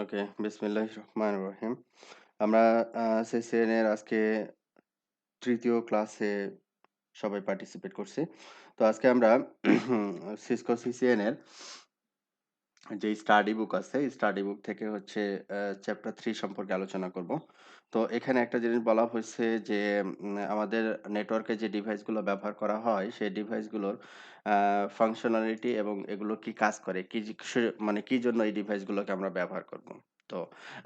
ওকে, বিসমিল্লাহির রহমানির রহিম। আমরা সিসিএন এর আজকে ৩য় ক্লাসে সবাই পার্টিসিপেট করছি। তো আজকে আমরা সিসকো সিসিএন এর যে স্টাডি বুক আছে, স্টাডি বুক থেকে হচ্ছে চ্যাপ্টার 3 সম্পর্কে আলোচনা করব। তো এখানে একটা জিনিস বলা হয়েছে যে আমাদের নেটওয়ার্কে যে ডিভাইসগুলো ব্যবহার করা হয়, সেই ডিভাইসগুলোর ফাংশনালিটি এবং এগুলো কি কাজ করে, মানে কি জন্য এই ডিভাইসগুলোকে আমরা ব্যবহার করব। তো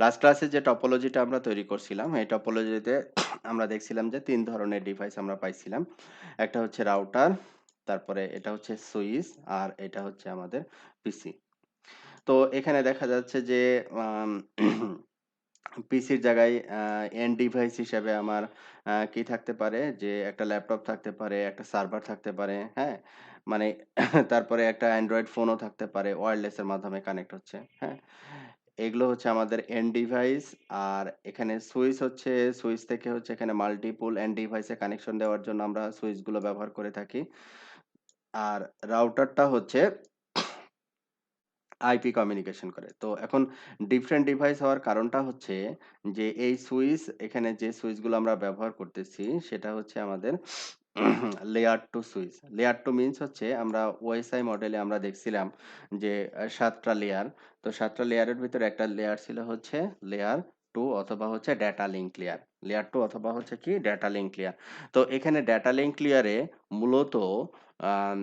লাস্ট ক্লাসে যে টপোলজিটা আমরা তৈরি করছিলাম, এই টপোলজিতে আমরা দেখছিলাম যে ৩ ধরনের ডিভাইস আমরা পাইছিলাম। একটা হচ্ছে রাউটার, তারপরে এটা হচ্ছে সুইচ, আর এটা হচ্ছে আমাদের পিসি। তো এখানে দেখা যাচ্ছে যে আম পিসির জায়গায় এন্ড ডিভাইস হিসেবে আমার কি থাকতে পারে যে একটা ল্যাপটপ থাকতে পারে, একটা সার্ভার থাকতে পারে, হ্যাঁ? মানে তারপরে একটা অ্যান্ড্রয়েড ফোনও থাকতে পারে ওয়্যারলেস এর মাধ্যমে কানেক্ট হচ্ছে, হ্যাঁ? এগুলো হচ্ছে আমাদের এন্ড ডিভাইস। আর এখানে সুইচ হচ্ছে, সুইচ থেকে হচ্ছে এখানে মাল্টিপল এন্ড ডিভাইসে কানেকশন দেওয়ার জন্য আমরা সুইচগুলো ব্যবহার করে থাকি। আর রাউটারটা হচ্ছে আইপি কমিউনিকেশন করে। তো এখন ডিফারেন্ট ডিভাইস হওয়ার কারণটা হচ্ছে যে এই সুইচ, এখানে যে সুইচগুলো আমরা ব্যবহার করতেছি সেটা হচ্ছে আমাদের লেয়ার 2 সুইচ। লেয়ার 2 মিনস হচ্ছে আমরা ওএসআই মডেলে আমরা দেখছিলাম যে ৭ টা লেয়ার। তো ৭ টা লেয়ারের ভিতরে একটা লেয়ার ছিল হচ্ছে লেয়ার 2 অথবা হচ্ছে ডেটা লিংক লেয়ার। লেয়ার 2 অথবা হচ্ছে কি ডেটা লিংক লেয়ার। তো এখানে ডেটা লিংক লেয়ারে মূলত আম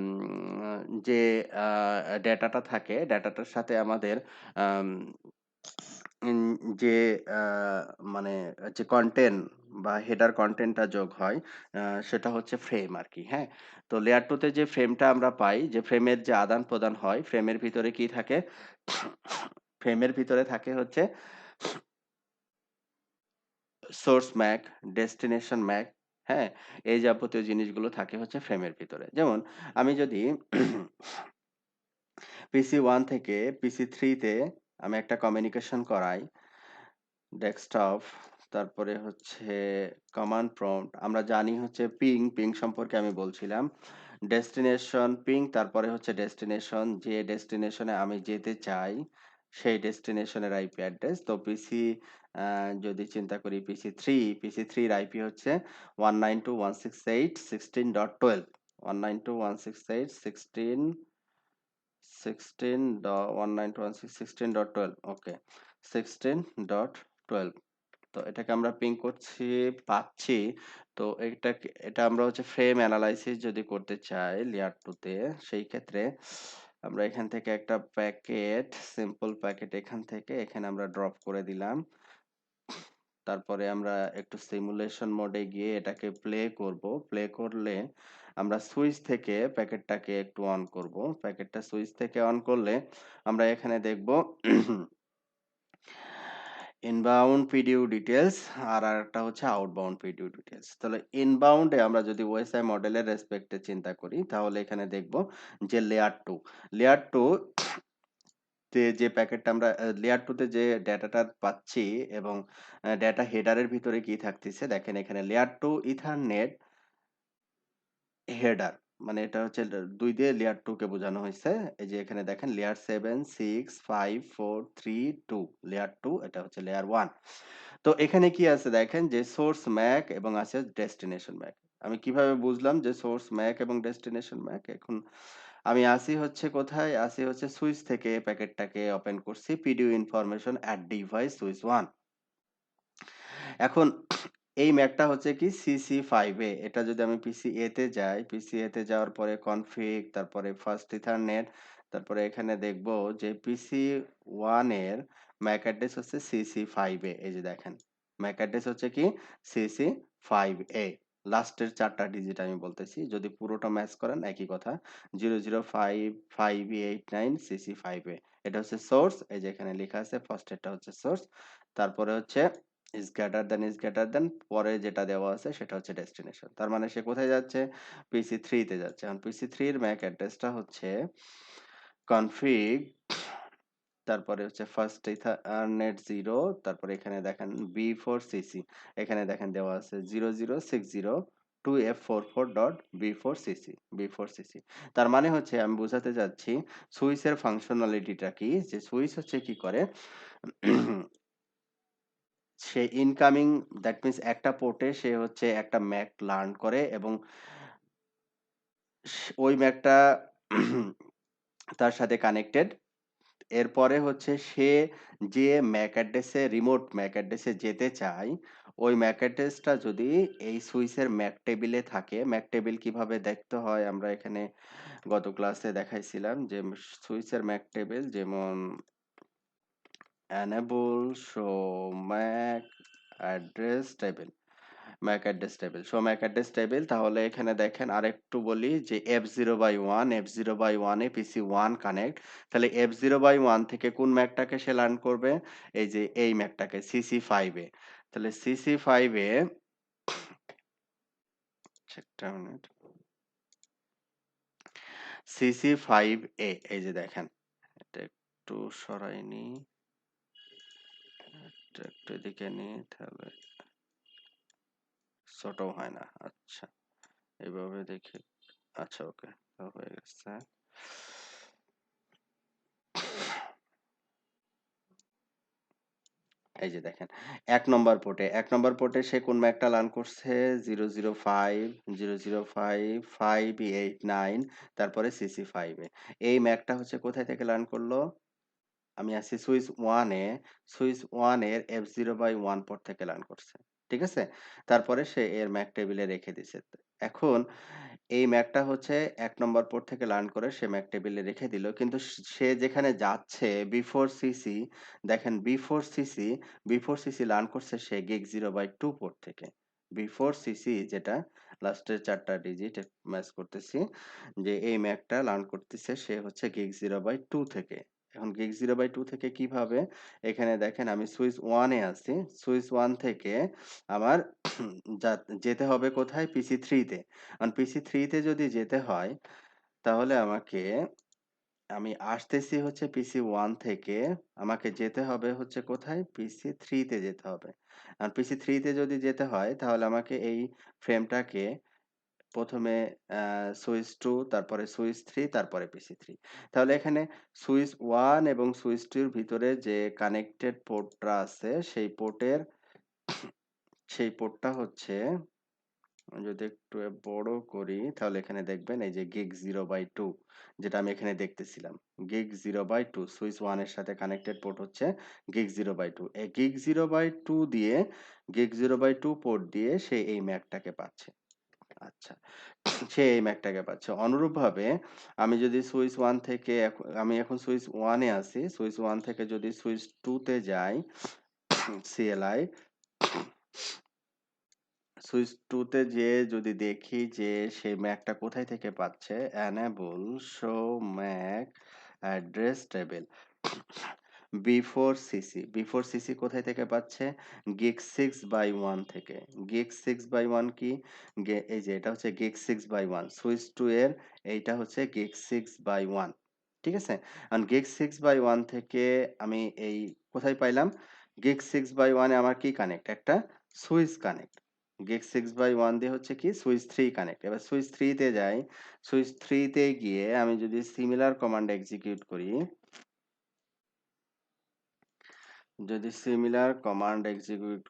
যে আ ডেটাটা থাকে, ডেটাটার সাথে আমাদের আম উম যে আ মানে যে কনটেন্ট বা হেডার কনটেন্টটা যোগ হয়, আ সেটা হচ্ছে ফ্রেম আরকি, হ্যাঁ? তো লেয়ার 2 তে যে ফ্রেমটা আমরা পাই, যে ফ্রেমের যে আদান-প্রদান হয়, ফ্রেমের ভিতরে কি থাকে? ফ্রেমের ভিতরে থাকে হচ্ছে সোর্স ম্যাক, ডেস্টিনেশন ম্যাক, হ্যাঁ? এই যাবতীয় জিনিসগুলো থাকে হচ্ছে ফ্রেমের ভিতরে। যেমন আমি যদি পিসি 1 থেকে পিসি 3 তে আমি একটা কমিউনিকেশন করাই, ডেস্কটপ, তারপরে হচ্ছে কমান্ড প্রম্পট। আমরা জানি হচ্ছে পিং সম্পর্কে আমি বলছিলাম। ডেস্টিনেশন পিং, তারপরে হচ্ছে ডেস্টিনেশন, যে ডেস্টিনেশনে আমি যেতে চাই, সেই ডেস্টিনেশনের আইপি অ্যাড্রেস। তো পিসি যদি চিন্তা করি পিসি 3 এর আইপি হচ্ছে 192.168.16.12 192.168.16 16 ড 192.168.16.12 ওকে। 16.12 তো এটাকে আমরা পিং করছি, পাচ্ছি। তো এটা আমরা হচ্ছে ফ্রেম এনালাইসিস যদি করতে চাই লেয়ার 2 তে, সেই ক্ষেত্রে আমরা এখান থেকে একটা প্যাকেট, সিম্পল প্যাকেট এখান থেকে এখানে আমরা ড্রপ করে দিলাম। তারপরে আমরা একটু সিমুলেশন মোডে গিয়ে এটাকে প্লে করব। প্লে করলে আমরা সুইচ থেকে প্যাকেটটাকে একটু অন করব। প্যাকেটটা সুইচ থেকে অন করলে আমরা এখানে দেখব ইনবাউন্ড পিডিইউ ডিটেইলস, আর আরেকটা হচ্ছে আউটবাউন্ড পিডিইউ ডিটেইলস। তাহলে ইনবাউন্ড এ আমরা যদি ওএসআই মডেলের রেসপেক্ট এ চিন্তা করি তাহলে এখানে দেখব যে লেয়ার 2। লেয়ার 2 তে যে প্যাকেটটা আমরা লেয়ার 2 তে যে ডেটাটা পাচ্ছি এবং ডেটা হেডারের ভিতরে কি থাকতেছে দেখেন, এখানে লেয়ার 2 ইথারনেট হেডার, মানে এটা হচ্ছে ২ দিয়ে লেয়ার 2 কে বোঝানো হইছে। এই যে এখানে দেখেন লেয়ার 7 6 5 4 3 2 লেয়ার 2, এটা হচ্ছে লেয়ার 1। তো এখানে কি আছে দেখেন যে সোর্স ম্যাক এবং আছে ডেস্টিনেশন ম্যাক। আমি কিভাবে বুঝলাম যে সোর্স ম্যাক এবং ডেস্টিনেশন ম্যাক? এখন আমি আসি হচ্ছে কোথায়? আসি হচ্ছে সুইচ থেকে প্যাকেটটাকে ওপেন করছি, পিডিউ ইনফরমেশন এট ডিভাইস সুইচ 1। এখন এই ম্যাকটা হচ্ছে কি CC5 এ। এটা যদি আমি পিসি-A তে যাই, পিসি-A তে যাওয়ার পরে কনফিগ, তারপরে ফার্স্ট ইথারনেট, তারপরে এখানে দেখব যে পিসি 1 এর ম্যাক অ্যাড্রেস হচ্ছে CC5 এ। এই যে দেখেন। ম্যাক অ্যাড্রেস হচ্ছে কি CC5 এ। লাস্টের ৪ টা ডিজিট আমি বলতেছি। যদি পুরোটা ম্যাচ করেন একই কথা। 0055889 CC5 এ। এটা হচ্ছে সোর্স। এই যে এখানে লেখা আছে ফার্স্ট এরটা হচ্ছে সোর্স। তারপরে হচ্ছে is greater than পরে যেটা দেওয়া আছে সেটা হচ্ছে ডেস্টিনেশন। তার মানে সে কোথায় যাচ্ছে? পিসি 3 তে যাচ্ছে। এখন পিসি 3 এর ম্যাক অ্যাড্রেসটা হচ্ছে কনফিগ, তারপরে হচ্ছে ফার্স্ট ইথারনেট 0, তারপরে এখানে দেখেন B4CC, এখানে দেখেন দেওয়া আছে 00602F44.B4CC, B4CC। তার মানে হচ্ছে আমি বোঝাতে চাচ্ছি সুইচের ফাংশনালিটিটা কি, যে সুইচ হচ্ছে কি করে, সে ইনকামিং, দ্যাট মিনস একটা পোর্টে সে হচ্ছে একটা ম্যাক লার্ন করে এবং ওই ম্যাকটা তার সাথে কানেক্টেড। এরপরে হচ্ছে সে যে ম্যাক অ্যাড্রেসে, রিমোট ম্যাক অ্যাড্রেসে যেতে চায়, ওই ম্যাক অ্যাড্রেসটা যদি এই সুইচের ম্যাক টেবিলে থাকে, ম্যাক টেবিল কিভাবে দেখতে হয় আমরা এখানে গত ক্লাসে দেখাইছিলাম যে সুইচের ম্যাক টেবিল যেমন enable show MAC address table, MAC address table, show MAC address table। তাহলে এখানে দেখেন আরেকটু বলি যে F0/1 এ PC1 কানেক্ট। তাহলে F0/1 থেকে কোন ম্যাকটাকে সে লার্ন করবে? এই যে এই ম্যাকটাকে CC5 এ। তাহলে CC5 এ একটা মিনিট, CC5 এ এই যে দেখেন, এটা একটু সরাই নি, এটা একটু এদিকে নি, তাহলে ছোট হয় না। আচ্ছা, এভাবে দেখি। আচ্ছা, ওকে, তো হয়ে গেছে। এই যে দেখেন, এক নম্বর পোর্টে সে কোন ম্যাকটা লার্ন করছে? 005 005 589, তারপরে CC5 এ। এই ম্যাকটা হচ্ছে কোথায় থেকে লার্ন করলো? আমি আছি সুইচ 1 এ, সুইচ 1 এর F0/1 পোর্ট থেকে লার্ন করছে। ঠিক আছে? তারপরে সে এর ম্যাক টেবিলে রেখে দিছে। এখন এই ম্যাকটা হচ্ছে ১ নম্বর পোর্ট থেকে লার্ন করে সে ম্যাক টেবিলে রেখে দিল। কিন্তু সে যেখানে যাচ্ছে বিফোর সিসি, দেখেন বিফোর সিসি লার্ন করছে সে গিগ 0/2 পোর্ট থেকে। বিফোর সিসি যেটা লাস্টের ৪ টা ডিজিট ম্যাচ করতেছি, যে এই ম্যাকটা লার্ন করতেছে সে হচ্ছে গিগ 0/2 থেকে। এখন গিগ 0/2 থেকে কিভাবে? এখানে দেখেন আমি সুইচ 1 এ আছি। সুইচ 1 থেকে আমার যা যেতে হবে কোথায়? PC3 তে। কারণ PC3 তে যদি যেতে হয় তাহলে আমি আসতেছি হচ্ছে PC1 থেকে, আমাকে যেতে হবে হচ্ছে কোথায়? PC3 তে যেতে হবে। আর PC3 তে যদি যেতে হয় তাহলে আমাকে এই ফ্রেমটাকে ১ম এ সুইচ 2, তারপরে সুইচ 3, তারপরে PC3। তাহলে এখানে সুইচ 1 এবং সুইচ 2 এর ভিতরে যে কানেক্টেড পোর্টটা আছে সেই পোর্টটা হচ্ছে, যদি একটু বড় করি তাহলে এখানে দেখবেন এই যে গিগ 0/2 যেটা আমি এখানে দেখতেছিলাম। গিগ 0/2 সুইচ 1 এর সাথে কানেক্টেড পোর্ট হচ্ছে গিগ 0/2। এই গিগ 0/2 দিয়ে, গিগ 0/2 পোর্ট দিয়ে সে এই ম্যাকটাকে পাচ্ছে। আচ্ছা, সে এই ম্যাকটাকে পাচ্ছে। অনুরূপভাবে আমি যদি সুইচ 1 থেকে আমি এখন সুইচ 1 এ আছি। সুইচ 1 থেকে যদি সুইচ 2 তে যাই, CLI সুইচ 2 তে যেয়ে যদি দেখি যে সে ম্যাকটা কোথায় থেকে পাচ্ছে, enable show MAC address table before cc কোথায় থেকে পাচ্ছে? gig 6/1 থেকে। gig 6/1 কি? এই যে এটা হচ্ছে gig 6/1, সুইচ 2 এর এইটা হচ্ছে gig 6/1। ঠিক আছে? and gig 6/1 থেকে আমি এই কোথায় পাইলাম? gig 6/1 এ আমার কি কানেক্ট? একটা সুইচ কানেক্ট। gig 6/1 দিয়ে হচ্ছে কি? Switch 3 connect. এবার সুইচ 3 তে যাই। সুইচ 3 তে গিয়ে আমি যদি সিমিলার কমান্ড এক্সিকিউট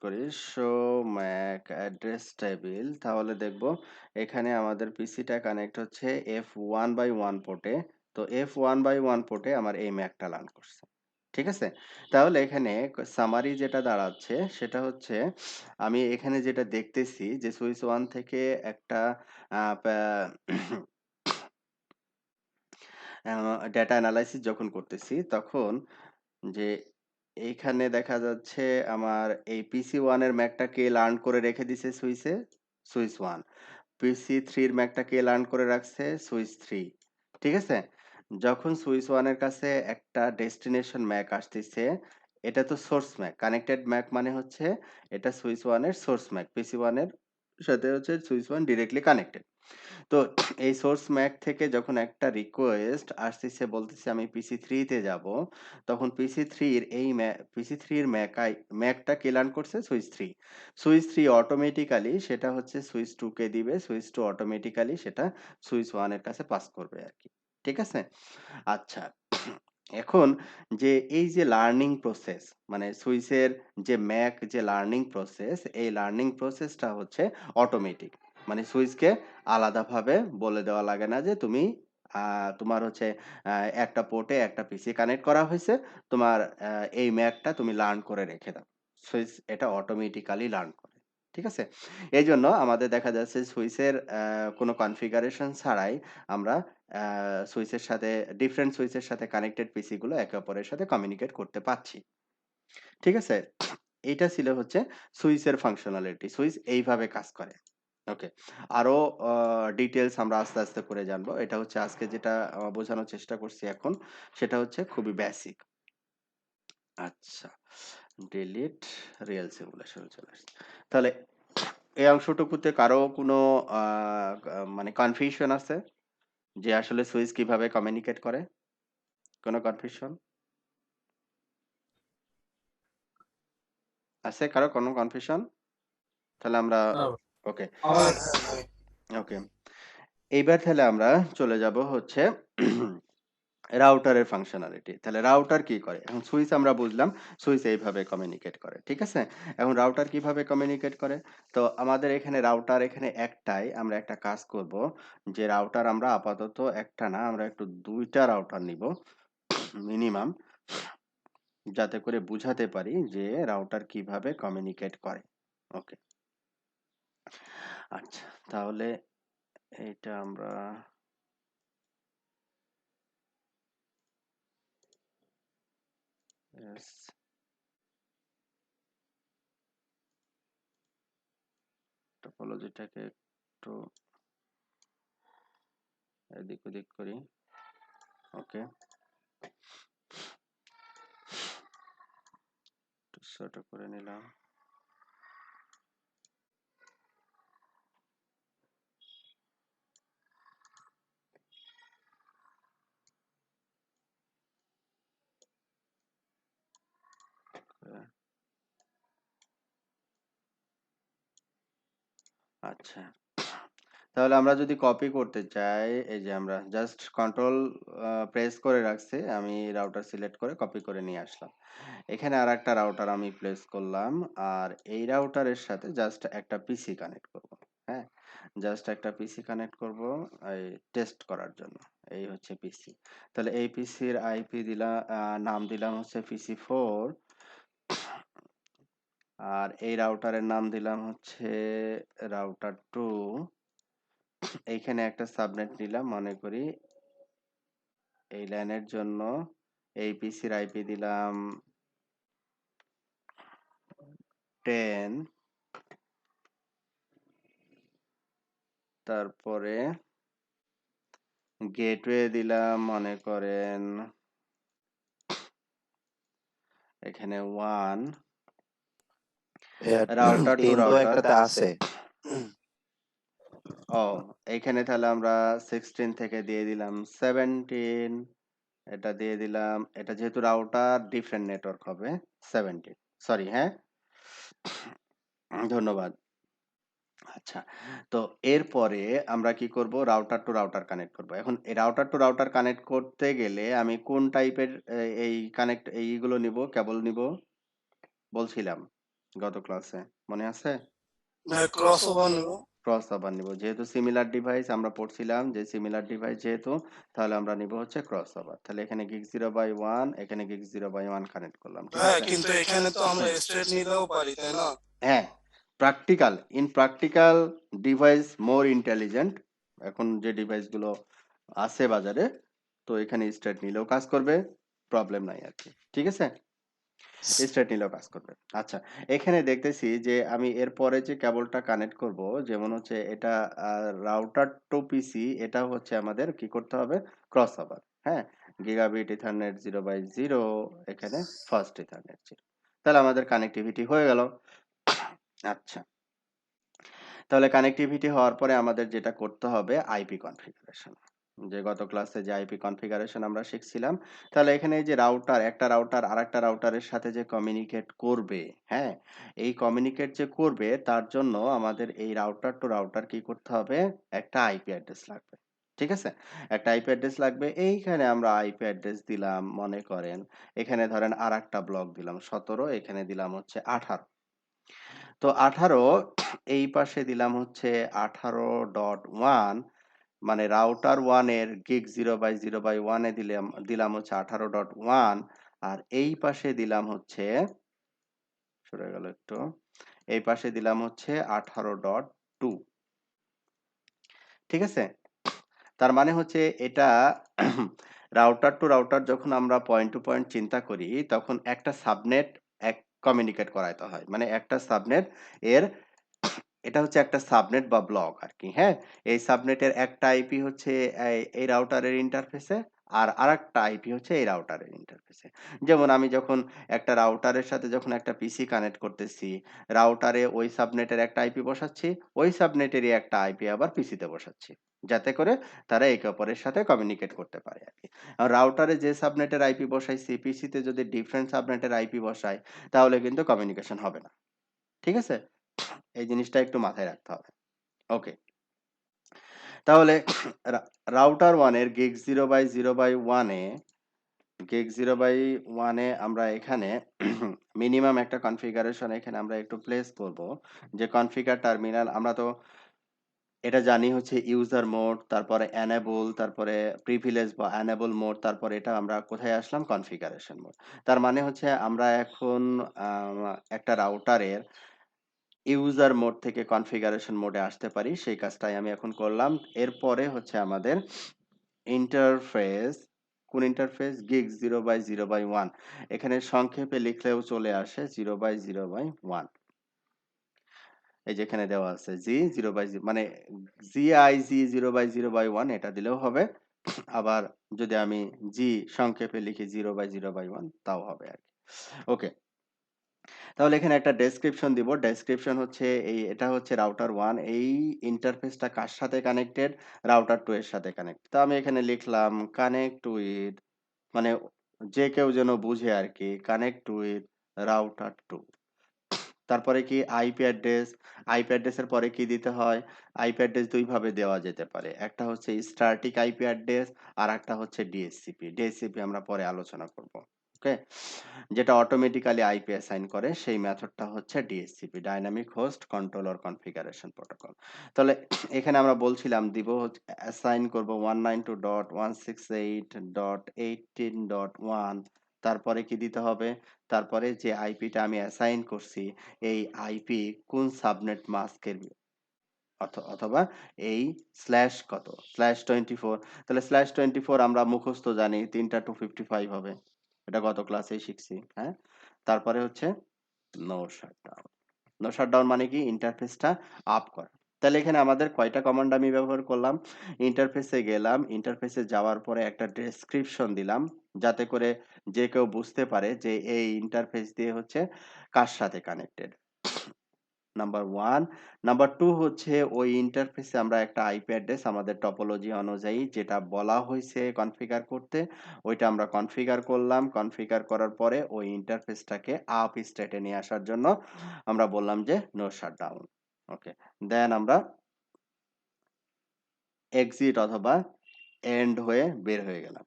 করি, শো ম্যাক অ্যাড্রেস টেবিল, তাহলে দেখব এখানে আমাদের পিসিটা কানেক্ট হচ্ছে F1/1 পোর্টে। তো F1/1 পোর্টে আমার এই ম্যাকটা লার্ন করছে। ঠিক আছে? তাহলে এখানে সামারি যেটা দাঁড়াচ্ছে সেটা হচ্ছে, আমি এখানে যেটা দেখতেছি যে সুইচ 1 থেকে একটা আ প্যা আ ডেটা এনালাইসিস যখন করতেছি তখন যে এইখানে দেখা যাচ্ছে আমার এই PC1 এর ম্যাকটা কে লার্ন করে রেখে দিছে সুইচে? সুইচ 1। PC3 এর ম্যাকটা কে লার্ন করে রাখছে? সুইচ 3। ঠিক আছে? যখন সুইচ 1 এর কাছে একটা ডেস্টিনেশন ম্যাক আসতেছে, এটা তো সোর্স ম্যাক। কানেক্টেড ম্যাক মানে হচ্ছে এটা সুইচ 1 এর সোর্স ম্যাক। PC1 এর সাথে হচ্ছে সুইচ 1 ডিরেক্টলি কানেক্টেড। তো এই সোর্স ম্যাক থেকে যখন একটা রিকোয়েস্ট আসতেছে বলতেছে আমি PC3 তে যাব, তখন PC3 এর PC3 এর ম্যাকটা কে লার্ন করছে? সুইচ 3। সুইচ 3 অটোমেটিক্যালি সেটা হচ্ছে সুইচ 2 কে দিবে। সুইচ 2 অটোমেটিক্যালি সেটা সুইচ 1 এর কাছে পাস করবে আরকি। ঠিক আছে? আচ্ছা। এখন যে এই যে লার্নিং প্রসেস মানে সুইসের যে ম্যাক যে লার্নিং প্রসেস, এই লার্নিং প্রসেসটা হচ্ছে অটোমেটিক। মানে সুইচকে আলাদাভাবে বলে দেওয়া লাগে না যে তুমি তোমার হচ্ছে আ একটা পোর্টে একটা পিসি কানেক্ট করা হইছে। তোমার এই ম্যাকটা তুমি লার্ন করে রেখে দাও। সুইচ এটা অটোমেটিক্যালি লার্ন করে। ঠিক আছে? এইজন্য আমাদের দেখা যাচ্ছে সুইচের কোনো কনফিগারেশন ছাড়াই আমরা আ সুইচের সাথে ডিফারেন্ট সুইচের সাথে কানেক্টেড পিসি গুলো একে অপরের সাথে কমিউনিকেট করতে পারছি। ঠিক আছে? এইটা ছিল হচ্ছে সুইচের ফাংশনালিটি। সুইচ এইভাবে কাজ করে। ওকে। আরো আ ডিটেইলস আমরা আস্তে, আস্তে করে জানবো। এটা হচ্ছে আজকে যেটা বোঝানোর চেষ্টা করছি এখন, সেটা হচ্ছে খুবই বেসিক। আচ্ছা। ডিলিট রিয়াল সিমুলেশন এ চলে আসছে। তাহলে এই অংশটুকুতে কারো কোনো আ মানে কনফিউশন আছে? যে আসলে সুইচ কিভাবে কমিউনিকেট করে? কোনো কনফিউশন? আছে কারো কোনো কনফিউশন? তাহলে আমরা হ্যাঁ, ওকে, হ্যাঁ, হ্যাঁ। ওকে। এইবার তাহলে আমরা চলে যাব হচ্ছে রাউটারের ফাংশনালিটি। তাহলে রাউটার কি করে? এখন সুইচ আমরা বুঝলাম, সুইচ এইভাবে কমিউনিকেট করে। ঠিক আছে? এখন রাউটার কিভাবে কমিউনিকেট করে? তো আমাদের এখানে রাউটার এখানে একটাই। আমরা একটা কাজ করব যে রাউটার আমরা আপাতত একটা না, আমরা একটু ২ টা রাউটার নিব মিনিমাম যাতে করে বুঝাতে পারি যে রাউটার কিভাবে কমিউনিকেট করে। ওকে। আচ্ছা, তাহলে এইটা আমরা ইয়েস টপোলজিটাকে একটু এদিক ওদিক করি। ওকে। একটু ছোট করে নিলাম। আচ্ছা। তাহলে আমরা যদি কপি করতে চাই, এই যে আমরা জাস্ট কন্ট্রোল প্রেস করে রাখছি। আমি রাউটার সিলেক্ট করে কপি করে নিয়ে আসলাম। এখানে আরেকটা রাউটার আমি প্লেস করলাম। আর এই রাউটারের সাথে জাস্ট একটা পিসি কানেক্ট করব। হ্যাঁ? জাস্ট একটা পিসি কানেক্ট করব এই টেস্ট করার জন্য। এই হচ্ছে পিসি। তাহলে এই পিসির আইপি নাম দিলাম হচ্ছে পিসি 4 আর এই রাউটারের নাম দিলাম হচ্ছে রাউটার 2 এইখানে একটা সাবনেট নিলাম মনে করি এই ল্যানের জন্য এই পিসির আইপি দিলাম 10 তারপরে গেটওয়ে দিলাম মনে করেন এখানে 1 ভাইয়া রাউটার টু 10 তো রাউটার একটাতে আছে। ও এইখানে তাহলে আমরা 16 থেকে দিয়ে দিলাম 17 এটা দিয়ে দিলাম এটা যেহেতু রাউটার ডিফারেন্ট নেটওয়ার্ক হবে 17 সরি হ্যাঁ ধন্যবাদ আচ্ছা। তো এরপরে আমরা কি করব? রাউটার টু রাউটার কানেক্ট করব। এখন এই রাউটার টু রাউটার কানেক্ট করতে গেলে আমি কোন টাইপের এই কানেক্ট এইগুলো নিবো, কেবল নিবো? বলছিলাম গত ক্লাসে। মনে আছে? ভাইয়া ক্রস ওভার নেব। ক্রস ওভার নিবো। যেহেতু সিমিলার ডিভাইস আমরা পড়ছিলাম যে সিমিলার ডিভাইস যেহেতু তাহলে আমরা নিবো হচ্ছে ক্রস ওভার। তাহলে এখানে gig 0/1 এখানে gig 0/1 কানেক্ট করলাম। ঠিক হ্যাঁ, আছে? কিন্তু এখানে তো আমরা হুম। স্ট্রেট নিলেও পারি, তাই না? হ্যাঁ, practical. In practical device more intelligent. এখন যে ডিভাইসগুলো আছে বাজারে, তো এখানে স্ট্রেট নিলেও কাজ করবে। প্রবলেম নাই আরকি। ঠিক আছে? স্ট্রেট নিলেও কাজ করবে। আচ্ছা, এখানে দেখতেছি যে আমি এরপরে যে কেবলটা কানেক্ট করব, যেমন হচ্ছে এটা রাউটার টু পিসি এটা হচ্ছে আমাদের কি করতে হবে? Cross over. হ্যাঁ? গিগাবিট ইথারনেট 0/0 এখানে ফাস্ট ইথারনেট 0 তাহলে আমাদের কানেক্টিভিটি হয়ে গেল। আচ্ছা। তাহলে কানেক্টিভিটি হওয়ার পরে আমাদের যেটা করতে হবে আইপি কনফিগারেশন। যে গত ক্লাসে যে আইপি কনফিগারেশন আমরা শিখছিলাম। তাহলে এখানে এই যে রাউটার, একটা রাউটার আরেকটা রাউটারের সাথে যে কমিউনিকেট করবে, হ্যাঁ? এই কমিউনিকেট যে করবে তার জন্য আমাদের এই রাউটার টু রাউটার কি করতে হবে? একটা আইপি অ্যাড্রেস লাগবে। ঠিক আছে? একটা আইপি অ্যাড্রেস লাগবে। এইখানে আমরা আইপি অ্যাড্রেস দিলাম মনে করেন, এখানে ধরেন আরেকটা ব্লক দিলাম ১৭, এখানে দিলাম হচ্ছে 18। তো 18 এই পাশে দিলাম হচ্ছে 18.1, মানে রাউটার 1 এর gig 0/0/1 এ দিলাম হচ্ছে 18.1, আর এই পাশে দিলাম হচ্ছে, সরে গেল একটু, এই পাশে দিলাম হচ্ছে 18.2। ঠিক আছে? তার মানে হচ্ছে এটা রাউটার টু রাউটার যখন আমরা পয়েন্ট টু পয়েন্ট চিন্তা করি, তখন একটা সাবনেট কমিউনিকেট করাইতে হয়। মানে একটা সাবনেট এর এটা হচ্ছে একটা সাবনেট বা ব্লক আরকি, হ্যাঁ? এই সাবনেটের একটা আইপি হচ্ছে এই রাউটারের ইন্টারফেসে, আর আরেকটা আইপি হচ্ছে এই রাউটারের ইন্টারফেসে। যেমন আমি যখন একটা রাউটারের সাথে যখন একটা পিসি কানেক্ট করতেছি, রাউটারে ওই সাবনেটের একটা আইপি বসাচ্ছি, ওই সাবনেটেরই একটা আইপি আবার পিসিতে বসাচ্ছি। যাতে করে তারা একে অপরের সাথে কমিউনিকেট করতে পারে আরকি। আর রাউটারে যে সাবনেটের আইপি বসাইছি, পিসিতে যদি ডিফারেন্ট সাবনেটের আইপি বসাই, তাহলে কিন্তু কমিউনিকেশন হবে না। ঠিক আছে? এই জিনিসটা একটু মাথায় রাখতে হবে। ওকে। তাহলে রা রাউটার 1 এর gig 0/0/1 এ gig 0/1 এ আমরা এখানে মিনিমাম একটা কনফিগারেশন এখানে আমরা একটু প্লেস করব। যে কনফিগার টার্মিনাল আমরা তো এটা জানি হচ্ছে ইউজার মোড, তারপরে এনেবল, তারপরে প্রিভিলেজ বা এনেবল মোড, তারপরে এটা আমরা কোথায় আসলাম? Configuration mode. তার মানে হচ্ছে আমরা এখন একটা রাউটারের ইউজার মোড থেকে কনফিগারেশন মোডে আসতে পারি। সেই কাজটাই আমি এখন করলাম। এরপরে হচ্ছে আমাদের ইন্টারফেস, কোন ইন্টারফেস? gig 0/0/1, এখানে সংক্ষেপে লিখলেও চলে আসে 0/0/1। এই যে এখানে দেওয়া আছে জি 0/0, মানে GIG 0/0/1 এটা দিলেও হবে। আবার যদি আমি জি সংক্ষেপে লিখি 0/0/1 তাও হবে আরকি। ওকে। তাহলে এখানে একটা ডেসক্রিপশন দিব। ডেসক্রিপশন হচ্ছে এটা হচ্ছে রাউটার 1, এই ইন্টারফেসটা কার সাথে কানেক্টেড? রাউটার 2 এর সাথে কানেক্টেড। তো আমি এখানে লিখলাম কানেক্ট উইথ, মানে যে কেউ যেন বুঝে আরকি, কানেক্ট উইথ রাউটার 2। তারপরে কি আইপি অ্যাড্রেস, আইপি অ্যাড্রেসের পরে কি দিতে হয়? আইপি অ্যাড্রেস ২ ভাবে দেওয়া যেতে পারে। একটা হচ্ছে স্ট্যাটিক আইপি অ্যাড্রেস, আরেকটা হচ্ছে ডিএসসিপি। ডিএসসিপি আমরা পরে আলোচনা করব। ওকে? যেটা অটোমেটিক্যালি আইপি অ্যাসাইন করে সেই মেথডটা হচ্ছে DSCP, dynamic host controller configuration protocol. তাহলে এখানে আমরা বলছিলাম দিব অ্যাসাইন করব 192.168.18.1, তারপরে কি দিতে হবে? তারপরে যে আইপিটা আমি অ্যাসাইন করছি, এই আইপি কোন সাবনেট মাস্কের অথবা এই স্ল্যাশ কত? স্ল্যাশ 24। তাহলে স্ল্যাশ 24 আমরা মুখস্থ জানি ৩টা 255 হবে। এটা গত ক্লাসেই শিখছি। হ্যাঁ? তারপরে হচ্ছে নো শাটডাউন। নো শাটডাউন মানে কি? ইন্টারফেসটা আপ করা। তাহলে এখানে আমাদের কয়টা কমান্ড আমি ব্যবহার করলাম? ইন্টারফেসে গেলাম। ইন্টারফেসে যাওয়ার পরে একটা ডেসক্রিপশন দিলাম। যাতে করে যে কেউ বুঝতে পারে যে এই ইন্টারফেস দিয়ে হচ্ছে কার সাথে কানেক্টেড। নাম্বার 1। নাম্বার 2 হচ্ছে ওই ইন্টারফেসে আমরা একটা আইপি অ্যাড্রেস আমাদের টপোলজি অনুযায়ী যেটা বলা হইছে কনফিগার করতে, ওইটা আমরা কনফিগার করলাম। কনফিগার করার পরে ওই ইন্টারফেসটাকে আপ স্টেটে নিয়ে আসার জন্য আমরা বললাম যে নো শাটডাউন। ওকে। দেন আমরা এক্সিট অথবা এন্ড হয়ে বের হয়ে গেলাম।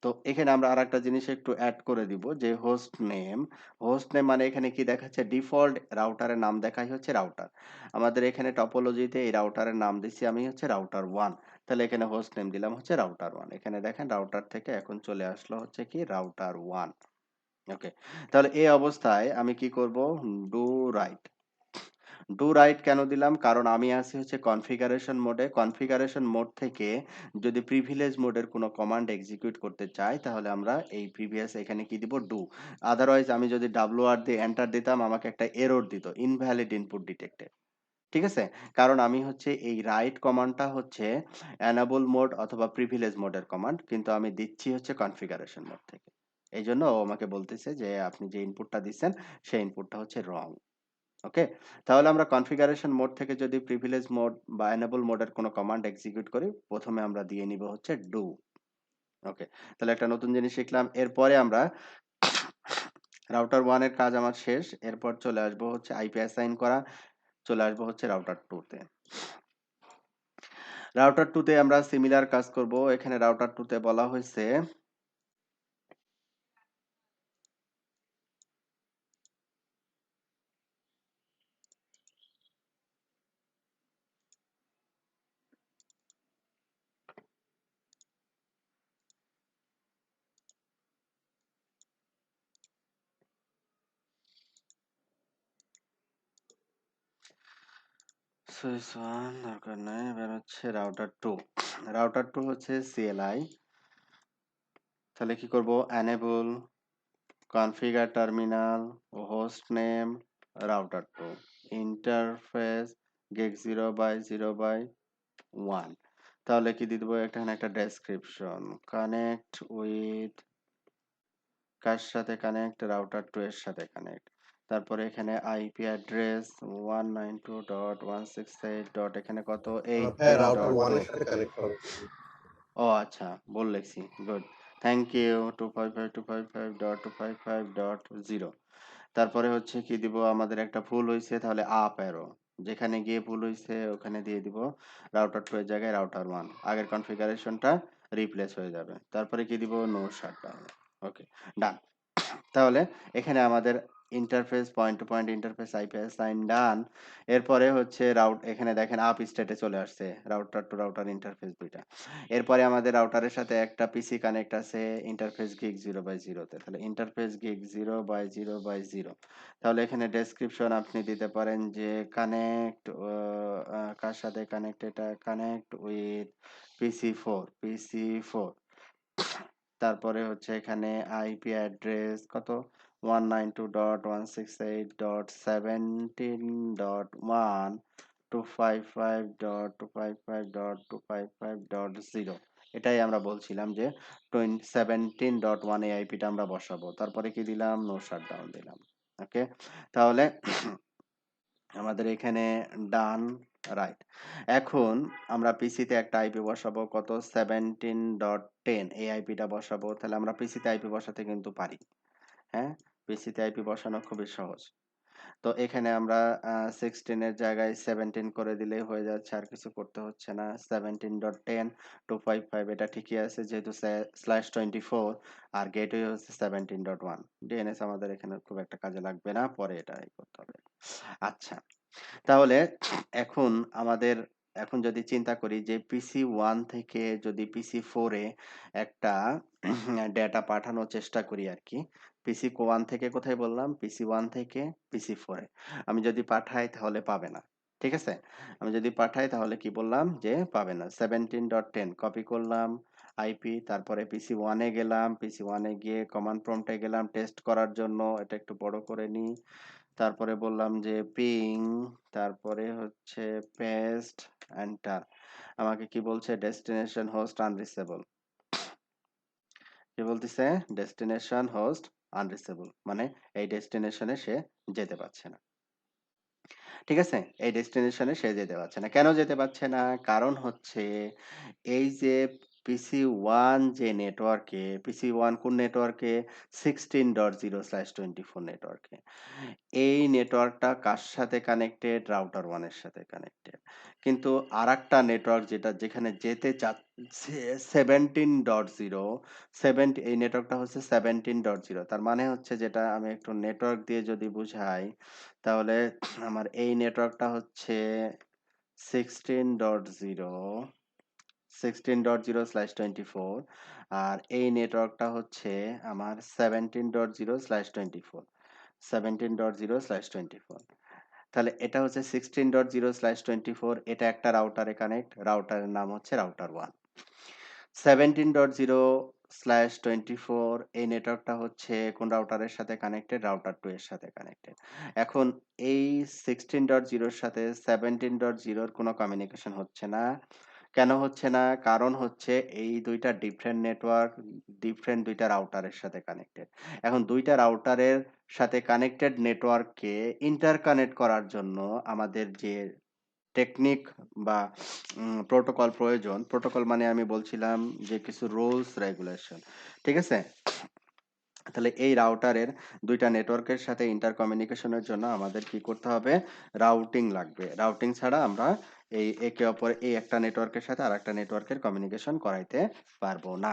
তো এখানে আমরা আরেকটা জিনিস একটু এড করে দিব যে হোস্ট নেম মানে এখানে কি দেখাচ্ছে? ডিফল্ট রাউটারের নাম দেখাই হচ্ছে রাউটার। আমাদের এখানে টপোলজিতে এই রাউটারের নাম দিচ্ছি আমি হচ্ছে রাউটার 1। তাহলে এখানে হোস্ট নেম দিলাম হচ্ছে রাউটার 1। এখানে দেখেন রাউটার থেকে এখন চলে আসলো হচ্ছে কি রাউটার 1। ওকে। তাহলে এই অবস্থায় আমি কি করব? Do right. ডু রাইট কেন দিলাম? কারণ আমি আছি হচ্ছে কনফিগারেশন মোডে। কনফিগারেশন মোড থেকে যদি প্রিভিলেজ মোডের কোনো কমান্ড এক্সিকিউট করতে চাই, তাহলে আমরা এই প্রিভিয়াস এখানে কি দিব? ডু। আদারওয়াইজ আমি যদি WR দিয়ে এন্টার দিতাম আমাকে একটা এরর দিত। Invalid input detected. ঠিক আছে? কারণ আমি হচ্ছে এই রাইট কমান্ডটা হচ্ছে এনেবল মোড অথবা প্রিভিলেজ মোডের কমান্ড। কিন্তু আমি দিচ্ছি হচ্ছে কনফিগারেশন মোড থেকে। এইজন্য ও আমাকে বলতেছে যে আপনি যে ইনপুটটা দিচ্ছেন সেই ইনপুটটা হচ্ছে রং। ওকে? তাহলে আমরা কনফিগারেশন মোড থেকে যদি প্রিভিলেজ মোড বা এনেবল মোডের কোনো কমান্ড এক্সিকিউট করি, ১ম এ আমরা দিয়ে নিব হচ্ছে ডু। ওকে। তাহলে একটা নতুন জিনিস শিখলাম। এরপরে আমরা রাউটার 1 এর কাজ আমার শেষ। এরপর চলে আসবো হচ্ছে আইপি অ্যাসাইন করা। চলে আসবো হচ্ছে রাউটার 2 তে। রাউটার 2 তে আমরা সিমিলার কাজ করব। এখানে রাউটার 2 তে বলা হয়েছে সুইচ 1 দরকার নাই, এবার হচ্ছে রাউটার 2। রাউটার 2 হচ্ছে CLI। তাহলে কি করব? enable configure terminal host name router 2 interface gig 0 by 0 by 1। তাহলে কি দিয়ে দেবো? এখানে একটা ডেসক্রিপশন কানেক্ট উইথ, কার সাথে কানেক্ট? রাউটার 2 এর সাথে কানেক্ট। তারপরে এখানে আইপি অ্যাড্রেস 192.168. এখানে কত? ভাইয়া রাউটার 1 এর 18.2। সাথে কানেক্ট হবে। ও আচ্ছা, ভুল লিখছি। Good, thank you. 255.255.255.0। তারপরে হচ্ছে কি দিব? আমাদের একটা ভুল হয়েছে, তাহলে আপ অ্যারো যেখানে গিয়ে ভুল হয়েছে ওখানে দিয়ে দিব রাউটার 2 এর জায়গায় রাউটার 1। আগের কনফিগারেশনটা রিপ্লেস হয়ে যাবে। তারপরে কি দিব? No shutdown. Okay, done. তাহলে এখানে আমাদের interface point to point interface IP assign done. এরপরে হচ্ছে এখানে দেখেন আপ স্টেটে চলে আসছে রাউটার টু রাউটার ইন্টারফেস দুইটা। এরপরে আমাদের রাউটারের সাথে একটা পিসি কানেক্ট আছে ইন্টারফেস গিগ 0/0 তে। তাহলে ইন্টারফেস গিগ 0/0/0। তাহলে এখানে ডেসক্রিপশন আপনি দিতে পারেন যে কানেক্ট, কার সাথে কানেক্ট? এটা কানেক্ট উইথ পিসি 4। তারপরে হচ্ছে এখানে আইপি অ্যাড্রেস কত? 192.168.17.1 255.255.255.0। এটাই আমরা বলছিলাম যে 17.1 এই আইপিটা আমরা বসাবো। তারপরে কি দিলাম? নো শাটডাউন দিলাম। ওকে, তাহলে আমাদের এখানে ডান, রাইট। এখন আমরা পিসিতে একটা আইপি বসাবো কত? 17.10 এই আইপিটা বসাবো। তাহলে আমরা পিসিতে আইপি বসাতে কিন্তু পারি। হ্যাঁ, পিসিতে আইপি বসানো খুবই সহজ। তো এখানে আমরা 16 এর জায়গায় 17 করে দিলেই হয়ে যাচ্ছে, আর কিছু করতে হচ্ছে না। 17.10.255 এটা ঠিকই আছে যেহেতু /24 আর গেটওয়ে হচ্ছে 17.1। ডিএনএস আমাদের এখানে খুব একটা কাজে লাগবে না, পরে এটাই করতে হবে। আচ্ছা, তাহলে এখন আমাদের এখন যদি চিন্তা করি যে PC1 থেকে যদি PC4 এ একটা ডেটা পাঠানোর চেষ্টা করি আর কি। PC1 থেকে কোথায় বললাম? PC1 থেকে PC4 এ আমি যদি পাঠাই তাহলে পাবে না। ঠিক আছে? আমি যদি পাঠাই তাহলে কি বললাম? যে পাবে না। 17.10 কপি করলাম আইপি, তারপরে PC1 এ গেলাম। PC1 এ গিয়ে কমান্ড প্রম্পটে গেলাম টেস্ট করার জন্য। এটা একটু বড় করে নিই। তারপরে বললাম যে পিং, তারপরে হচ্ছে পেস্ট, এন্টার। আমাকে কি বলছে? Destination host unreachable. কি বলতেছে? ডেস্টিনেশন হোস্ট আনরিচেবল, মানে এই ডেস্টিনেশনে সে যেতে পারছে না। ঠিক আছে? এই ডেস্টিনেশনে সে যেতে পারছে না। কেন যেতে পারছে না? কারণ হচ্ছে এই যে PC1 যে নেটওয়ার্কে, PC1 কোন নেটওয়ার্কে? 16.0/24 নেটওয়ার্কে। এই নেটওয়ার্কটা কার সাথে কানেক্টেড? রাউটার 1 এর সাথে কানেক্টেড। কিন্তু আরেকটা নেটওয়ার্ক যেখানে যেতে চাচ্ছে 17.0, এই নেটওয়ার্কটা হচ্ছে 17.0। তার মানে হচ্ছে, যেটা আমি একটু নেটওয়ার্ক দিয়ে যদি বুঝাই, তাহলে আমার এই নেটওয়ার্কটা হচ্ছে 16.0, 16.0/24, আর এই নেটওয়ার্কটা হচ্ছে আমার 17.0/24, 17.0/24। তাহলে এটা হচ্ছে 16.0/24, এটা একটা রাউটারে কানেক্ট, রাউটারের নাম হচ্ছে রাউটার 1। 17.0/24 এই নেটওয়ার্কটা হচ্ছে কোন রাউটারের সাথে কানেক্টেড? রাউটার 2 এর সাথে কানেক্টেড। এখন এই 16.0 এর সাথে 17.0 এর কোনো কমিউনিকেশন হচ্ছে না। কেন হচ্ছে না? কারণ হচ্ছে এই দুইটা ডিফারেন্ট নেটওয়ার্ক, ডিফারেন্ট দুইটা রাউটারের সাথে কানেক্টেড। এখন দুইটা রাউটারের সাথে কানেক্টেড নেটওয়ার্ককে ইন্টারকানেক্ট করার জন্য আমাদের যে টেকনিক বা প্রোটোকল প্রয়োজন, প্রোটোকল মানে আমি বলছিলাম যে কিছু রুলস রেগুলেশন। ঠিক আছে? তাহলে এই রাউটারের দুইটা নেটওয়ার্কের সাথে ইন্টার কমিউনিকেশনের জন্য আমাদের কি করতে হবে? রাউটিং লাগবে। রাউটিং ছাড়া আমরা এই একটা নেটওয়ার্কের সাথে আরেকটা নেটওয়ার্কের কমিউনিকেশন করাইতে পারবো না।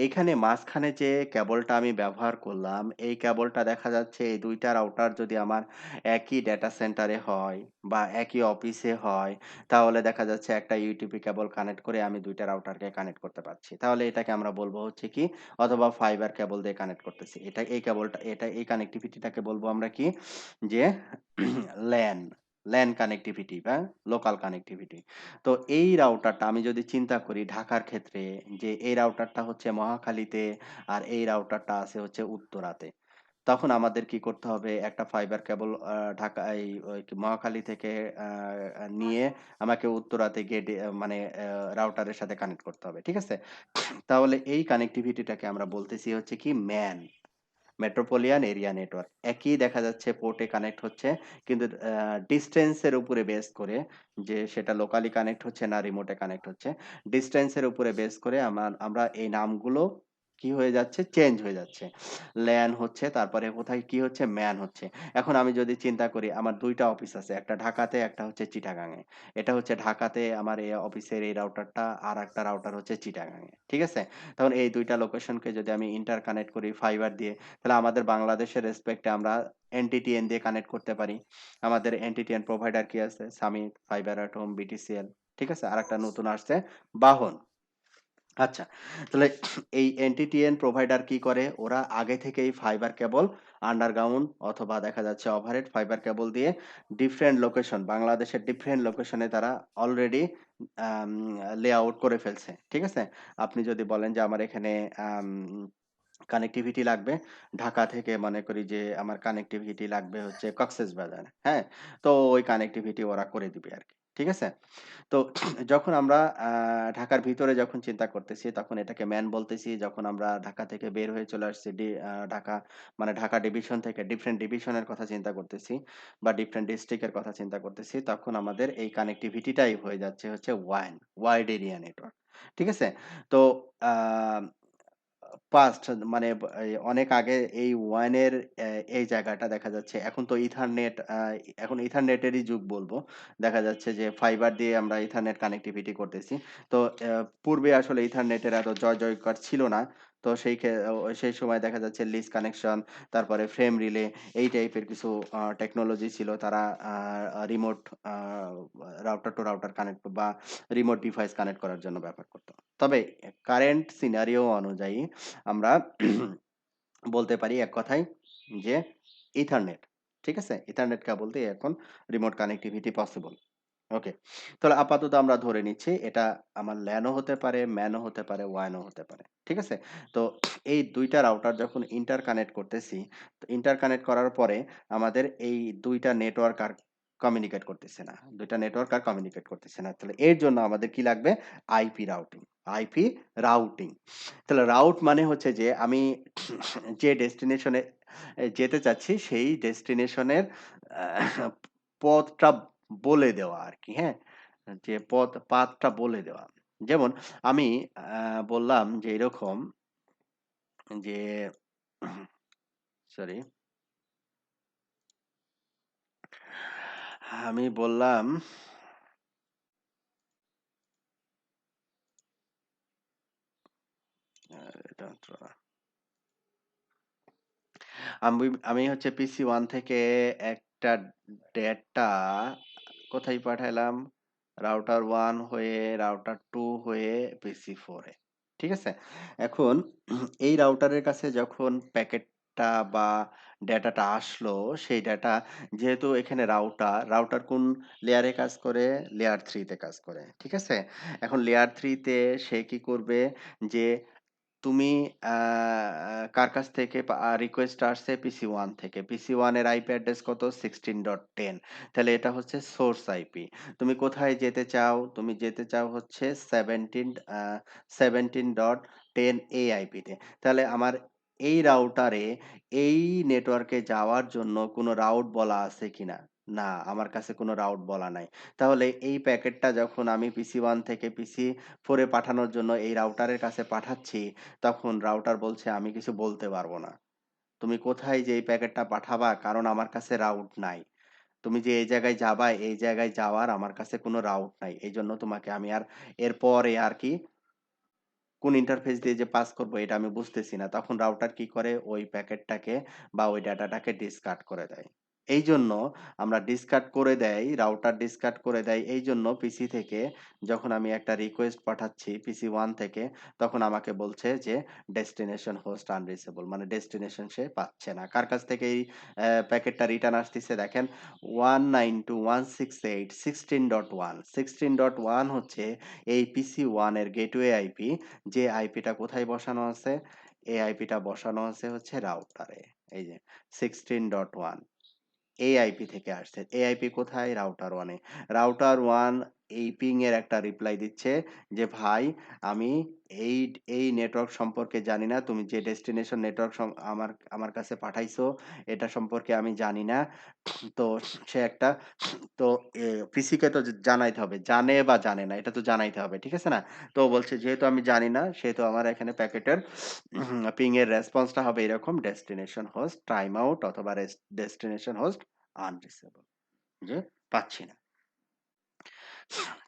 এইখানে মাঝখানে যে কেবলটা আমি ব্যবহার করলাম, এই কেবলটা দেখা যাচ্ছে এই ২ টা রাউটার যদি আমার একই ডেটা সেন্টারে হয় বা একই অফিসে হয়, তাহলে দেখা যাচ্ছে একটা ইউটিপি কেবল কানেক্ট করে আমি ২ টা রাউটারকে কানেক্ট করতে পারছি। তাহলে এটাকে আমরা বলবো হচ্ছে কি, অথবা ফাইবার কেবল দিয়ে কানেক্ট করতেছি। এই কানেক্টিভিটিটাকে বলবো আমরা কি, যে ল্যান। ল্যান কানেক্টিভিটি বা লোকাল কানেক্টিভিটি। তো এই রাউটারটা আমি যদি চিন্তা করি ঢাকার ক্ষেত্রে, যে এই রাউটারটা হচ্ছে মহাখালীতে আর এই রাউটারটা আছে হচ্ছে উত্তরাতে। তখন আমাদের কি করতে হবে? একটা ফাইবার কেবল ঢাকা এই ওই কি মহাখালী থেকে আ নিয়ে আমাকে উত্তরাতে গিয়ে মানে রাউটারের সাথে কানেক্ট করতে হবে। ঠিক আছে? তাহলে এই কানেক্টিভিটিটাকে আমরা বলতেছি হচ্ছে কি ম্যান। মেট্রোপলিয়ান area network. একই দেখা যাচ্ছে পোর্টে কানেক্ট হচ্ছে, কিন্তু ডিসট্যান্স এর উপরে বেস করে, যে সেটা লোকালি কানেক্ট হচ্ছে না রিমোটে কানেক্ট হচ্ছে। ডিসট্যান্স এর উপরে বেস করে আমরা এই নামগুলো কি হয়ে যাচ্ছে? চেঞ্জ হয়ে যাচ্ছে। ল্যান হচ্ছে, তারপরে কোথায় কি হচ্ছে? ম্যান হচ্ছে। এখন আমি যদি চিন্তা করি আমার ২ টা অফিস আছে। একটা ঢাকাতে, একটা হচ্ছে চিটাগাং এ। এটা হচ্ছে ঢাকাতে আমার এই অফিসের এই রাউটারটা, আরেকটা রাউটার হচ্ছে চিটাগাং এ। ঠিক আছে? তখন এই ২ টা লোকেশনকে যদি আমি ইন্টার কানেক্ট করি ফাইবার দিয়ে, তাহলে আমাদের বাংলাদেশের রেসপেক্টে আমরা এনটিটিএন দিয়ে কানেক্ট করতে পারি। আমাদের এনটিটিএন প্রোভাইডার কি আছে? Summit, fibre at home, BTCL. ঠিক আছে? আরেকটা নতুন আসছে বাহন। আচ্ছা, তাহলে এই এনটিটিএন প্রোভাইডার কি করে? ওরা আগে থেকেই ফাইবার কেবল আন্ডারগ্রাউন্ড অথবা দেখা যাচ্ছে ওভারহেড ফাইবার কেবল দিয়ে ডিফারেন্ট লোকেশন, বাংলাদেশের ডিফারেন্ট লোকেশনে তারা অলরেডি আম লেআউট করে ফেলছে। ঠিক আছে? আপনি যদি বলেন যে আমার এখানে আম কানেক্টিভিটি লাগবে। ঢাকা থেকে মনে করি যে আমার কানেক্টিভিটি লাগবে হচ্ছে কক্সেসবাজার। হ্যাঁ? তো ওই কানেক্টিভিটি ওরা করে দিবে আরকি। ঠিক আছে? তো যখন আমরা আ ঢাকার ভিতরে যখন চিন্তা করতেছি তখন এটাকে ম্যান বলতেছি। যখন আমরা ঢাকা থেকে বের হয়ে চলে আসছি ঢাকা, মানে ঢাকা ডিভিশন থেকে ডিফারেন্ট ডিভিশনের কথা চিন্তা করতেছি বা ডিফারেন্ট ডিস্ট্রিক্ট এর কথা চিন্তা করতেছি, তখন আমাদের এই কানেক্টিভিটিটাই হয়ে যাচ্ছে হচ্ছে ওয়াইড এরিয়া নেটওয়ার্ক। ঠিক আছে? তো আ পাস্ট মানে অনেক আগে এই ওয়ানের এই জায়গাটা দেখা যাচ্ছে এখন তো ইথারনেট, এখন ইথারনেটেরই যুগ বলবো। দেখা যাচ্ছে যে ফাইবার দিয়ে আমরা ইথারনেট কানেক্টিভিটি করতেছি। তো পূর্বে আসলে ইথারনেটের এত জয়জয়কার ছিল না। তো সেই সময় দেখা যাচ্ছে লিজ কানেকশন, তারপরে ফ্রেম রিলে, এই টাইপের কিছু টেকনোলজি ছিল। তারা আ রিমোট আ রাউটার টু রাউটার কানেক্ট বা রিমোট ডিভাইস কানেক্ট করার জন্য ব্যবহার করত। তবে কারেন্ট সিনারিও অনুযায়ী আমরা বলতে পারি এক কথায় যে ইথারনেট। ঠিক আছে? ইথারনেট কেবল দিয়ে এখন রিমোট কানেক্টিভিটি পসিবল। ওকে। তাহলে আপাতত আমরা ধরে নিচ্ছি এটা আমার LAN ও হতে পারে, MAN ও হতে পারে, WAN ও হতে পারে। ঠিক আছে? তো এই ২ টা রাউটার যখন ইন্টার কানেক্ট করতেছি, তো ইন্টার কানেক্ট করার পরে আমাদের এই ২ টা নেটওয়ার্ক আর কমিউনিকেট করতেছে না। ২ টা নেটওয়ার্ক আর কমিউনিকেট করতেছে না। তাহলে এর জন্য আমাদের কি লাগবে? IP routing. IP routing. তাহলে রাউট মানে হচ্ছে যে আমি যে ডেস্টিনেশন এ যেতে চাচ্ছি সেই ডেস্টিনেশনের পথটা বলে দেওয়া আরকি, হ্যাঁ? যে পাথটা বলে দেওয়া। যেমন আমি বললাম যে এরকম যে সরি, আমি বললাম এটা তো আমি হচ্ছে পিসি 1 থেকে একটা ডেটা কোথায় পাঠাইলাম? রাউটার 1 হয়ে, রাউটার 2 হয়ে পিসি 4 এ। ঠিক আছে? এখন এই রাউটারের কাছে যখন প্যাকেটটা বা ডেটাটা আসলো, সেই ডেটা যেহেতু এখানে রাউটার কোন লেয়ারে কাজ করে? লেয়ার 3 তে কাজ করে। ঠিক আছে? এখন লেয়ার 3 তে সে কি করবে? যে তুমি আ কার কাছ থেকে রিকোয়েস্ট আসছে পিসি 1 থেকে। পিসি 1 এর আইপি অ্যাড্রেস কত? 16.10। তাহলে এটা হচ্ছে সোর্স আইপি। তুমি কোথায় যেতে চাও? তুমি যেতে চাও হচ্ছে 17.10 এ আইপিতে। তাহলে আমার এই রাউটারে এই নেটওয়ার্কে যাওয়ার জন্য কোনো রাউট বলা আছে কিনা? না, আমার কাছে কোনো রাউট বলা নাই। তাহলে এই প্যাকেটটা যখন আমি পিসি 1 থেকে পিসি 4 এ পাঠানোর জন্য এই রাউটারের কাছে পাঠাচ্ছি, তখন রাউটার বলছে আমি কিছু বলতে পারবো না। তুমি কোথায় যে এই প্যাকেটটা পাঠাবা? কারণ আমার কাছে রাউট নাই। তুমি যে এই জায়গায় যাবা, এই জায়গায় যাওয়ার আমার কাছে কোনো রাউট নাই। এইজন্য তোমাকে আমি আর এরপরে আর কি কোন ইন্টারফেস দিয়ে যে পাস করব এটা আমি বুঝতেছি না। তখন রাউটার কি করে ওই প্যাকেটটাকে বা ওই ডাটাটাকে ডিসকার্ড করে দেয়। এইজন্য আমরা ডিসকার্ড করে দেয়, রাউটার ডিসকার্ড করে দেয় এইজন্য পিসি থেকে যখন আমি একটা রিকোয়েস্ট পাঠাচ্ছি পিসি 1 থেকে তখন আমাকে বলছে যে ডেস্টিনেশন হোস্ট আনরিচেবল মানে ডেস্টিনেশন সে পাচ্ছে না। কার কাছ থেকে এই প্যাকেটটা রিটার্ন আসতেছে দেখেন 192.168.16.1 16.1 হচ্ছে এই পিসি 1 এর গেটওয়ে আইপি যে আইপিটা কোথায় বসানো আছে? এই আইপিটা বসানো আছে হচ্ছে রাউটারে। এই যে 16.1 এই আইপি থেকে আসছে। এই আইপি কোথায়? রাউটার 1 এ। রাউটার 1 এই পিং এর একটা রিপ্লাই দিচ্ছে যে, "ভাই আমি এই এই নেটওয়ার্ক সম্পর্কে জানি না। তুমি যে ডেস্টিনেশন নেটওয়ার্ক আমার আমার কাছে পাঠাইছো এটা সম্পর্কে আমি জানি না।" তো সে একটা তো পিসিকে তো জানাইতে হবে। জানে বা জানে না এটা তো জানাইতে হবে। ঠিক আছে না? তো ও বলছে যেহেতু আমি জানি না সেহেতু আমার এখানে প্যাকেটের পিং এর রেসপন্সটা হবে এরকম ডেস্টিনেশন হোস্ট টাইম আউট অথবা ডেস্টিনেশন হোস্ট আনরিচেবল যে পাচ্ছি না।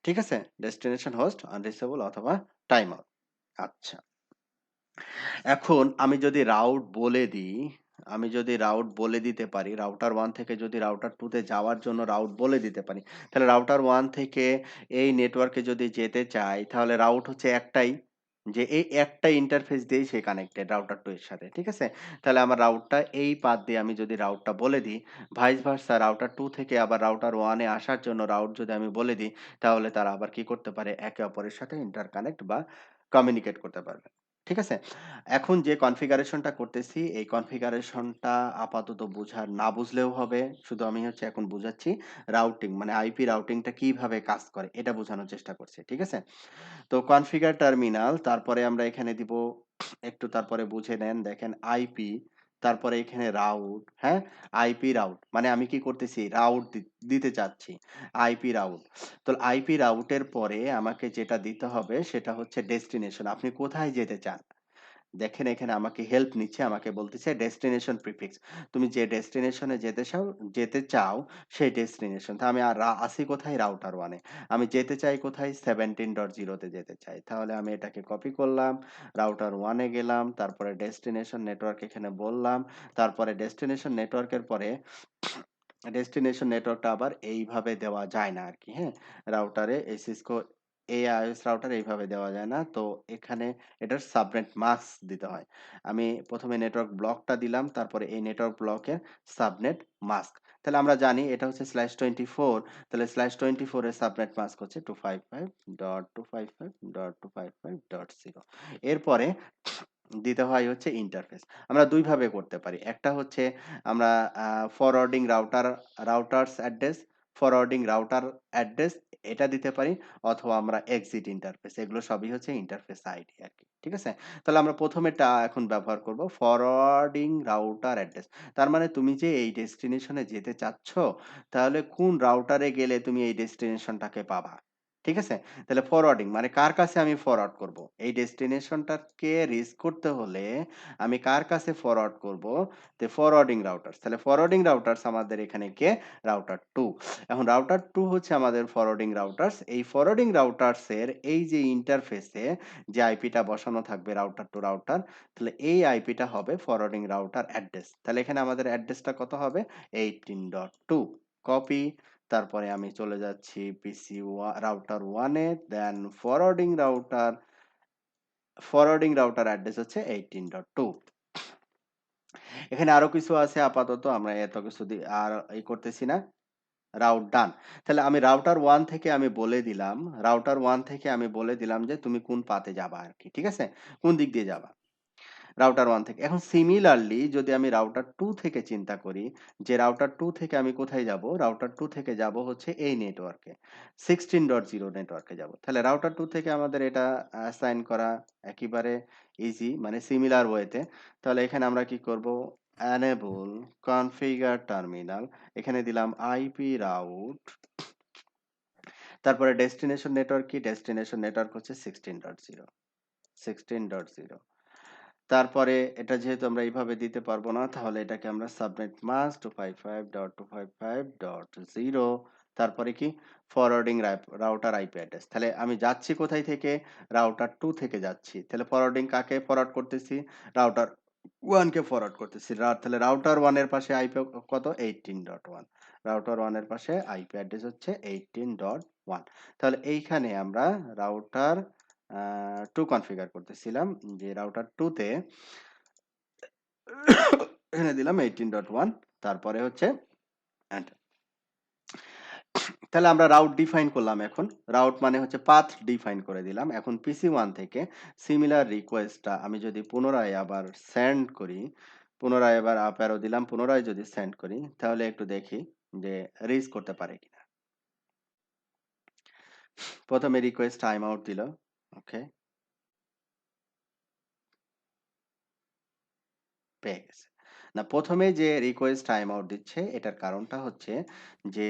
ঠিক আছে? ডেস্টিনেশন হোস্ট আনরিচেবল অথবা টাইম আউট। আচ্ছা। এখন আমি যদি রাউট বলে দিতে পারি, রাউটার 1 থেকে যদি রাউটার 2 তে যাওয়ার জন্য রাউট বলে দিতে পারি, তাহলে রাউটার 1 থেকে এই নেটওয়ার্কে যদি যেতে চাই, তাহলে রাউট হচ্ছে একটাই, যে এই একটা ইন্টারফেস দিয়েই সে কানেক্টেড রাউটার 2 এর সাথে। ঠিক আছে? তাহলে আমার রাউটটা এই পাথ দিয়ে আমি যদি রাউটটা বলে দিই, ভাইস ভার্সা রাউটার 2 থেকে আবার রাউটার 1 এ আসার জন্য রাউট যদি আমি বলে দিই, তাহলে তারা আবার কি করতে পারে? একে অপরের সাথে ইন্টারকানেক্ট বা কমিউনিকেট করতে পারবে। ঠিক আছে? এখন যে কনফিগারেশনটা করতেছি, এই কনফিগারেশনটা আপাতত না বুঝলেও হবে। শুধু আমি হচ্ছে এখন বুঝাচ্ছি রাউটিং মানে আইপি রাউটিংটা কিভাবে কাজ করে এটা বোঝানোর চেষ্টা করছি। ঠিক আছে? তো কনফিগার টার্মিনাল তারপরে আমরা এখানে দিব একটু তারপরে বুঝে নেন দেখেন আইপি তারপরে এখানে রাউট, হ্যাঁ? আইপি রাউট মানে আমি কি করতেছি? রাউট দিতে চাচ্ছি। IP route. তো আইপি রাউটের পরে আমাকে যেটা দিতে হবে সেটা হচ্ছে ডেস্টিনেশন। আপনি কোথায় যেতে চান? দেখেন এখানে আমাকে হেল্প নিচ্ছে। আমাকে বলতেছে ডেস্টিনেশন প্রিফিক্স। তুমি যে ডেস্টিনেশনে যেতে চাও সেই ডেস্টিনেশন। তা আমি আছি কোথায়? রাউটার 1 এ। আমি যেতে চাই কোথায়? 17.0 তে যেতে চাই। তাহলে আমি এটাকে কপি করলাম। রাউটার 1 এ গেলাম। তারপরে ডেস্টিনেশন নেটওয়ার্ক এখানে বললাম। তারপরে ডেস্টিনেশন নেটওয়ার্কের পরে ডেস্টিনেশন নেটওয়ার্কটা আবার এইভাবে দেওয়া যায় না আরকি, হ্যাঁ? রাউটারে এই সিসকো AIS রাউটারে এইভাবে দেওয়া যায় না। তো এখানে এটার সাবনেট মাস্ক দিতে হয়। আমি ১ম এ নেটওয়ার্ক ব্লকটা দিলাম। তারপরে এই নেটওয়ার্ক ব্লকের সাবনেট মাস্ক। তাহলে আমরা জানি এটা হচ্ছে /24 তাহলে /24 এর সাবনেট মাস্ক হচ্ছে 255.255.255.0 এরপরে দিতে হয় হচ্ছে ইন্টারফেস। আমরা ২ ভাবে করতে পারি। একটা হচ্ছে আমরা uh forwarding routers address, forwarding router address এটা দিতে পারি অথবা আমরা এক্সিট ইন্টারফেস এগুলো সবই হচ্ছে ইন্টারফেস আইডি আরকি। ঠিক আছে? তাহলে আমরা ১ম এরটা এখন ব্যবহার করব ফরওয়ার্ডিং রাউটার অ্যাড্রেস। তার মানে তুমি যে এই ডেস্টিনেশন এ যেতে চাচ্ছ, তাহলে কোন রাউটারে গেলে তুমি এই ডেস্টিনেশনটাকে পাবা। ঠিক আছে? তাহলে ফরওয়ার্ডিং মানে কার কাছে আমি ফরওয়ার্ড করব? এই ডেস্টিনেশনটাকে রিচ করতে হলে আমি কার কাছে ফরওয়ার্ড করব? ফরওয়ার্ডিং রাউটারস। তাহলে ফরওয়ার্ডিং রাউটারস আমাদের এখানে কে? রাউটার 2 এখন রাউটার 2 হচ্ছে আমাদের ফরওয়ার্ডিং রাউটারস। এই ফরওয়ার্ডিং রাউটারস এর এই যে ইন্টারফেসে যে আইপিটা বসানো থাকবে রাউটার টু রাউটার, তাহলে এই আইপিটা হবে ফরওয়ার্ডিং রাউটার অ্যাড্রেস। তাহলে এখানে আমাদের অ্যাড্রেসটা কত হবে? 18.2 কপি তারপরে আমি চলে যাচ্ছি রাউটার 1 এ দেন ফরওয়ার্ডিং রাউটার অ্যাড্রেস হচ্ছে 18.2 এখানে আরো কিছু আছে আপাতত আমরা এত কিছু আর করতেছি না। রাউট ডান। তাহলে আমি রাউটার 1 থেকে আমি বলে দিলাম যে তুমি কোন পাথে যাবা আরকি। ঠিক আছে? কোন দিক দিয়ে যাবা? রাউটার 1 থেকে। এখন সিমিলারলি যদি আমি রাউটার 2 থেকে চিন্তা করি যে রাউটার 2 থেকে আমি কোথায় যাবো? রাউটার 2 থেকে যাবো হচ্ছে এই নেটওয়ার্কে। 16.0 নেটওয়ার্কে যাবো। তাহলে রাউটার 2 থেকে আমাদের এটা অ্যাসাইন করা একেবারে ইজি মানে সিমিলার ওয়েতে। তাহলে এখানে আমরা কি করব? enable configure terminal এখানে দিলাম আইপি রাউট তারপরে ডেস্টিনেশন নেটওয়ার্ক কি? ডেস্টিনেশন নেটওয়ার্ক হচ্ছে 16.0 16.0 তারপরে এটা যেহেতু আমরা এইভাবে দিতে পারবো না, তাহলে এটাকে আমরা সাবনেট মাস্ক 255.255.0 তারপরে কি ফরওয়ার্ডিং রাউটার আইপি অ্যাড্রেস। তাহলে আমি যাচ্ছি কোথায় থেকে? রাউটার 2 থেকে যাচ্ছি। তাহলে ফরওয়ার্ডিং কাকে ফরওয়ার্ড করতেছি? রাউটার 1 কে ফরওয়ার্ড করতেছি। তাহলে রাউটার 1 এর পাশে আইপি কত? 18.1। রাউটার 1 এর পাশে আইপি অ্যাড্রেস হচ্ছে 18.1। তাহলে এইখানে আমরা রাউটার 2 কনফিগার করতেছিলাম, যে রাউটার 2 তে এখানে দিলাম 18.1, তারপরে হচ্ছে এন্টার। তাহলে আমরা রাউট ডিফাইন করলাম এখন। রাউট মানে হচ্ছে পাথ ডিফাইন করে দিলাম। এখন PC1 থেকে সিমিলার রিকোয়েস্টটা আমি যদি পুনরায় আবার সেন্ড করি, পুনরায় আবার আপ অ্যারো দিলাম, পুনরায় যদি সেন্ড করি, তাহলে একটু দেখি যে রিচ করতে পারে কিনা। প্রথমে রিকোয়েস্ট টাইম আউট দিল। ওকে, পেয়ে গেছে। না, প্রথমে যে রিকোয়েস্ট টাইম আউট দিচ্ছে এটার কারণটা হচ্ছে যে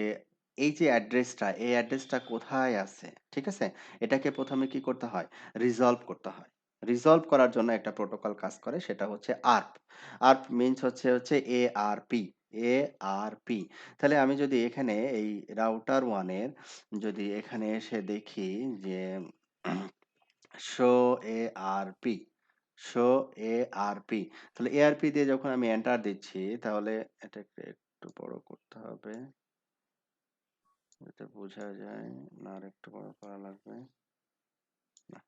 এই যে অ্যাড্রেসটা, এই অ্যাড্রেসটা কোথায় আছে, ঠিক আছে? এটাকে প্রথমে কি করতে হয়? রিজলভ করতে হয়। রিজলভ করার জন্য একটা প্রোটোকল কাজ করে, সেটা হচ্ছে আর্প। আর্প মিনস হচ্ছে এআরপি, এআরপি। তাহলে আমি যদি এখানে এই রাউটার 1 এর যদি এখানে এসে দেখি যে শো এআরপি, শো এআরপি, তাহলে এআরপি দিয়ে যখন আমি এন্টার দিচ্ছি, তাহলে এটাকে একটু বড় করতে হবে, যাতে বোঝা যায়। না, আর একটু বড় করা লাগবে। না,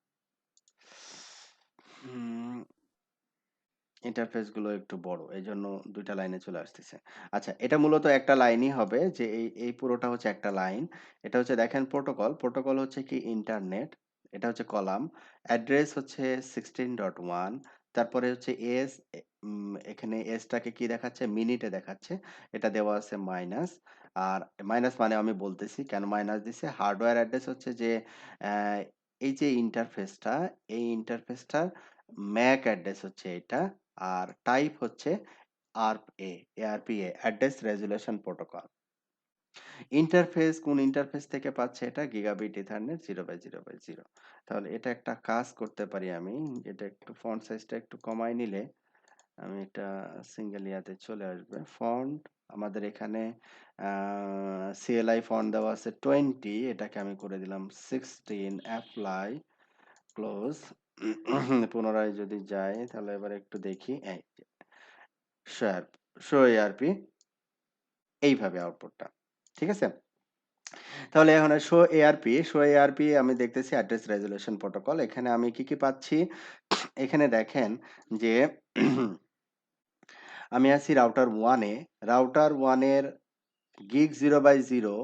ইন্টারফেস গুলো একটু বড়, এই জন্য দুইটা লাইনে চলে আসতেছে। আচ্ছা, এটা মূলত একটা লাইনই হবে, যে এই পুরোটা হচ্ছে একটা লাইন। এটা হচ্ছে দেখেন প্রোটোকল, প্রোটোকল হচ্ছে কি ইন্টারনেট, এটা হচ্ছে কলাম, অ্যাড্রেস হচ্ছে 16.1, তারপরে হচ্ছে এস, এখানে এসটাকে কি দেখাচ্ছে? মিনিটে দেখাচ্ছে, এটা দেওয়া আছে মাইনাস। আর মাইনাস মানে আমি বলতেছি কেন মাইনাস দিছে। হার্ডওয়্যার অ্যাড্রেস হচ্ছে যে আহ, এই যে ইন্টারফেসটা, এই ইন্টারফেসটার ম্যাক অ্যাড্রেস হচ্ছে এটা। আর টাইপ হচ্ছে আরপএ, এআরপিএ, অ্যাড্রেস রেজুলেশন প্রোটোকল। ইন্টারফেস কোন ইন্টারফেস থেকে পাচ্ছে? এটা গিগাবিট ইথারনেট 0/0/0। তাহলে এটা একটা কাজ করতে পারি আমি, এটা একটু ফন্ট সাইজটা একটু কমাই নিলে আমি এটা সিঙ্গেল ইয়াতে চলে আসবে। ফন্ট আমাদের এখানে সিএলআই ফন্ট দেওয়া আছে 20, এটাকে আমি করে দিলাম 16, অ্যাপ্লাই, ক্লোজ। পুনরায় যদি যাই, তাহলে এবার একটু দেখি, এই শো এআরপি, এইভাবে আউটপুটটা, ঠিক আছে? তাহলে এখন শো এআরপি আমি দেখতেছি অ্যাড্রেস রেজুলেশন প্রোটোকল। এখানে আমি কি পাচ্ছি? এখানে দেখেন যে আমি আছি রাউটার 1 এ। রাউটার 1 এর গিগ 0/0,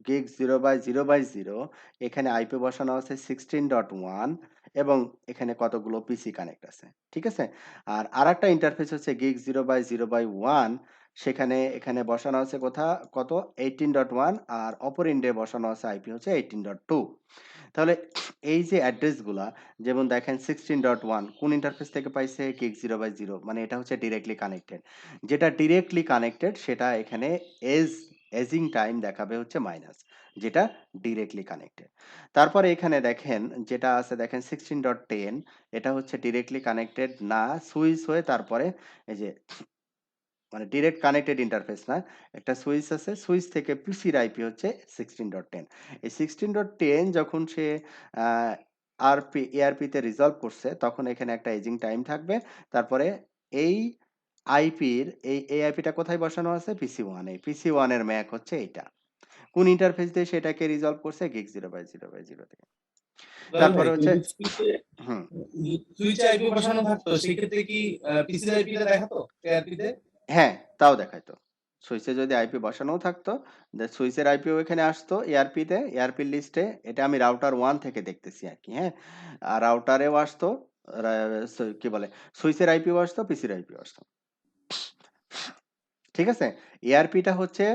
গিগ 0/0/0, এখানে আইপি বসানো আছে 16.1 এবং এখানে কতগুলো পিসি কানেক্ট আছে। ঠিক আছে? আর আরেকটা ইন্টারফেস হচ্ছে গিগ 0/0/1, সেখানে এখানে বসানো আছে কত 18.1, আর অপর এন্ডে বসানো আছে আইপি হচ্ছে 18.2। তাহলে এই যে অ্যাড্রেসগুলা, যেমন দেখেন 16.1 কোন ইন্টারফেস থেকে পাইছে? গিগ 0/0, মানে এটা হচ্ছে ডিরেক্টলি কানেক্টেড। যেটা ডিরেক্টলি কানেক্টেড সেটা এখানে এজ এজিং টাইম দেখাবে হচ্ছে মাইনাস, যেটা ডিরেক্টলি কানেক্টেড। তারপরে এখানে দেখেন যেটা আছে, দেখেন 16.10, এটা হচ্ছে ডিরেক্টলি কানেক্টেড না, সুইচ হয়ে তারপরে এই যে মানে ডিরেক্ট কানেক্টেড ইন্টারফেস না, একটা সুইচ আছে, সুইচ থেকে পিসির আইপি হচ্ছে 16.10। এই 16.10 যখন সে এআরপি তে রিজলভ করছে, তখন এখানে একটা এজিং টাইম থাকবে। তারপরে এই আইপির এই আইপিটা কোথায় বসানো আছে? পিসি 1 এ। পিসি 1 এর ম্যাক হচ্ছে এইটা। কোন ইন্টারফেস দিয়ে সেটাকে রিজলভ করছে? গিগ 0/0/0 থেকে। দুলাল ভাই, তারপরে হচ্ছে যদি সুইচে হুম সুইচে আইপি বসানো থাকতো সেক্ষেত্রে কি পিসির আইপিটা দেখাতো এআরপিতে? হ্যাঁ, তাও দেখাইতো। সুইচে যদি আইপি বসানোও থাকতো, সুইচের আইপিও এখানে আসতো এআরপিতে, এআরপির লিস্টে। এটা আমি রাউটার 1 থেকে দেখতেছি আরকি, হ্যাঁ? আর রাউটারেও আসতো, রা কি বলে? সুইচের আইপিও আসতো, পিসির আইপিও আসতো। ঠিক আছে? এআরপিটা হচ্ছে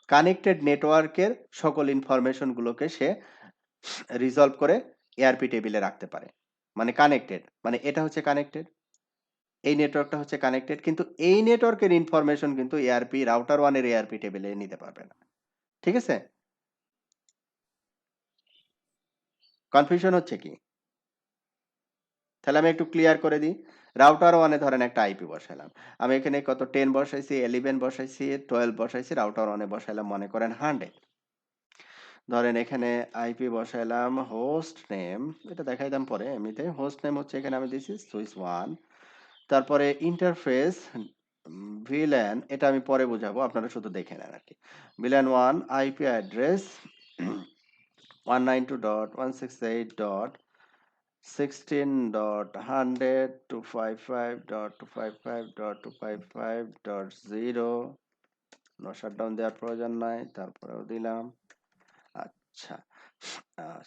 কানেক্টেড নেটওয়ার্কের সকল ইনফরমেশন গুলোকে সে রিজলভ করে এআরপি টেবিলে রাখতে পারে। মানে কানেক্টেড। মানে এটা হচ্ছে কানেক্টেড। এই নেটওয়ার্কটা হচ্ছে কানেক্টেড, কিন্তু এই নেটওয়ার্কের ইনফরমেশন কিন্তু এআরপি রাউটার 1 এর এআরপি টেবিলে নিতে পারবে না। ঠিক আছে? কনফিউশন হচ্ছে কি? তাহলে আমি একটু ক্লিয়ার করে দিই। রাউটার 1 এ ধরেন একটা আইপি বসাইলাম। আমি এখানে কত 10 বসাইছি, 11 বসাইছি, 12 বসাইছি, রাউটার 1 এ বসাইলাম মনে করেন 100। ধরেন এখানে আইপি বসাইলাম হোস্ট নেম, এটা দেখাইতাম পরে এমনিতে। হোস্ট নেম হচ্ছে এখানে আমি দিছি সুইচ 1। তারপরে ইন্টারফেস ভিল্যান, এটা আমি পরে বুঝাবো, আপনারা শুধু দেখে নেন আরকি। ভিল্যান 1 আইপি অ্যাড্রেস 192.168.255.255.255.0 নো শাটডাউন দেওয়ার প্রয়োজন নাই, তারপরেও দিলাম। আচ্ছা,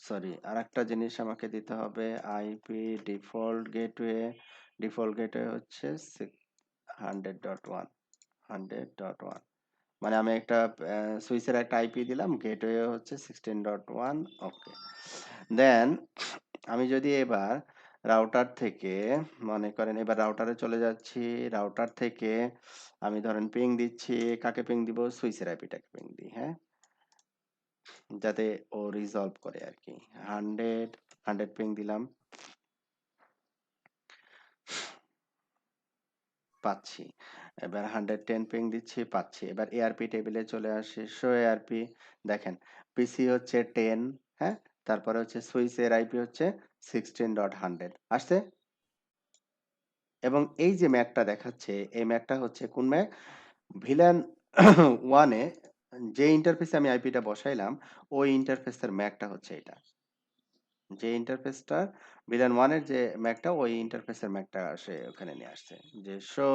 সরি, আরেকটা জিনিস আমাকে দিতে হবে, IP default gateway. Default gateway হচ্ছে 100.1 100.1, মানে আমি একটা সুইচের একটা আইপি দিলাম, গেটওয়ে হচ্ছে 16.1। ওকে, দেন আমি যদি এবার রাউটার থেকে মনে করেন, এবার রাউটারে চলে যাচ্ছি, রাউটার থেকে আমি ধরেন পিং দিচ্ছি, কাকে পিং দিব, সুইচের আইপিটাকে পিং দিই, হ্যাঁ, যাতে ও রিজলভ করে আর কি। 100 পিং দিলাম, পাচ্ছি। এবার 110 পিং দিচ্ছি, পাচ্ছি। এবার এআরপি টেবিলে চলে আসি, শো এআরপি। দেখেন পিসি হচ্ছে 10, হ্যাঁ, তারপরে হচ্ছে সুইচের আইপি হচ্ছে 16.100 আসছে। এবং এই যে ম্যাকটা দেখাচ্ছে, এই ম্যাকটা হচ্ছে কোন ম্যাক, ভিলান 1 এ যে ইন্টারফেসে আমি আইপিটা বসাইলাম, ওই ইন্টারফেসের ম্যাকটা হচ্ছে এটা। যে ইন্টারফেসটা ভিলান 1 এর যে ম্যাকটা, ওই ইন্টারফেসের ম্যাকটা সে ওখানে নিয়ে আসছে, যে শো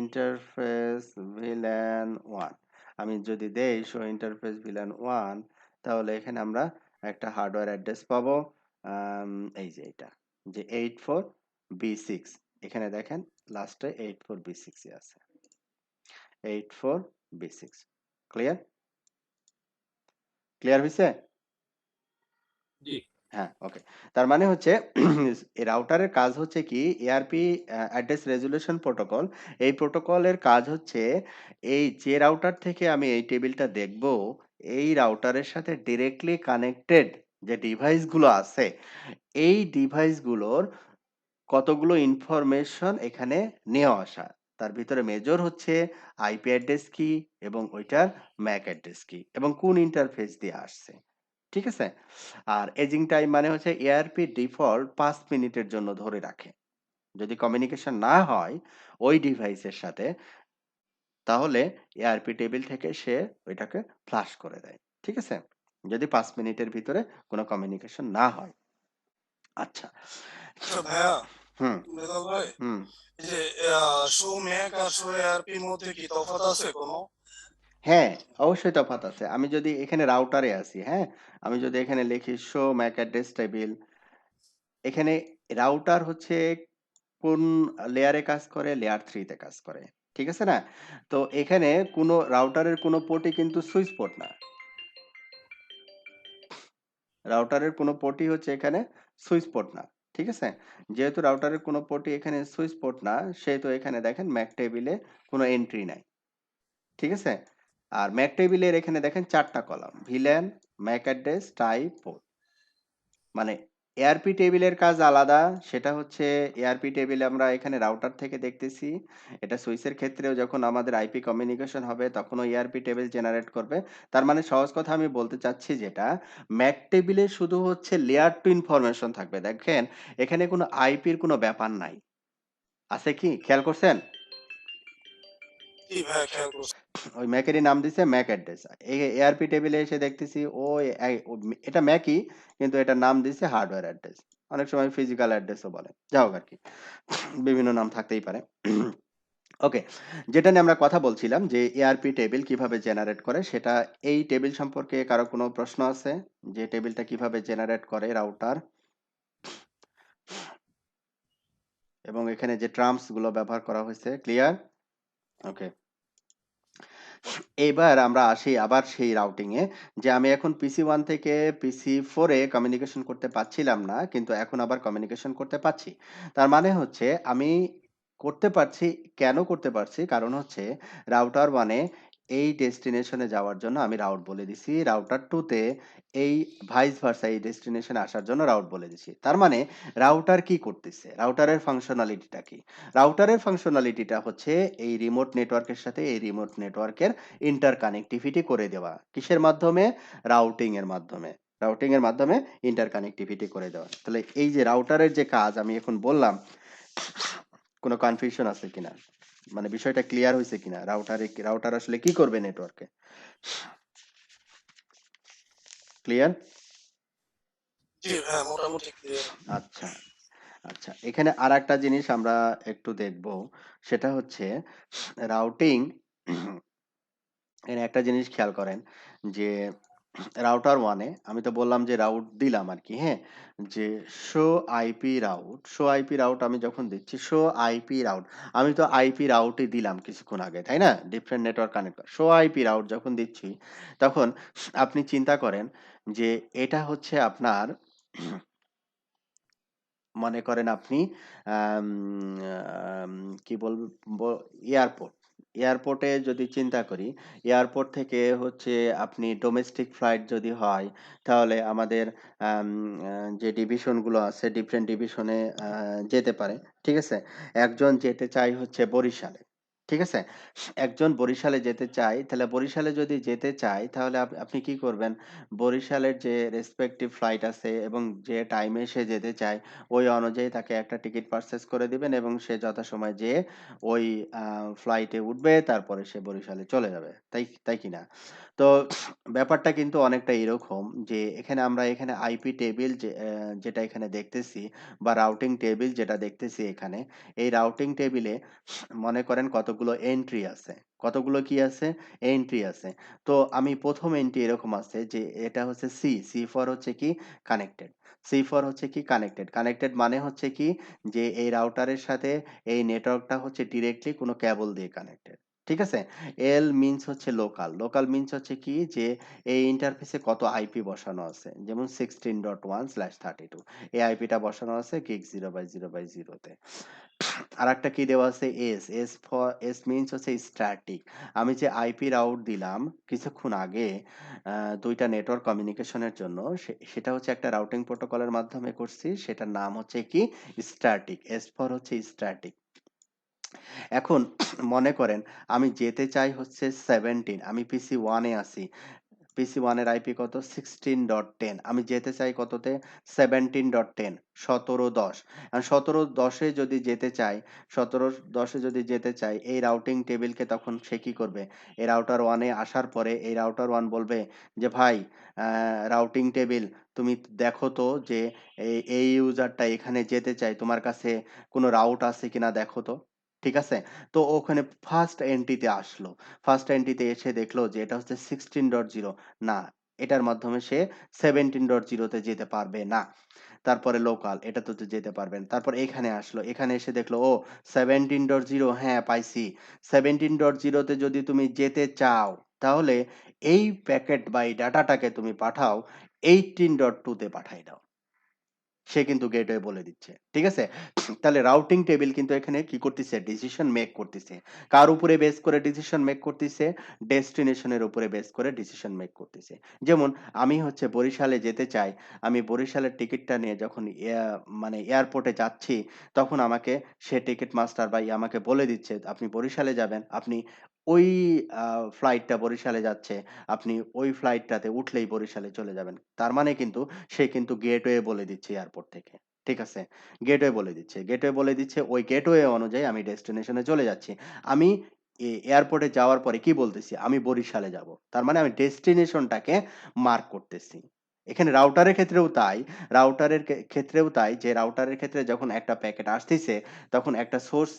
ইন্টারফেস ভিলান 1। আমি যদি দেই শো ইন্টারফেস ভিলান 1, তাহলে এখানে আমরা একটা হার্ডওয়্যার অ্যাড্রেস পাবো। এই যে এটা, যে 84B6, এখানে দেখেন লাস্টে 84B6 আছে, 84B6। ক্লিয়ার? ক্লিয়ার হয়েছে? জি। হ্যাঁ, ওকে। তার মানে হচ্ছে এই রাউটারের কাজ হচ্ছে কি, এআরপি অ্যাড্রেস রেজোলিউশন প্রোটোকল। এই প্রোটোকলের কাজ হচ্ছে এই যে রাউটার থেকে আমি এই টেবিলটা দেখব, এই রাউটারের সাথে ডিরেক্টলি কানেক্টেড যে ডিভাইসগুলো আছে, এই ডিভাইসগুলোর কতগুলো ইনফরমেশন এখানে নেওয়া আসা। তার ভিতরে মেজর হচ্ছে আইপি অ্যাড্রেস কি, এবং ওইটার ম্যাক অ্যাড্রেস কি, এবং কোন ইন্টারফেস দিয়ে আসছে। ঠিক আছে? আর এজিং টাইম মানে হচ্ছে এআরপি ডিফল্ট 5 মিনিটের জন্য ধরে রাখে। যদি কমিউনিকেশন না হয় ওই ডিভাইসের সাথে, তাহলে এআরপি টেবিল থেকে সে ওইটাকে ফ্লাশ করে দেয়। ঠিক আছে? যদি 5 মিনিটের ভিতরে কোনো কমিউনিকেশন না হয়। আচ্ছা। আচ্ছা ভাইয়া, হুম, বেলাল ভাই, হুম। এই যে শো ম্যাক আর শো এআরপির মধ্যে কি তফাৎ আছে কোনো? হ্যাঁ, অবশ্যই তফাৎ আছে। আমি যদি এখানে রাউটারে আসি, হ্যাঁ? আমি যদি এখানে লিখি শো ম্যাক অ্যাড্রেস টেবিল, এখানে রাউটার হচ্ছে কোন লেয়ারে কাজ করে? লেয়ার 3 তে কাজ করে। ঠিক আছে না? তো এখানে কোনো রাউটারের কোনো পোর্টই কিন্তু সুইচ পোর্ট না। রাউটারের কোনো পোর্টই হচ্ছে এখানে সুইচ পোর্ট না। ঠিক আছে? যেহেতু রাউটারের কোনো পোর্টই এখানে সুইচ পোর্ট না, সেহেতু এখানে দেখেন ম্যাক টেবিলে কোনো এন্ট্রি নাই। ঠিক আছে? আর ম্যাক টেবিলের এখানে দেখেন 4 টা column. VLAN, MAC address, type, port. মানে এআরপি টেবিলের কাজ আলাদা, সেটা হচ্ছে এআরপি টেবিলে আমরা এখানে রাউটার থেকে দেখতেছি। এটা সুইচের ক্ষেত্রেও যখন আমাদের আইপি কমিউনিকেশন হবে, তখনও এআরপি টেবিল জেনারেট করবে। তার মানে সহজ কথা আমি বলতে চাচ্ছি যেটা, ম্যাক টেবিলে শুধু হচ্ছে লেয়ার 2 ইনফরমেশন থাকবে। দেখেন এখানে কোনো আইপির কোনো ব্যাপার নাই। আছে কি? খেয়াল করছেন? জি ভাইয়া, খেয়াল করছি। ওই ম্যাকেরই নাম দিছে ম্যাক অ্যাড্রেস। এই এআরপি টেবিলে এসে দেখতেছি ও এটা ম্যাকই, কিন্তু এটার নাম দিছে হার্ডওয়্যার অ্যাড্রেস। অনেক সময় ফিজিক্যাল অ্যাড্রেসও বলে। যাই হোক আরকি। বিভিন্ন নাম থাকতেই পারে। ওকে। যেটা নিয়ে আমরা কথা বলছিলাম যে এআরপি টেবিল কিভাবে জেনারেট করে, সেটা এই টেবিল সম্পর্কে কারো কোনো প্রশ্ন আছে? যে টেবিলটা কিভাবে জেনারেট করে রাউটার? এবং এখানে যে টার্মস গুলো ব্যবহার করা হয়েছে, ক্লিয়ার? ওকে। এবার আমরা আসি আবার সেই রাউটিং এ, যে আমি এখন PC1 থেকে PC4 এ কমিউনিকেশন করতে পারছিলাম না, কিন্তু এখন আবার কমিউনিকেশন করতে পারছি। তার মানে হচ্ছে আমি করতে পারছি, কেন করতে পারছি? কারণ হচ্ছে রাউটার 1 এ এই ডেস্টিনেশনে যাওয়ার জন্য আমি রাউট বলে দিছি। রাউটার 2 তে এই ভাইস ভার্সা এই ডেস্টিনেশনে আসার জন্য রাউট বলে দিছি। তার মানে রাউটার কি করতেছে? রাউটারের ফাংশনালিটিটা কি? রাউটারের ফাংশনালিটিটা হচ্ছে এই রিমোট নেটওয়ার্কের সাথে এই রিমোট নেটওয়ার্কের ইন্টারকানেক্টিভিটি করে দেওয়া। কিসের মাধ্যমে? রাউটিং এর মাধ্যমে। রাউটিং এর মাধ্যমে ইন্টারকানেক্টিভিটি করে দেওয়া। তাহলে এই যে রাউটারের যে কাজ আমি এখন বললাম, কোনো কনফিউশন আছে কিনা? মানে বিষয়টা ক্লিয়ার হইছে কিনা? রাউটার আসলে কি করবে নেটওয়ার্কে? ক্লিয়ার? জি হ্যাঁ, মোটামুটি ক্লিয়ার। আচ্ছা, আচ্ছা। এখানে আরেকটা জিনিস আমরা একটু দেখব। সেটা হচ্ছে রাউটিং এখানে একটা জিনিস খেয়াল করেন যে রাউটার 1 এ আমি তো বললাম যে রাউট দিলাম আরকি, হ্যাঁ? যে শো আইপি রাউট আমি যখন দিচ্ছি শো আইপি রাউট আমি তো আইপি রাউটই দিলাম কিছুক্ষণ আগে, তাই না? ডিফারেন্ট নেটওয়ার্ক কানেক্ট করা। শো আইপি রাউট যখন দিচ্ছি তখন আপনি চিন্তা করেন যে এটা হচ্ছে আপনার মনে করেন আপনি আম আম কি বলব এয়ারপোর্ট। এয়ারপোর্টে যদি চিন্তা করি, এয়ারপোর্ট থেকে হচ্ছে আপনি ডোমেস্টিক ফ্লাইট যদি হয়, তাহলে আমাদের আম আ যে ডিভিশন গুলো আছে ডিফারেন্ট ডিভিশনে যেতে পারে। ঠিক আছে? একজন যেতে চায় হচ্ছে বরিশালে। ঠিক আছে? একজন বরিশালে যেতে চায়, তাহলে বরিশালে যদি যেতে চায় তাহলে আপনি কি করবেন? বরিশালের যে রেসপেক্টিভ ফ্লাইট আছে এবং যে টাইমে সে যেতে চায় ওই অনুযায়ী তাকে একটা টিকিট পারচেজ করে দিবেন এবং সে যথাসময়ে যেয়ে ওই আ ফ্লাইটে উঠবে, তারপরে সে বরিশালে চলে যাবে। তাই তাই কিনা? তো ব্যাপারটা কিন্তু অনেকটা এরকম যে এখানে আইপি টেবিল যেটা এখানে দেখতেছি বা রাউটিং টেবিল যেটা দেখতেছি এখানে, এই রাউটিং টেবিলে মনে করেন কতগুলো এন্ট্রি আছে। কতগুলো কি আছে? এন্ট্রি আছে। তো আমি ১ম এন্ট্রি এরকম আছে যে এটা হচ্ছে সি, সি ফর হচ্ছে কি কানেক্টেড। সি ফর হচ্ছে কি কানেক্টেড। কানেক্টেড মানে হচ্ছে কি যে এই রাউটারের সাথে এই নেটওয়ার্কটা হচ্ছে ডিরেক্টলি কোনো কেবল দিয়ে কানেক্টেড। ঠিক আছে? এল মিনস হচ্ছে লোকাল। লোকাল মিনস হচ্ছে কি যে এই ইন্টারফেসে কত আইপি বসানো আছে। যেমন 16.1/32 এই আইপিটা বসানো আছে gig 0/0/0 তে। আরেকটা কি দেওয়া আছে এস। এস মিনস হচ্ছে স্ট্যাটিক। আমি যে আইপি রাউট দিলাম কিছুক্ষণ আগে ২ টা নেটওয়ার্ক কমিউনিকেশনের জন্য সেটা হচ্ছে একটা রাউটিং প্রোটোকলের মাধ্যমে করছি। সেটার নাম হচ্ছে কি স্ট্যাটিক। এস ফর হচ্ছে স্ট্যাটিক। এখন মনে করেন আমি যেতে চাই হচ্ছে 17 আমি পিসি 1 এ আছি। পিসি 1 এর আইপি কত? 16.10 আমি যেতে চাই কততে? 17.10 17.10 এখন 17.10 এ যদি যেতে চাই 17.10 এ যদি যেতে চাই এই রাউটিং টেবিলকে তখন সে কি করবে? এই রাউটার 1 এ আসার পরে এই রাউটার 1 বলবে যে, "ভাই রাউটিং টেবিল তুমি দেখো তো যে এই ইউজারটা এখানে যেতে চায়। তোমার কাছে কোনো রাউট আছে কিনা দেখো তো।" ঠিক আছে? তো ওখানে ফার্স্ট এন্ট্রিতে আসলো। ফার্স্ট এন্ট্রিতে এসে দেখলো যে এটা হচ্ছে 16.0 না, এটার মাধ্যমে সে 17.0 তে যেতে পারবে না। তারপরে লোকাল এটাতে তো যেতে পারবেন। তারপর এখানে আসলো। এখানে এসে দেখলো ও 17.0 হ্যাঁ পাইছি। 17.0 তে যদি তুমি যেতে চাও তাহলে এই প্যাকেট বা এই ডাটাটাকে তুমি পাঠাও 18.2 তে পাঠায় দাও। সে কিন্তু গেটওয়ে বলে দিচ্ছে। ঠিক আছে? তাহলে রাউটিং টেবিল কিন্তু এখানে কি করতেছে? ডিসিশন মেক করতেছে। কার উপরে বেস করে ডিসিশন মেক করতেছে? ডেস্টিনেশন এর উপরে বেস করে ডিসিশন মেক করতেছে। যেমন আমি হচ্ছে বরিশালে যেতে চাই। আমি বরিশালের টিকেটটা নিয়ে যখন মানে এয়ারপোর্টে যাচ্ছি, তখন আমাকে সে টিকেট মাস্টার ভাই আমাকে বলে দিচ্ছে, "আপনি বরিশালে যাবেন। আপনি ওই আ ফ্লাইটটা বরিশালে যাচ্ছে। আপনি ওই ফ্লাইটটাতে উঠলেই বরিশালে চলে যাবেন।" তার মানে কিন্তু সে কিন্তু গেটওয়ে বলে দিচ্ছে এয়ারপোর্ট থেকে। ঠিক আছে? গেটওয়ে বলে দিচ্ছে। গেটওয়ে বলে দিচ্ছে, ওই গেটওয়ে অনুযায়ী আমি ডেস্টিনেশন এ চলে যাচ্ছি। আমি এয়ারপোর্টে যাওয়ার পরে কি বলতেছি? আমি বরিশালে যাবো। তার মানে আমি ডেস্টিনেশনটাকে মার্ক করতেছি। এখানে রাউটারের ক্ষেত্রেও তাই। রাউটারের ক্ষেত্রেও তাই যে রাউটারের ক্ষেত্রে যখন একটা প্যাকেট আসতিছে, তখন একটা সোর্স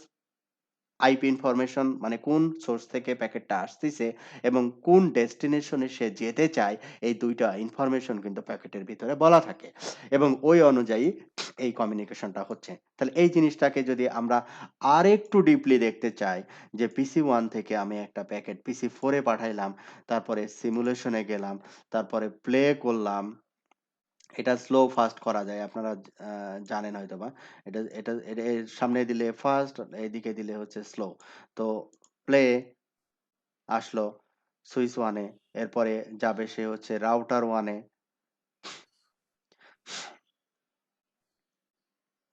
আইপি ইনফরমেশন মানে কোন সোর্স থেকে প্যাকেটটা আসতিছে এবং কোন ডেস্টিনেশনে সে যেতে চায়, এই ২ টা ইনফরমেশন কিন্তু প্যাকেটের ভিতরে বলা থাকে। এবং ওই অনুযায়ী এই কমিউনিকেশনটা হচ্ছে। তাহলে এই জিনিসটাকে যদি আমরা আরেকটু ডিপলি দেখতে চাই যে পিসি 1 থেকে আমি একটা প্যাকেট পিসি 4 এ পাঠাইলাম, তারপরে সিমুলেশন এ গেলাম, তারপরে প্লে করলাম। এটা স্লো ফাস্ট করা যায়। আপনারা আ জানেন হয়তোবা। এটা এর সামনে দিলে ফাস্ট, এদিকে দিলে হচ্ছে স্লো। তো প্লে আসলো। সুইচ 1 এ, এরপরে যাবে সে হচ্ছে রাউটার 1 এ,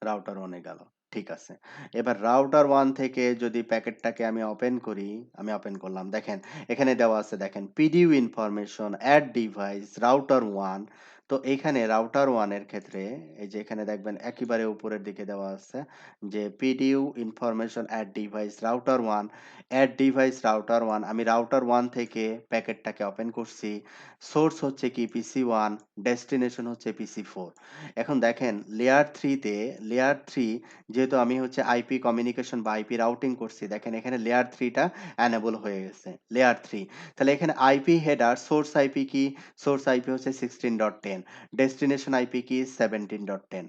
রাউটার 1 এ গেল। ঠিক আছে। এবার রাউটার 1 থেকে যদি প্যাকেটটাকে আমি ওপেন করি, আমি ওপেন করলাম। দেখেন এখানে দেওয়া আছে দেখেন PDU ইনফরমেশন এট ডিভাইস রাউটার 1। তো এইখানে রাউটার 1 এর ক্ষেত্রে এই যে এখানে দেখবেন একেবারে উপরের দিকে দেওয়া আছে যে PDU ইনফরমেশন এট ডিভাইস রাউটার 1 এট ডিভাইস রাউটার 1। আমি রাউটার 1 থেকে প্যাকেটটাকে ওপেন করছি। সোর্স হচ্ছে কি PC1, ডেস্টিনেশন হচ্ছে PC4। এখন দেখেন লেয়ার 3 যেহেতু আমি হচ্ছে আইপি কমিউনিকেশন বা আইপি রাউটিং করছি, দেখেন এখানে লেয়ার 3 টা এনেবল হয়ে গেছে। লেয়ার 3। তাহলে এখানে আইপি হেডার সোর্স আইপি কি? সোর্স আইপি হচ্ছে 16.10, ডেস্টিনেশন আইপি কি? 17.10।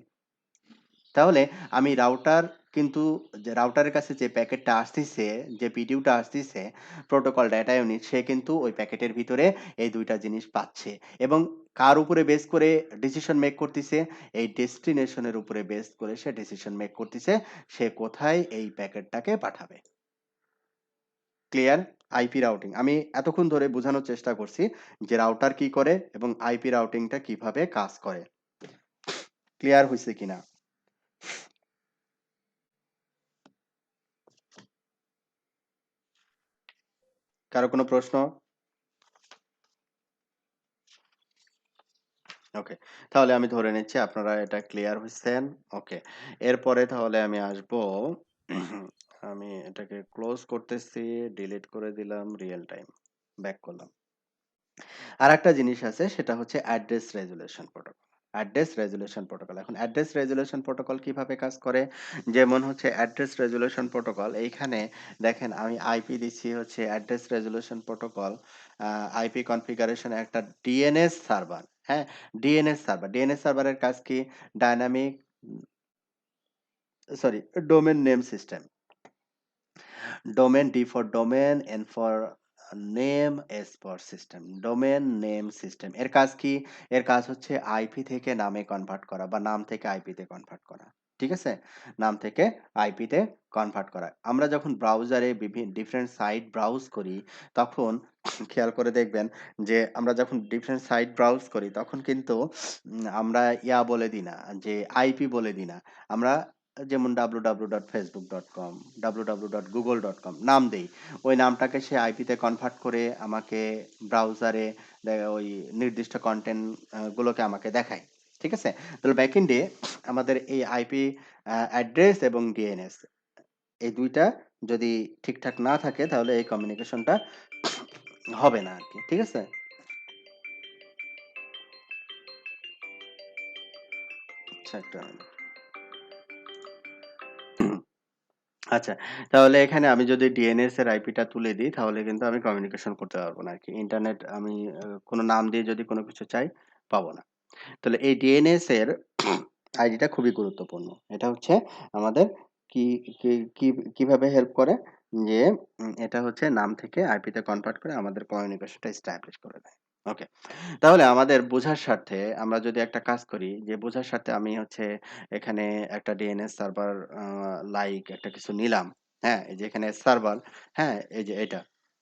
তাহলে আমি রাউটার কিন্তু যে রাউটারের কাছে যে প্যাকেটটা আসতিছে, যে পিডিউটা আসতিছে, প্রোটোকল ডেটা ইউনিট, সে কিন্তু ওই প্যাকেটের ভিতরে এই ২ টা জিনিস পাচ্ছে এবং কার উপরে বেস করে ডিসিশন মেক করতিছে? এই ডেস্টিনেশনের উপরে বেস করে সে ডিসিশন মেক করতিছে, সে কোথায় এই প্যাকেটটাকে পাঠাবে। ক্লিয়ার? IP routing. আমি এতক্ষণ ধরে বোঝানোর চেষ্টা করছি যে রাউটার কি করে এবং আইপি রাউটিংটা কিভাবে কাজ করে। ক্লিয়ার হইছে কিনা? কারো কোনো প্রশ্ন? ওকে। তাহলে আমি ধরে নিচ্ছি আপনারা এটা ক্লিয়ার হইছেন। ওকে। এরপরে তাহলে আমি আসবো আমি এটাকে ক্লোজ করতেছি, ডিলিট করে দিলাম, রিয়েল টাইম। ব্যাক করলাম। আরেকটা জিনিস আছে সেটা হচ্ছে address resolution protocol. Address resolution protocol. এখন অ্যাড্রেস রেজোলিউশন প্রোটোকল কিভাবে কাজ করে? যেমন হচ্ছে অ্যাড্রেস রেজোলিউশন প্রোটোকল এইখানে দেখেন আমি আইপি দিচ্ছি হচ্ছে address resolution protocol IP configuration একটা ডিএনএস সার্ভার। হ্যাঁ? DNS server. ডিএনএস সার্ভারের কাজ কি? Dynamic sorry domain name system. Domain D for domain, N for name, S for system. Domain name system এর কাজ কি? এর কাজ হচ্ছে আইপি থেকে নামে কনভার্ট করা বা নাম থেকে আইপিতে কনভার্ট করা। ঠিক আছে? নাম থেকে আইপিতে কনভার্ট করা। আমরা যখন ব্রাউজারে ডিফারেন্ট সাইট ব্রাউজ করি তখন খেয়াল করে দেখবেন যে আমরা যখন ডিফারেন্ট সাইট ব্রাউজ করি তখন কিন্তু আমরা বলে দিই না যে আইপি বলে দিই না। আমরা যেমন www.facebook.com, www.google.com নাম দেই। ওই নামটাকে সে আইপিতে কনভার্ট করে আমাকে ব্রাউজারে ওই নির্দিষ্ট কনটেন্ট গুলোকে আমাকে দেখায়। ঠিক আছে? তাহলে ব্যাকএন্ডে আমাদের এই আইপি অ্যাড্রেস এবং ডিএনএস এই ২ টা যদি ঠিকঠাক না থাকে তাহলে এই কমিউনিকেশনটা হবে না আরকি। ঠিক আছে? আচ্ছা একটা আচ্ছা, তাহলে এখানে আমি যদি ডিএনএস এর আইপিটা তুলে দিই তাহলে কিন্তু আমি কমিউনিকেশন করতে পারব না আরকি। ইন্টারনেট আমি কোনো নাম দিয়ে যদি কোনো কিছু চাই, পাবো না। তাহলে এই ডিএনএস এর আইডিটা খুবই গুরুত্বপূর্ণ। এটা হচ্ছে আমাদের কি কি কি কিভাবে হেল্প করে? যে এটা হচ্ছে নাম থেকে আইপিতে কনভার্ট করে আমাদের কমিউনিকেশনটা এস্টাবলিশ করে দেয়। ওকে। তাহলে আমাদের বোঝার স্বার্থে আমরা যদি একটা কাজ করি যে বোঝার স্বার্থে আমি হচ্ছে এখানে একটা ডিএনএস সার্ভার লাইক একটা কিছু নিলাম। হ্যাঁ? এই যে এখানে সার্ভার, হ্যাঁ? এই যে এটা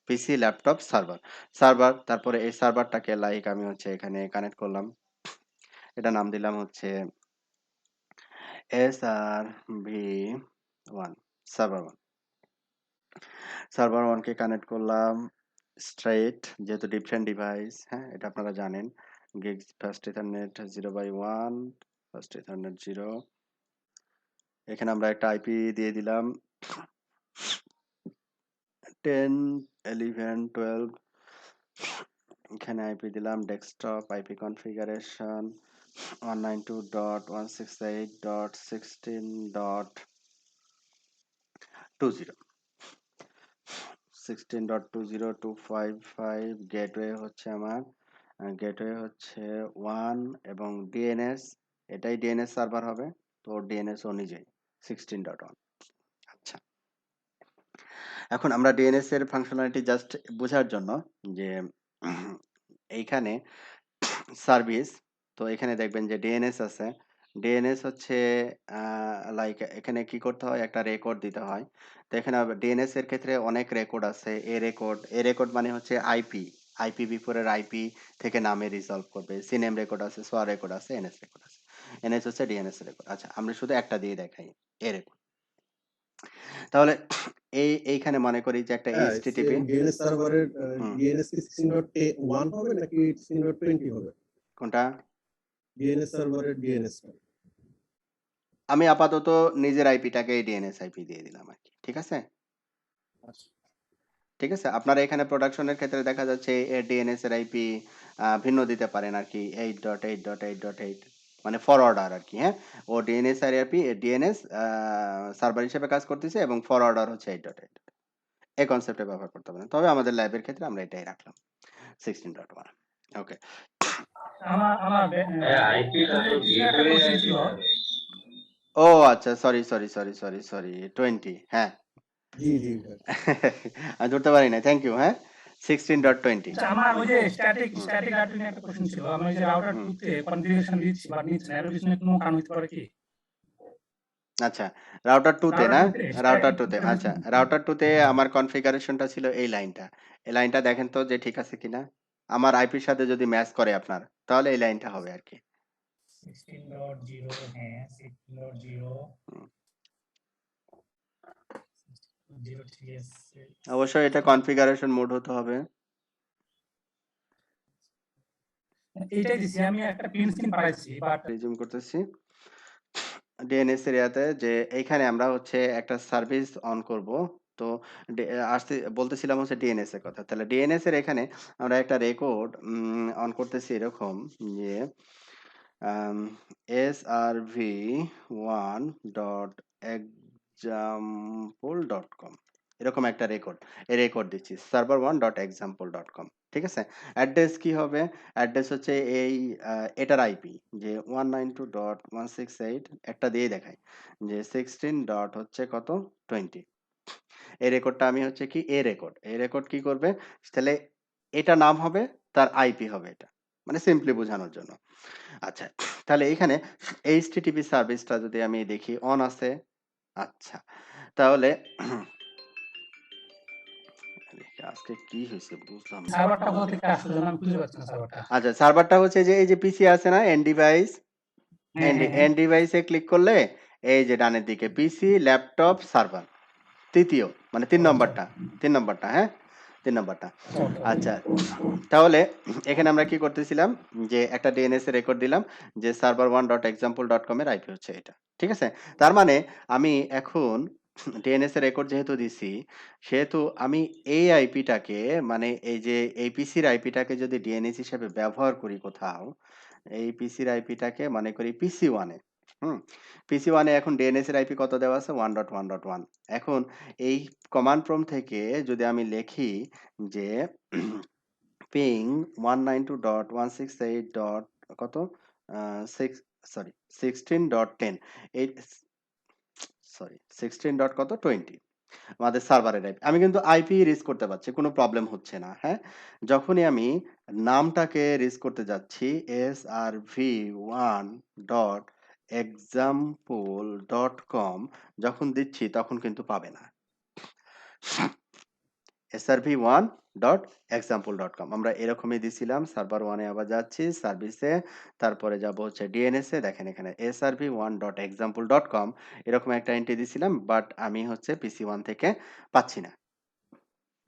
পিসি, ল্যাপটপ, সার্ভার। সার্ভার তারপরে এই সার্ভারটাকে লাইক আমি হচ্ছে এখানে কানেক্ট করলাম। এটা নাম দিলাম হচ্ছে SRV1 সার্ভার 1। সার্ভার 1 কে কানেক্ট করলাম স্ট্রেইট যেহেতু ডিফারেন্ট ডিভাইস, হ্যাঁ? এটা আপনারা জানেন। Gigs first ethernet 0/1 first ethernet 0। এখানে আমরা একটা আইপি দিয়ে দিলাম 10, 11, 12। এখানে আইপি দিলাম ডেস্কটপ আইপি কনফিগারেশন 192.168.16.20 16.20255 গেটওয়ে হচ্ছে আমার গেটওয়ে হচ্ছে 1 এবং ডিএনএস এটাই ডিএনএস সার্ভার হবে তো ডিএনএস ও নিজেই 16.1। আচ্ছা এখন আমরা ডিএনএস এর ফাংশনালিটি জাস্ট বোঝার জন্য যে এইখানে সার্ভিস তো এখানে দেখবেন যে ডিএনএস আছে ডিএনএস হচ্ছে লাইক এখানে কি করতে হয়? একটা রেকর্ড দিতে হয়। তো এখানে ডিএনএস এর ক্ষেত্রে অনেক রেকর্ড আছে। এ রেকর্ড মানে হচ্ছে আইপি। IPv4 এর আইপি থেকে নামে রিজলভ করবে। সিনেম রেকর্ড আছে, সোয়া রেকর্ড আছে, এনএস রেকর্ড আছে। এনএস হচ্ছে ডিএনএস রেকর্ড। আচ্ছা, আমরা শুধু একটা দিয়ে দেখাই। এ রেকর্ড। তাহলে এইখানে মনে করি যে একটা হ্যাঁ, এইচটিটিপি ডিএনএস সার্ভারের হুম, ডিএনএস কি 16.1 হবে নাকি 16.20 হবে? কোনটা? ডিএনএস সার্ভারের ডিএনএস টা। আমি আপাতত নিজের আইপিটাকে ডিএনএস আইপি দিয়ে দিলাম আরকি। ঠিক আছে? আচ্ছা। ঠিক আছে? আপনারা এখানে প্রোডাকশনের ক্ষেত্রে দেখা যাচ্ছে ডিএনএস এর আইপি ভিন্ন দিতে পারেন আরকি 8.8.8.8 মানে ফরওয়ার্ডার আরকি, হ্যাঁ? ও ডিএনএস আর আইপি ডিএনএস সার্ভার হিসেবে কাজ করতেছে এবং ফরওয়ার্ডার হচ্ছে 8.8 এই কনসেপ্টে ব্যবহার করতে পারেন। তবে আমাদের ল্যাবের ক্ষেত্রে আমরা এটাই রাখলাম 16.1 ওকে। আমার আমার আইপিটা তো একটা গেটওয়ে কোশ্চেন আইপি ছিল। হবে। ও আচ্ছা, সরি 20, হ্যাঁ। জি, জি ভাই। আমি ধরতে পারি নাই। থ্যাংক ইউ, হ্যাঁ? 16.20 আচ্ছা, আমার ওই যে হুম, স্ট্যাটিক রাউটার নিয়ে একটা কোশ্চেন ছিল। আমি ওই যে রাউটার হুম। 2 তে কনফিগারেশন দিচ্ছি বাট নিচ্ছে না। এর পিছনে কোনো কারণ হতে পারে কি? আচ্ছা, রাউটার 2 তে রাউটার না? 2 তে রাউটার স্ট্যাটিক 2 তে আচ্ছা, রাউটার 2 তে আমার কনফিগারেশনটা ছিল এই লাইনটা। এই লাইনটা দেখেন তো যে ঠিক আছে কিনা? আমার আইপির সাথে যদি ম্যাচ করে আপনার, তাহলে এই লাইনটা হবে আরকি। 16.0 হ্যাঁ 16.0 হুম। 0 ঠিক আছে। অবশ্যই এটা কনফিগারেশন মোড হতে হবে। এইটাই দিছি। আমি একটা প্রিন্ট স্ক্রিন পাঠাইছি বাট রিজিউম করতেছি। ডিএনএস এরিয়াতে যে এইখানে আমরা হচ্ছে একটা সার্ভিস অন করব। তো ডে আসতে বলতেছিলাম হচ্ছে ডিএনএস এর কথা। তাহলে ডিএনএস এর এখানে আমরা একটা রেকর্ড অন করতেছি এরকম যে আম srv1.example.com এরকম একটা রেকর্ড। এই রেকর্ড দিচ্ছি server1.example.com ঠিক আছে? অ্যাড্রেস কি হবে? অ্যাড্রেস হচ্ছে এই এটার আইপি যে 192.168 একটা দিয়েই দেখাই যে 16 ডট হচ্ছে কত 20 এই রেকর্ডটা আমি হচ্ছে কি এ রেকর্ড এই রেকর্ড কি করবে তাহলে এটা নাম হবে তার আইপি হবে এটা মানে সিম্পলি বোঝানোর জন্য আচ্ছা তাহলে এখানে এইচটিটিপি সার্ভিসটা যদি আমি দেখি অন আছে আচ্ছা তাহলে আজকে কি হয়েছে বুঝলাম না সার্ভারটা কোথা থেকে আসলো যেন আমি খুঁজে পাচ্ছি না সার্ভারটা। আচ্ছা সার্ভারটা হচ্ছে যে এই যে পিসি আছে না এন ডিভাইস হ্যাঁ, হ্যাঁ, হ্যাঁ। এন ডিভাইসে ক্লিক করলে এই যে ডানের দিকে পিসি ল্যাপটপ সার্ভার তৃতীয় মানে ও আচ্ছা। 3 নম্বরটা হ্যাঁ 3 নম্বরটা আচ্ছা, ওকে, ওকে। আচ্ছা তাহলে এখানে আমরা কি করতেছিলাম যে একটা ডিএনএস এর রেকর্ড দিলাম যে server1.example.com এর আইপি হচ্ছে এটা ঠিক আছে তার মানে আমি এখন ডিএনএস এর রেকর্ড যেহেতু দিছি সেহেতু আমি এই আইপিটাকে মানে এই যে এই পিসির আইপিটাকে যদি ডিএনএস হিসেবে ব্যবহার করি কোথাও এই পিসির আইপিটাকে মনে করি পিসি ওয়ানে হুম পিসি ওয়ানে এখন ডিএনএস এর আইপি কত দেওয়া আছে 1.1.1 এখন এই কমান্ড প্রম্পট থেকে যদি আমি লিখি যে পিং 192.168. কত 16.10 এই সরি 16 ডট কত 20 আমাদের সার্ভারের আইপি আমি কিন্তু আইপি রিচ করতে পারছি কোনো প্রবলেম হচ্ছে না হ্যাঁ যখনই আমি নামটাকে রিচ করতে যাচ্ছি srv1.example.com যখন দিচ্ছি তখন কিন্তু পাবে না srv1.example.com আমরা এরকমই দিছিলাম সার্ভার 1 এ আবার যাচ্ছি সার্ভিসে তারপরে যাব হচ্ছে ডিএনএস এ দেখেন এখানে srv1.example.com এরকম একটা এন্ট্রি দিছিলাম বাট আমি হচ্ছে পিসি 1 থেকে পাচ্ছি না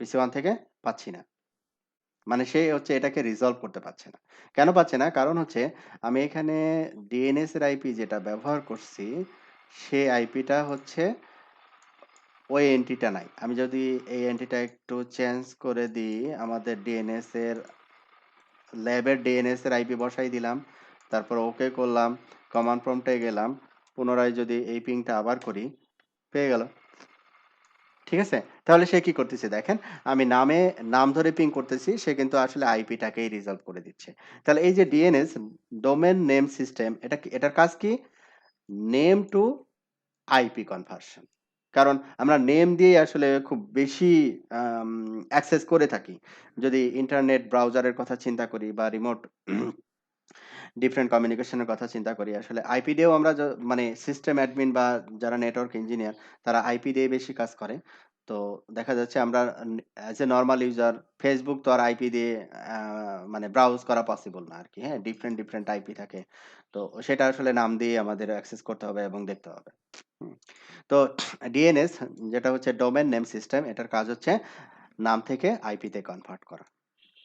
পিসি 1 থেকে পাচ্ছি না মানে সে হচ্ছে এটাকে রিজলভ করতে পারছে না কেন পাচ্ছে না কারণ হচ্ছে আমি এখানে ডিএনএস এর আইপি যেটা ব্যবহার করছি সেই আইপিটা হচ্ছে ওই এন্ট্রিটা নাই আমি যদি এই এন্ট্রিটা একটু চেঞ্জ করে দিই আমাদের ডিএনএস এর ল্যাবের ডিএনএস এর আইপি বসাই দিলাম তারপর ওকে করলাম কমান্ড প্রম্পটে গেলাম পুনরায় যদি এই পিংটা আবার করি পেয়ে গেল ঠিক আছে তাহলে সে কি করতেছে দেখেন আমি নাম ধরে পিং করতেছি সে কিন্তু আসলে আইপিটাকেই রিজলভ করে দিচ্ছে তাহলে এই যে ডিএনএস ডোমেন নেম সিস্টেম এটার কাজ কি নেম টু আইপি কনভার্সন কারণ আমরা নেম দিয়ে আসলে খুব বেশি অ্যাক্সেস করে থাকি যদি ইন্টারনেট ব্রাউজারের কথা চিন্তা করি বা রিমোট ডিফারেন্ট কমিউনিকেশনের কথা চিন্তা করি, আসলে আইপি দিয়েও আমরা মানে সিস্টেম অ্যাডমিন বা যারা নেটওয়ার্ক ইঞ্জিনিয়ার তারা আইপি দিয়ে বেশি কাজ করে। তো দেখা যাচ্ছে আমরা as a normal user Facebook তো আর আইপি দিয়ে মানে ব্রাউজ করা পসিবল না আরকি, হ্যাঁ? ডিফারেন্ট, ডিফারেন্ট আইপি থাকে। তো সেটা আসলে নাম দিয়ে আমাদের অ্যাক্সেস করতে হবে এবং দেখতে হবে। হুম। তো ডিএনএস যেটা হচ্ছে ডোমেইন নেম সিস্টেম, এটার কাজ হচ্ছে নাম থেকে আইপি তে কনভার্ট করা।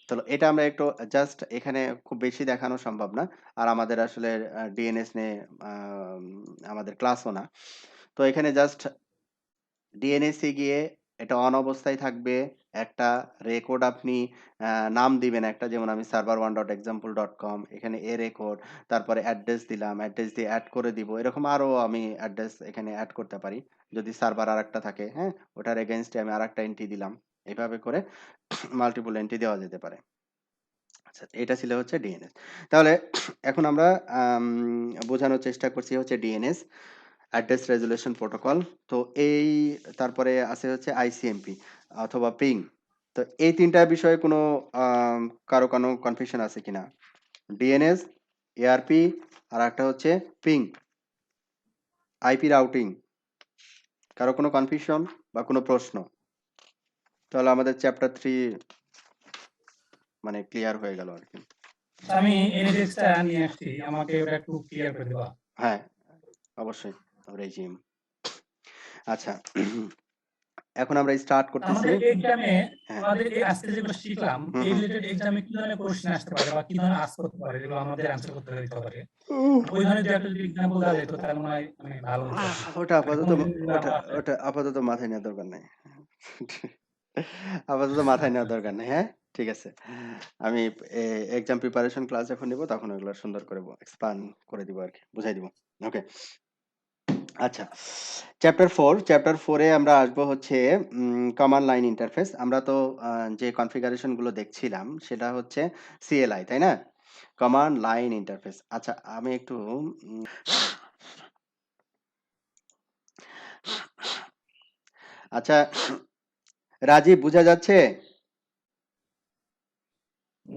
তো এটা আমরা একটু জাস্ট এখানে খুব বেশি দেখানো সম্ভব না। আর আমাদের আসলে ডিএনএস নিয়ে আম আমাদের ক্লাসও না। তো এখানে জাস্ট ডিএনএস এ গিয়ে এটা অন অবস্থায় থাকবে। একটা রেকর্ড আপনি আ নাম দিবেন একটা, যেমন আমি server1.example.com, এখানে a রেকর্ড, তারপরে অ্যাড্রেস দিলাম, অ্যাড্রেস দিয়ে এড করে দিব। এরকম আরো আমি অ্যাড্রেস এখানে এড করতে পারি। যদি সার্ভার আরেকটা থাকে, হ্যাঁ? ওটার এগেইনস্ট এ আমি আরেকটা এন্ট্রি দিলাম। এভাবে করে মাল্টিপল এন্ট্রি দেওয়া যেতে পারে। আচ্ছা, এটা ছিল হচ্ছে ডিএনএস। তাহলে এখন আমরা বোঝানোর চেষ্টা করছি হচ্ছে ডিএনএস, অ্যাড্রেস রেজোলিউশন প্রোটোকল। তো এই তারপরে আছে হচ্ছে আইসিএমপি অথবা পিং। তো এই ৩ টা বিষয়ে কোনো কারো কোনো কনফিউশন আছে কিনা? ডিএনএস, এআরপি আর একটা হচ্ছে পিং, আইপি রাউটিং। কারো কোনো কনফিউশন বা কোনো প্রশ্ন? তাহলে আমাদের চ্যাপ্টার 3 মানে ক্লিয়ার হয়ে গেল আরকি। আমি এনএডিএক্সটা নিয়ে আসছি, আমাকে ওটা একটু ক্লিয়ার করে দেবা। হ্যাঁ, অবশ্যই। রেজিম। আচ্ছা। এখন আমরা স্টার্ট করতেছি। আমাদের এক্সামে হ্যাঁ। আমাদের এই আজকে যেগুলো শিখলাম, হুম, এই হুম। রিলেটেড এক্সামে কি ধরনের কোশ্চেন আসতে পারে বা কি ধরনের আস্ক করতে পারে যেগুলো আমাদের অ্যানসার করতে দিতে পারে? ওই ধরনের যে একটা যদি এক্সাম্পল দেওয়া যেত তাহলে মনে হয় মানে ভালো হতো আরকি। ওটা মানে আপাতত কোনদিন যদি ওটা আমরা আসলে ওটা আপাতত মাথায় নেওয়ার দরকার নাই। আপাতত মাথায় নেওয়ার দরকার নেই, হ্যাঁ? ঠিক আছে। আমি এক্সাম প্রিপারেশন ক্লাস যখন নিব তখন ওগুলো সুন্দর করে এক্সপ্লেইন করে দিব আরকি। বুঝাই দিব। ওকে। আচ্ছা। চ্যাপ্টার 4 এ আমরা আসবো হচ্ছে কমান্ড লাইন ইন্টারফেস। আমরা তো যে কনফিগারেশন গুলো দেখছিলাম সেটা হচ্ছে সিএলআই, তাই না? Command line interface. আচ্ছা, আমি একটু আচ্ছা, রাজীব বুঝা যাচ্ছে?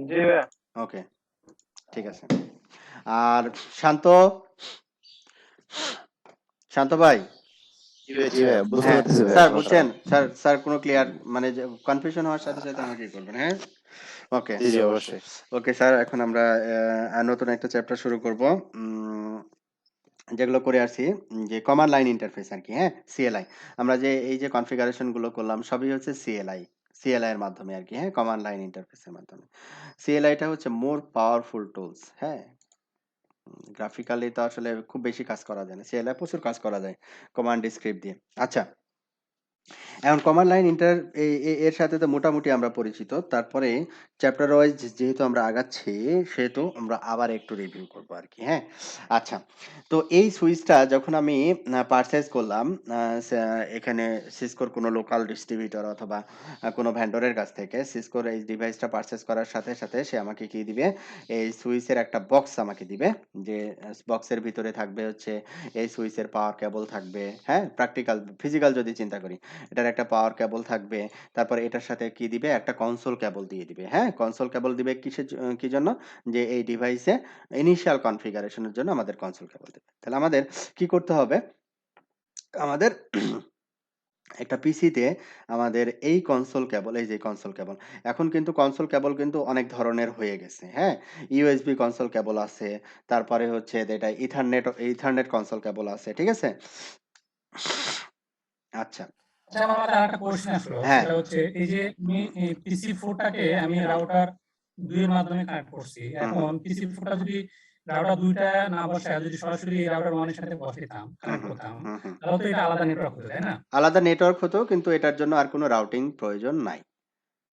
জি ভাইয়া। ওকে, ঠিক আছে। আর শান্ত? শান্ত ভাই? জি ভাইয়া, বুঝতে হ্যাঁ, পারতেছি ভাইয়া, স্যার সমস্যা বুঝছেন? নাই। স্যার কোনো ক্লিয়ার মানে যে কনফিউশন হওয়ার সাথে, সাথে আমাকেই করবেন, হ্যাঁ? ওকে। জি, জি, অবশ্যই। ওকে স্যার, এখন আমরা নতুন একটা চ্যাপ্টার শুরু করব। যেগুলো করে আসছি যে কমান্ড লাইন ইন্টারফেস আরকি, হ্যাঁ? সিএলআই। আমরা যে এই যে কনফিগারেশন গুলো করলাম সবই হচ্ছে সিএলআই। সিএলআই এর মাধ্যমে আরকি, হ্যাঁ? কমান্ড লাইন ইন্টারফেসের মাধ্যমে। সিএলআই টা হচ্ছে মোর পাওয়ারফুল টুলস, হ্যাঁ? গ্রাফিক্যালি তো আসলে খুব বেশি কাজ করা যায় না। সিএলআই প্রচুর কাজ করা যায় কমান্ড স্ক্রিপ্ট দিয়ে। আচ্ছা। এখন কমান্ড লাইন এর সাথে তো মোটামুটি আমরা পরিচিত। তারপরে চ্যাপ্টার ওয়াইজ যেহেতু আমরা আগাচ্ছি, সেহেতু আমরা আবার একটু রিভিউ করব আরকি, হ্যাঁ? আচ্ছা। তো এই সুইচটা যখন আমি পারচেজ করলাম আ সা এখানে সিসকোর কোনো লোকাল ডিস্ট্রিবিউটর অথবা কোনো ভেন্ডরের কাছ থেকে সিসকোর এই ডিভাইসটা পারচেজ করার সাথে, সাথে সে আমাকে কি দিবে? এই সুইচের একটা বক্স আমাকে দিবে। যে বক্সের ভিতরে থাকবে হচ্ছে এই সুইচের পাওয়ার কেবল থাকবে, হ্যাঁ? ফিজিক্যাল যদি চিন্তা করি। এটার একটা পাওয়ার কেবল থাকবে। তারপরে এটার সাথে কি দিবে? একটা কনসোল কেবল দিয়ে দিবে। হ্যাঁ? কনসোল কেবল দিবে কি জন্য? যে এই ডিভাইসে ইনিশিয়াল কনফিগারেশন এর জন্য আমাদের কনসোল কেবল দিবে। তাহলে আমাদের কি করতে হবে? আমাদের একটা পিসিতে আমাদের এই কনসোল কেবল, এই যে কনসোল কেবল। এখন কিন্তু কনসোল কেবল কিন্তু অনেক ধরনের হয়ে গেছে। হ্যাঁ? ইউএসবি কনসোল কেবল আছে। তারপরে হচ্ছে যেটা ইথারনেট কনসোল কেবল আছে। ঠিক আছে? আচ্ছা। আচ্ছা, আমার মাথায় আরেকটা কোশ্চেন আসলো। হ্যাঁ। সেটা হচ্ছে এই যে আমি PC4 টাকে আমি রাউটার 2 এর মাধ্যমে কানেক্ট করছি। হুম, এখন PC4 টা যদি রাউটার 2 টা না বসায় যদি সরাসরি রাউটার 1 এর সাথে বসাইতাম, হুম, কানেক্ট হুম, করতাম, হুম, হুম। তাহলে তো এটা আলাদা নেটওয়ার্ক হতো, তাই না? আলাদা নেটওয়ার্ক হতো, কিন্তু এটার জন্য আর কোনো রাউটিং প্রয়োজন নাই।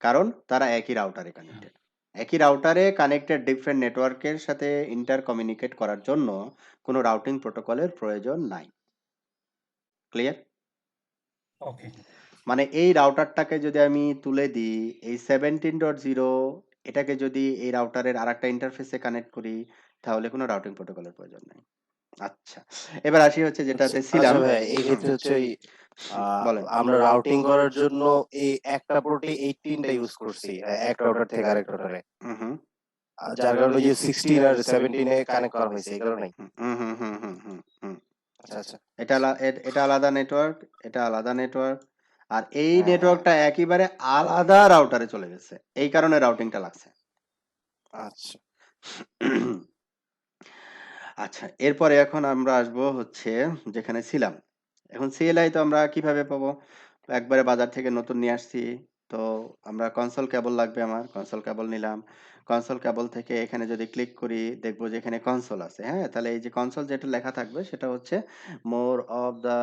কারণ তারা একই রাউটারে হ্যাঁ। কানেক্টেড। একই রাউটারে কানেক্টেড ডিফারেন্ট নেটওয়ার্কের সাথে ইন্টার কমিউনিকেট করার জন্য কোনো রাউটিং প্রোটোকলের প্রয়োজন নাই। ক্লিয়ার? ওকে। মানে এই রাউটারটাকে যদি আমি তুলে দিই, এই 17.0 এটাকে যদি এই রাউটারের আরেকটা ইন্টারফেসে কানেক্ট করি, তাহলে কোনো রাউটিং প্রোটোকলের প্রয়োজন নাই। আচ্ছা। এবার আসি হচ্ছে যেটাতে ছিলাম। আচ্ছা ভাইয়া, এই হুম, ক্ষেত্রে হচ্ছে ওই বলেন। আমরা রাউটিং করার জন্য এই একটা পোর্টে 18 টা ইউজ করছি। এক রাউটার থেকে আরেক রাউটারে। হুম, হুম। যার কারণে যে 16 আর 17 এ কানেক্ট করা হয়েছে এই কারণেই। হুম, হুম, হুম, হুম, হুম, হুম। আচ্ছা আচ্ছা। এটা আলাদা নেটওয়ার্ক, এটা আলাদা নেটওয়ার্ক। আর এই হ্যাঁ, নেটওয়ার্কটা একেবারে আলাদা রাউটারে চলে গেছে। এই কারণে রাউটিংটা লাগছে। আচ্ছা। আচ্ছা, এরপরে এখন আমরা আসবো হচ্ছে যেখানে ছিলাম। এখন CLI তো আমরা কিভাবে পাবো? একবারে বাজার থেকে নতুন নিয়ে আসছি। তো আমরা কনসোল কেবল লাগবে আমার। কনসোল কেবল নিলাম। কনসোল কেবল থেকে এখানে যদি ক্লিক করি দেখবো যে এখানে কনসোল আছে। হ্যাঁ? তাহলে এই যে কনসোল যেটা লেখা থাকবে সেটা হচ্ছে মোর অফ দা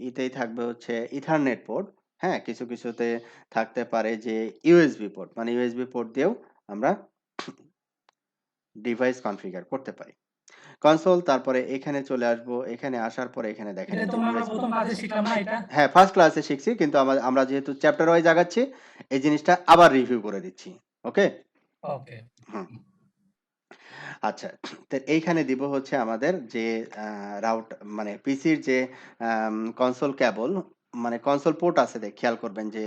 ইতেই থাকবে হচ্ছে ইথারনেট পোর্ট। হ্যাঁ? কিছু কিছুতে থাকতে পারে যে ইউএসবি পোর্ট। মানে ইউএসবি পোর্ট দিয়েও আমরা ডিভাইস কনফিগার করতে পারি। কনসোল তারপরে এখানে চলে আসবো। এখানে আসার পরে এখানে দেখেন এটা এই তো যে আমরা ইউএসবি। প্রথম ক্লাসে শিখলাম না এটা? হ্যাঁ, ফার্স্ট ক্লাসে শিখছি কিন্তু আমরা যেহেতু চ্যাপ্টার ওয়াইজ আগাচ্ছি এই জিনিসটা আবার রিভিউ করে দিচ্ছি। ওকে? ওকে। হুম। আচ্ছা, তো এইখানে দিব হচ্ছে আমাদের যে রাউট মানে পিসির যে কনসোল কেবল মানে কনসোল পোর্ট আছে খেয়াল করবেন যে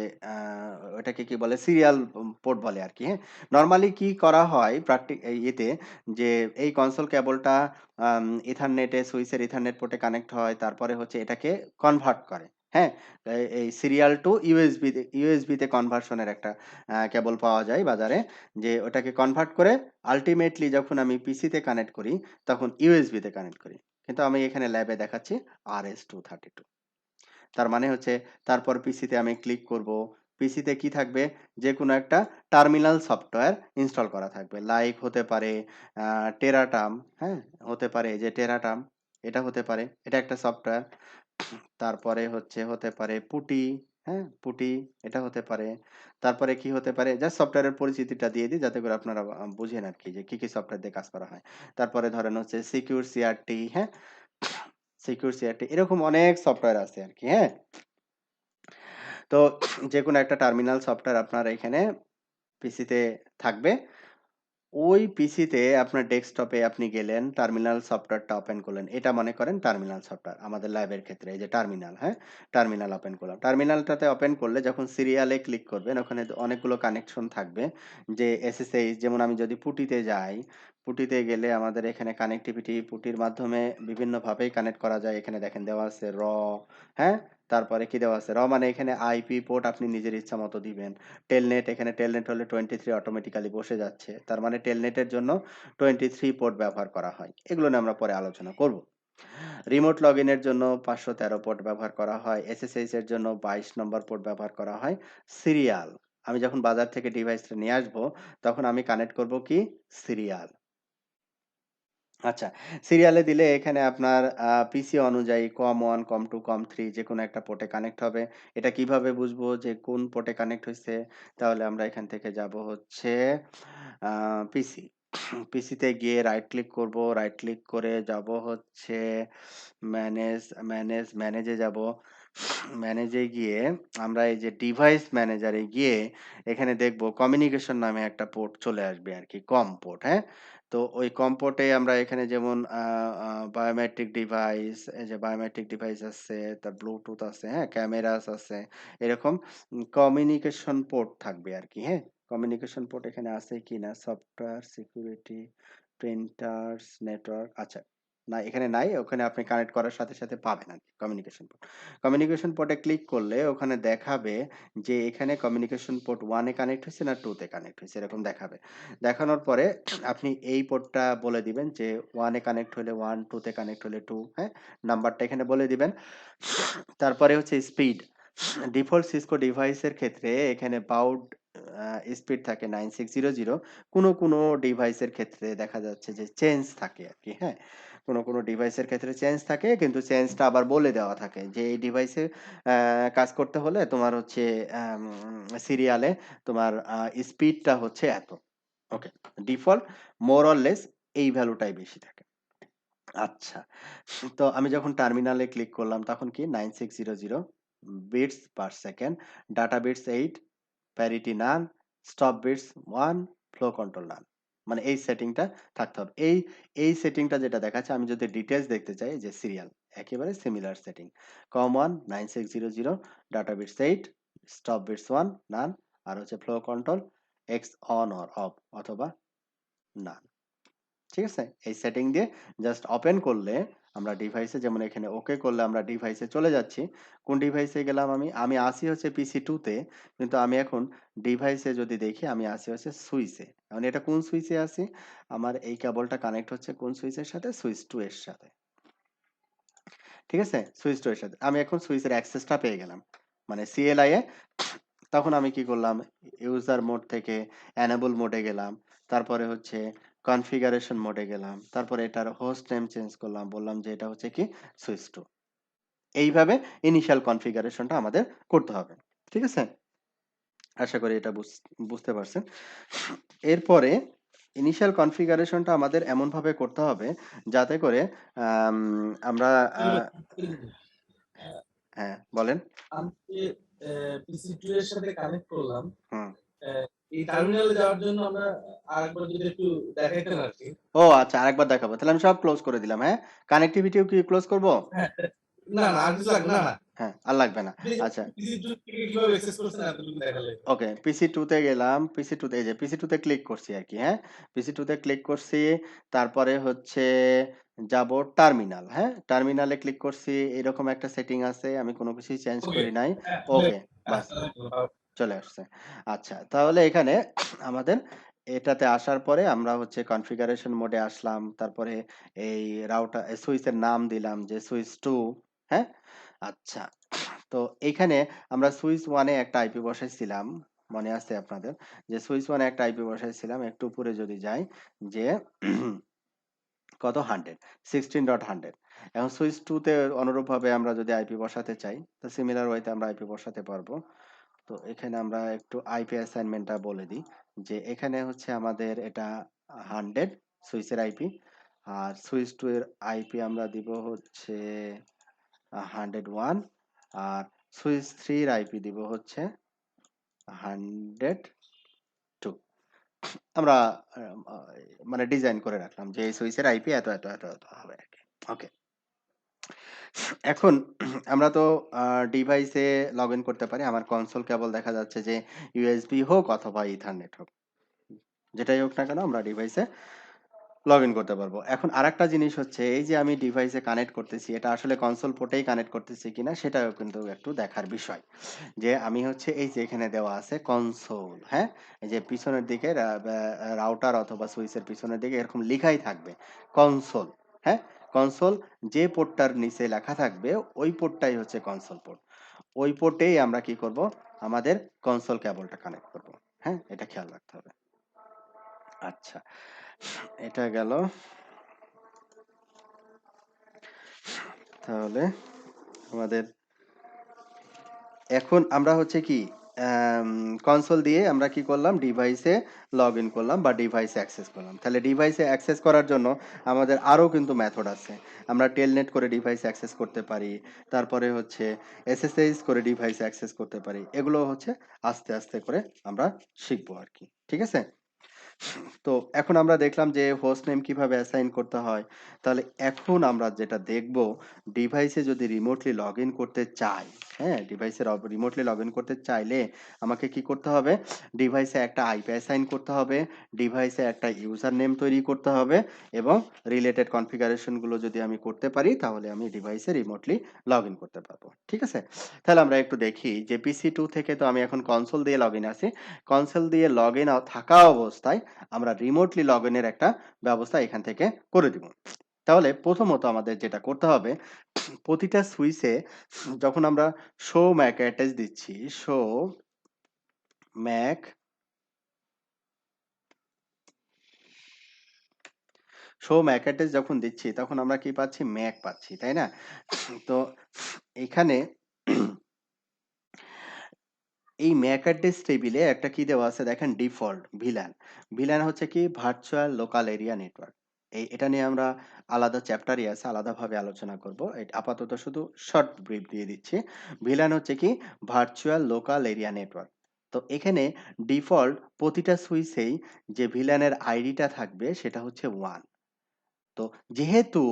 ওটাকে কি বলে সিরিয়াল পোর্ট বলে আরকি, হ্যাঁ? নরমালি কি করা হয় ইয়েতে যে এই কনসোল কেবলটা ইথারনেটে সুইচের ইথারনেট পোর্টে কানেক্ট হয়। তারপরে হচ্ছে এটাকে কনভার্ট করে, হ্যাঁ? এই সিরিয়াল টু ইউএসবি তে কনভার্সনের একটা কেবল পাওয়া যায় বাজারে। যে ওটাকে কনভার্ট করে আল্টিমেটলি যখন আমি পিসিতে কানেক্ট করি তখন ইউএসবি তে কানেক্ট করি। কিন্তু আমি এখানে ল্যাবে দেখাচ্ছি RS-232। তার মানে হচ্ছে তারপর পিসিতে আমি ক্লিক করব। পিসিতে কি থাকবে? যেকোনো একটা টার্মিনাল সফটওয়্যার ইনস্টল করা থাকবে। লাইক হতে পারে টেরাটার্ম, হ্যাঁ? হতে পারে এই যে টেরাটার্ম, এটা হতে পারে। এটা একটা সফটওয়্যার। তারপরে হতে পারে পুটি, হ্যাঁ? পুটি এটা হতে পারে। তারপরে কি হতে পারে? জাস্ট সফটওয়্যারের পরিচিতিটা দিয়ে দিই যাতে করে আপনারা বুঝেন আরকি যে কি সফটওয়্যার দিয়ে কাজ করা হয়। তারপরে ধরেন হচ্ছে সিকিউর সিআরটি, হ্যাঁ? সিকিউর সিআরটি এরকম অনেক সফটওয়্যার আছে আরকি, হ্যাঁ? তো যেকোনো একটা টার্মিনাল সফটওয়্যার আপনার এখানে পিসিতে থাকবে। ওই পিসিতে আপনার ডেস্কটপে আপনি গেলেন, টার্মিনাল সফটওয়্যারটা ওপেন করলেন। এটা মনে করেন টার্মিনাল সফটওয়্যার। আমাদের ল্যাবের ক্ষেত্রে এই যে টার্মিনাল, হ্যাঁ? টার্মিনাল ওপেন করলাম। টার্মিনালটাতে ওপেন করলে যখন সিরিয়ালে ক্লিক করবেন ওখানে অনেকগুলো কানেকশন থাকবে। যে SSH যেমন আমি যদি পুটিতে যাই, পুটিতে গেলে আমাদের এখানে কানেক্টিভিটি পুটির মাধ্যমে বিভিন্নভাবেই কানেক্ট করা যায়। এখানে দেখেন দেওয়া আছে হ্যাঁ? তারপরে কি দেওয়া আছে? মানে এখানে আইপি পোর্ট আপনি নিজের ইচ্ছা মতো দিবেন। টেলনেট এখানে টেলনেট হলে 23 অটোমেটিক্যালি বসে যাচ্ছে। তার মানে টেলনেটের জন্য 23 পোর্ট ব্যবহার করা হয়। এগুলো নিয়ে আমরা পরে আলোচনা করব। রিমোট লগইনের জন্য 513 পোর্ট ব্যবহার করা হয়। SSH এর জন্য 22 নম্বর পোর্ট ব্যবহার করা হয়। সিরিয়াল আমি যখন বাজার থেকে ডিভাইসটা নিয়ে আসবো তখন আমি কানেক্ট করব কি? সিরিয়াল। আচ্ছা, সিরিয়ালে দিলে এখানে আপনার পিসি অনুযায়ী COM1, COM2, COM3 যেকোনো একটা পোর্টে কানেক্ট হবে। এটা কিভাবে বুঝবো যে কোন পোর্টে কানেক্ট হইছে? তাহলে আমরা এখান থেকে যাব হচ্ছে আ পিসি। পিসিতে গিয়ে রাইট ক্লিক করব। রাইট ক্লিক করে যাব হচ্ছে ম্যানেজে যাব। ম্যানেজে গিয়ে আমরা এই যে ডিভাইস ম্যানেজারে গিয়ে এখানে দেখব কমিউনিকেশন নামে একটা পোর্ট চলে আসবে আরকি। কম পোর্ট, হ্যাঁ? তো ওই কম পোর্টে আমরা এখানে যেমন আ আ বায়োমেট্রিক ডিভাইস, এই যে বায়োমেট্রিক ডিভাইস আছে, তার ব্লুটুথ আছে, হ্যাঁ? ক্যামেরাস আছে। এরকম কমিউনিকেশন পোর্ট থাকবে আরকি, হ্যাঁ? কমিউনিকেশন পোর্ট এখানে আছে কিনা? সফটওয়্যার, সিকিউরিটি, প্রিন্টার্স, নেটওয়ার্ক আচ্ছা। না এখানে নাই। ওখানে আপনি কানেক্ট করার সাথে, সাথে পাবেন আরকি কমিউনিকেশন পোর্ট। কমিউনিকেশন পোর্টে ক্লিক করলে ওখানে দেখাবে যে এখানে কমিউনিকেশন পোর্ট 1 এ কানেক্ট হইছে না 2 তে কানেক্ট হইছে এরকম দেখাবে। দেখানোর পরে আপনি এই পোর্টটা বলে দিবেন যে 1 এ কানেক্ট হলে 1, 2 তে কানেক্ট হলে 2, হ্যাঁ? নাম্বারটা এখানে বলে দিবেন। তারপরে হচ্ছে স্পিড। ডিফল্ট সিসকো ডিভাইসের ক্ষেত্রে এখানে বাউড স্পিড থাকে 9600 কোনো ডিভাইসের ক্ষেত্রে দেখা যাচ্ছে যে চেঞ্জ থাকে আরকি, হ্যাঁ? কোনো ডিভাইসের ক্ষেত্রে চেঞ্জ থাকে কিন্তু চেঞ্জটা আবার বলে দেওয়া থাকে যে এই ডিভাইসে কাজ করতে হলে তোমার হচ্ছে আম সিরিয়ালে তোমার স্পিডটা হচ্ছে এত। ওকে। ডিফল্ট মোর অর লেস এই ভ্যালুটাই বেশি থাকে। আচ্ছা। তো আমি যখন টার্মিনালে ক্লিক করলাম তখন কি 9600 bits per second, data bits 8, parity none, stop bits 1, flow control none. মানে এই সেটিংটা থাকতে হবে। এই সেটিংটা যেটা দেখাচ্ছে আমি যদি ডিটেইলস দেখতে চাই যে সিরিয়াল একেবারে similar setting. COM1 9600, data bits 8, stop bits 1, none আর হচ্ছে flow control X on or off অথবা নান। ঠিক আছে? এই সেটিং দিয়ে জাস্ট ওপেন করলে আমরা ডিভাইসে যেমন এখানে ওকে করলে আমরা ডিভাইসে চলে যাচ্ছি। কোন ডিভাইসে গেলাম আমি? আমি আছি হচ্ছে PC2 তে। কিন্তু আমি এখন ডিভাইসে যদি দেখি আমি আছি হচ্ছে সুইচে। এখন এটা কোন সুইচে আছি? আমার এই কেবলটা কানেক্ট হচ্ছে কোন সুইচের সাথে? সুইচ 2 এর সাথে। ঠিক আছে? সুইচ 2 এর সাথে। আমি এখন সুইচের অ্যাক্সেসটা পেয়ে গেলাম। মানে CLI এ তখন আমি কি করলাম? ইউজার মোড থেকে এনেবল মোডে গেলাম। তারপরে হচ্ছে কনফিগারেশন মোডে গেলাম। তারপরে এটার হোস্ট নেম চেঞ্জ করলাম। বললাম যে এটা হচ্ছে কি সুইচ 2। এইভাবে ইনিশিয়াল কনফিগারেশনটা আমাদের করতে হবে। ঠিক আছে? আশা করি এটা বুঝতে পারছেন। এরপরে ইনিশিয়াল কনফিগারেশনটা আমাদের এমনভাবে করতে হবে যাতে করে আম আমরা হ্যাঁ, বলেন। আমি PC2 এর সাথে কানেক্ট করলাম। হুম। এই টার্মিনালে যাওয়ার জন্য আমরা আরেকবার যদি একটু দেখাইতেন আরকি। ও আচ্ছা, আরেকবার দেখাবো। তাহলে আমি সব ক্লোজ করে দিলাম, হ্যাঁ? কানেক্টিভিটিও কি ক্লোজ করব? হ্যাঁ, না, না আর কিছু লাগবে না, না। হ্যাঁ, আর লাগবে না। আচ্ছা। PC2 থেকে কিভাবে অ্যাক্সেস করছেন এতটুকু দেখালে। ওকে, PC2 তে গেলাম। PC2 তে এই যে PC2 তে ক্লিক করছি আরকি, হ্যাঁ? PC2 তে ক্লিক করছি। তারপরে হচ্ছে যাব টার্মিনাল, হ্যাঁ? টার্মিনালে ক্লিক করছি। এরকম একটা সেটিং আছে। আমি কোনো কিছুই চেঞ্জ ওকে। করি নাই। হ্যাঁ, ওকে, বাস চলে আসছে। আচ্ছা, তাহলে এখানে আমাদের এটাতে আসার পরে আমরা হচ্ছে কনফিগারেশন মোডে আসলাম। তারপরে এই সুইচের নাম দিলাম যে সুইচ 2, হ্যাঁ? আচ্ছা। তো এইখানে আমরা সুইচ 1 এ একটা আইপি বসাইছিলাম। মনে আছে আপনাদের? যে সুইচ 1 এ একটা আইপি বসাইছিলাম। একটু উপরে যদি যাই যে কত 100 16.100 এখন সুইচ 2 তে অনুরূপভাবে আমরা যদি আইপি বসাতে চাই তো সিমিলার ওয়েতে আমরা আইপি বসাতে পারবো। তো এখানে আমরা একটু আইপি অ্যাসাইনমেন্টটা বলে দিই যে এখানে হচ্ছে আমাদের এটা 100 সুইচের আইপি আর সুইচ 2 এর আইপি আমরা দিব হচ্ছে 101 আর সুইচ 3 এর আইপি দিব হচ্ছে 102 আমরা মানে ডিজাইন করে রাখলাম যে এই সুইচের আইপি এত এত এত এত হবে আর কি। ওকে, এখন আমরা তো ডিভাইসে লগ ইন করতে পারি। আমার কনসোল কেবল দেখা যাচ্ছে যে ইউএসবি হোক অথবা ইথারনেট হোক, যেটাই হোক না কেন আমরা ডিভাইসে লগ ইন করতে পারবো। এখন আরেকটা জিনিস হচ্ছে এই যে আমি ডিভাইসে কানেক্ট করতেছি এটা আসলে কনসোল পোর্টেই কানেক্ট করতেছি কিনা সেটাও কিন্তু একটু দেখার বিষয়। যে আমি হচ্ছে এই যে এখানে দেওয়া আছে কনসোল, হ্যাঁ? এই যে পিছনের দিকে রাউটার অথবা সুইচের পিছনের দিকে এরকম লেখাই থাকবে কনসোল, হ্যাঁ? কনসোল যে পোর্টটার নিচে লেখা থাকবে ওই পোর্টটাই হচ্ছে কনসোল পোর্ট। ওই পোর্টেই আমরা কি করব? আমাদের কনসোল কেবলটা কানেক্ট করব। হ্যাঁ? এটা খেয়াল রাখতে হবে। আচ্ছা, এটা গেল। তাহলে আমাদের এখন আমরা হচ্ছে কি কনসোল দিয়ে আমরা কি করলাম ডিভাইসে লগ ইন করলাম বা ডিভাইসে অ্যাক্সেস করলাম। তাহলে ডিভাইসে অ্যাক্সেস করার জন্য আমাদের আরও কিন্তু মেথড আছে। আমরা টেলনেট করে ডিভাইস অ্যাক্সেস করতে পারি। তারপরে হচ্ছে SSH করে ডিভাইস অ্যাক্সেস করতে পারি। এগুলো হচ্ছে আস্তে আস্তে করে আমরা শিখবো আর কি। ঠিক আছে? তো এখন আমরা দেখলাম যে হোস্ট নেম কিভাবে অ্যাসাইন করতে হয়। তাহলে এখন আমরা যেটা দেখব ডিভাইসে যদি রিমোটলি লগ ইন করতে চাই, হ্যাঁ? ডিভাইসে রিমোটলি লগ ইন করতে চাইলে আমাকে কি করতে হবে? ডিভাইসে একটা আইপি অ্যাসাইন করতে হবে, ডিভাইসে একটা ইউজার নেম তৈরি করতে হবে এবং রিলেটেড কনফিগারেশন গুলো যদি আমি করতে পারি তাহলে আমি ডিভাইসে রিমোটলি লগ ইন করতে পারবো। ঠিক আছে? তাহলে আমরা একটু দেখি যে PC2 থেকে তো আমি এখন কনসোল দিয়ে লগ ইন আছি। কনসোল দিয়ে লগ ইন থাকা অবস্থায় আমরা রিমোটলি লগ ইনের একটা ব্যবস্থা এখান থেকে করে দিব। তাহলে প্রথমত আমাদের যেটা করতে হবে প্রতিটা সুইচে যখন আমরা শো ম্যাক অ্যাটাচ দিচ্ছি ম্যাক শো ম্যাক অ্যাটাচ যখন দিচ্ছি তখন আমরা কি পাচ্ছি? ম্যাক পাচ্ছি, তাই না? তো এখানে এই ম্যাক অ্যাড্রেস টেবিলে একটা কি দেওয়া আছে দেখেন ডিফল্ট ভিল্যান। ভিল্যান হচ্ছে কি ভার্চুয়াল লোকাল এরিয়া নেটওয়ার্ক। এটা নিয়ে আমরা আলাদা চ্যাপ্টারই আছে আলাদাভাবে আলোচনা করব। আপাতত শুধু শর্ট ব্রিফ দিয়ে দিচ্ছি। ভিল্যান হচ্ছে কি ভার্চুয়াল লোকাল এরিয়া নেটওয়ার্ক। তো এখানে ডিফল্ট প্রতিটা সুইচেই যে ভিল্যানের আইডিটা থাকবে সেটা হচ্ছে 1। তো যেহেতু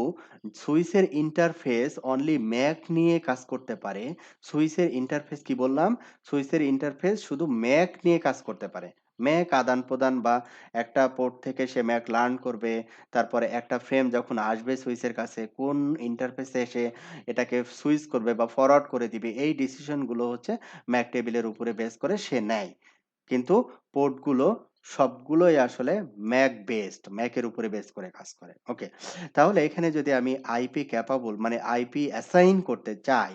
সুইচের ইন্টারফেস অনলি ম্যাক নিয়ে কাজ করতে পারে, সুইচের ইন্টারফেস কি বললাম? সুইচের ইন্টারফেস শুধু ম্যাক নিয়ে কাজ করতে পারে। ম্যাক আদান-প্রদান বা একটা পোর্ট থেকে সে ম্যাক লার্ন করবে, তারপরে একটা ফ্রেম যখন আসবে সুইচের কাছে কোন ইন্টারফেসে সে এটাকে সুইচ করবে বা ফরওয়ার্ড করে দিবে, এই ডিসিশন গুলো হচ্ছে ম্যাক টেবিলের উপরে বেস করে সে নেয়। কিন্তু পোর্টগুলো সবগুলোই আসলে ম্যাক বেসড, ম্যাকের উপরে বেস করে কাজ করে। ওকে। তাহলে এখানে যদি আমি আইপি ক্যাপাবল মানে আইপি অ্যাসাইন করতে চাই,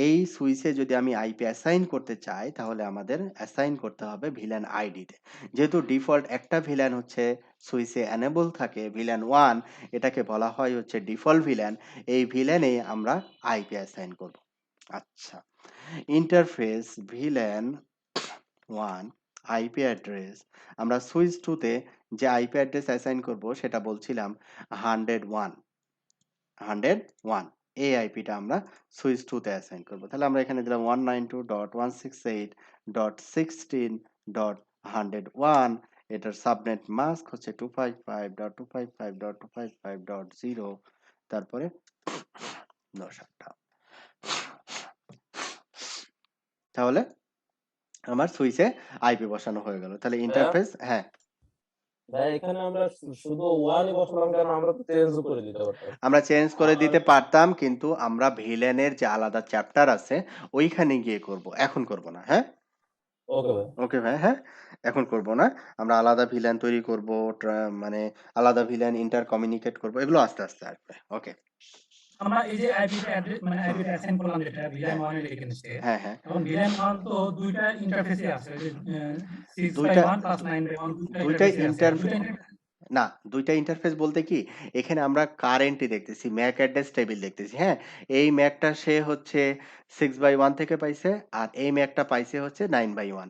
এই সুইচে যদি আমি আইপি অ্যাসাইন করতে চাই তাহলে আমাদের অ্যাসাইন করতে হবে ভিল্যান আইডিতে। যেহেতু ডিফল্ট একটা ভিল্যান হচ্ছে সুইচে এনেবল থাকে ভিল্যান 1, এটাকে বলা হয় হচ্ছে ডিফল্ট ভিল্যান। এই ভিল্যানে আমরা আইপি অ্যাসাইন করব। আচ্ছা। ইন্টারফেস ভিল্যান 1 আইপি অ্যাড্রেস, আমরা সুইচ 2 তে যে আইপি অ্যাড্রেস অ্যাসাইন করব সেটা বলছিলাম 101 এই আইপিটা আমরা সুইচ 2 তে অ্যাসাইন করব। তাহলে আমরা এখানে দিলাম 192.168.16.101, এটার সাবনেট মাস্ক হচ্ছে 255.255.255.0, তারপরে 10টা। তাহলে আমার সুইচে আইপি বসানো হয়ে গেল। তাহলে ইন্টারফেস হ্যাঁ ভাই এখানে আমরা শুধু ওয়ানই বসালাম কেন? আমরা তো চেঞ্জও করে দিতে পারতাম। আমরা চেঞ্জ করে দিতে পারতাম, কিন্তু আমরা ভিলেনের যে আলাদা চ্যাপ্টার আছে ওইখানে গিয়ে করব, এখন করব না। হ্যাঁ ওকে ভাই। ওকে ভাই, হ্যাঁ এখন করব না। আমরা আলাদা ভিলেন তৈরি করব, মানে আলাদা ভিলেন ইন্টার কমিউনিকেট করব, এগুলো আস্তে আস্তে আসবে। ওকে। আমরা এই যে আইপিটা অ্যাড্রেস মানে আইপিটা অ্যাসাইন করলাম যেটা ভিল্যান 1 এর এগেইনস্টে, হ্যাঁ হ্যাঁ এখন ভিল্যান 1 তো দুইটা ইন্টারফেসে আছে, ওই যে 6/1 প্লাস 9/1 দুইটা দুইটা ইন্টারফেসে আছে। ইন্টারফেস না, দুইটা ইন্টারফেস বলতে কি, এখানে আমরা কারেন্টই দেখতেছি, ম্যাক অ্যাড্রেস টেবিল দেখতেছি। হ্যাঁ, এই ম্যাকটা সে হচ্ছে 6/1 থেকে পাইছে, আর এই ম্যাকটা পাইছে হচ্ছে 9/1।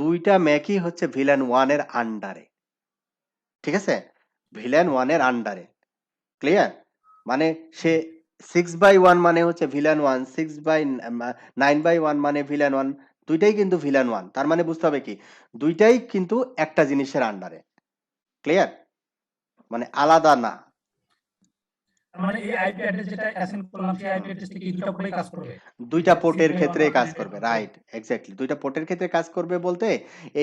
দুইটা ম্যাকই হচ্ছে ভিলেন 1 এর আন্ডারে। ঠিক আছে, ভিলেন 1 এর আন্ডারে। ক্লিয়ার? মানে সে 6/1 মানে হচ্ছে ভিলেন 1, 9/1 মানে ভিলেন 1, দুইটাই কিন্তু ভিলেন 1। তার মানে বুঝতে হবে কি, দুইটাই কিন্তু একটা জিনিসের আন্ডারে। ক্লিয়ার? মানে আলাদা না। মানে এই আইপি অ্যাড্রেস যেটা অ্যাসাইন করলাম সেই আইপি অ্যাড্রেস থেকে দুইটা পোর্টেই কাজ করবে। দুইটা পোর্টের 6/1 ক্ষেত্রে প্লাস কাজ 9/1 করবে, রাইট, এক্স্যাক্টলি। দুইটা পোর্টের ক্ষেত্রে কাজ করবে বলতে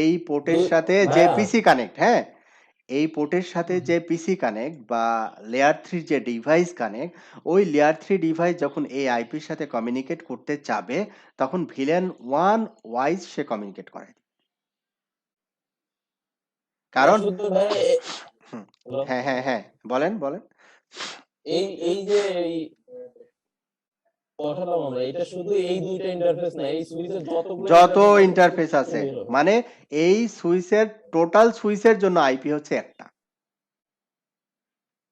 এই পোর্টের দুই- সাথে যে ভাইয়া পিসি কানেক্ট, হ্যাঁ, এই পোর্টের সাথে যে পিসি কানেক্ট বা লেয়ার 3 যে ডিভাইস কানেক্ট, ওই লেয়ার 3 ডিভাইস যখন এই আইপির সাথে কমিউনিকেট করতে চাবে তখন ভিলেন 1 ওয়াইজ সে কমিউনিকেট করায় দিবে। কারণ শুধু ভাই হুম, হ্যালো, হ্যাঁ হ্যাঁ হ্যাঁ, বলেন বলেন। এই এই যে এই বসালাম আমরা, এটা শুধু এই দুইটা ইন্টারফেস না, এই সুইচের যতগুলো যত ইন্টারফেস ইন্টারফেস আছে, মানে এই সুইচের টোটাল সুইচের জন্য আইপি হচ্ছে একটা।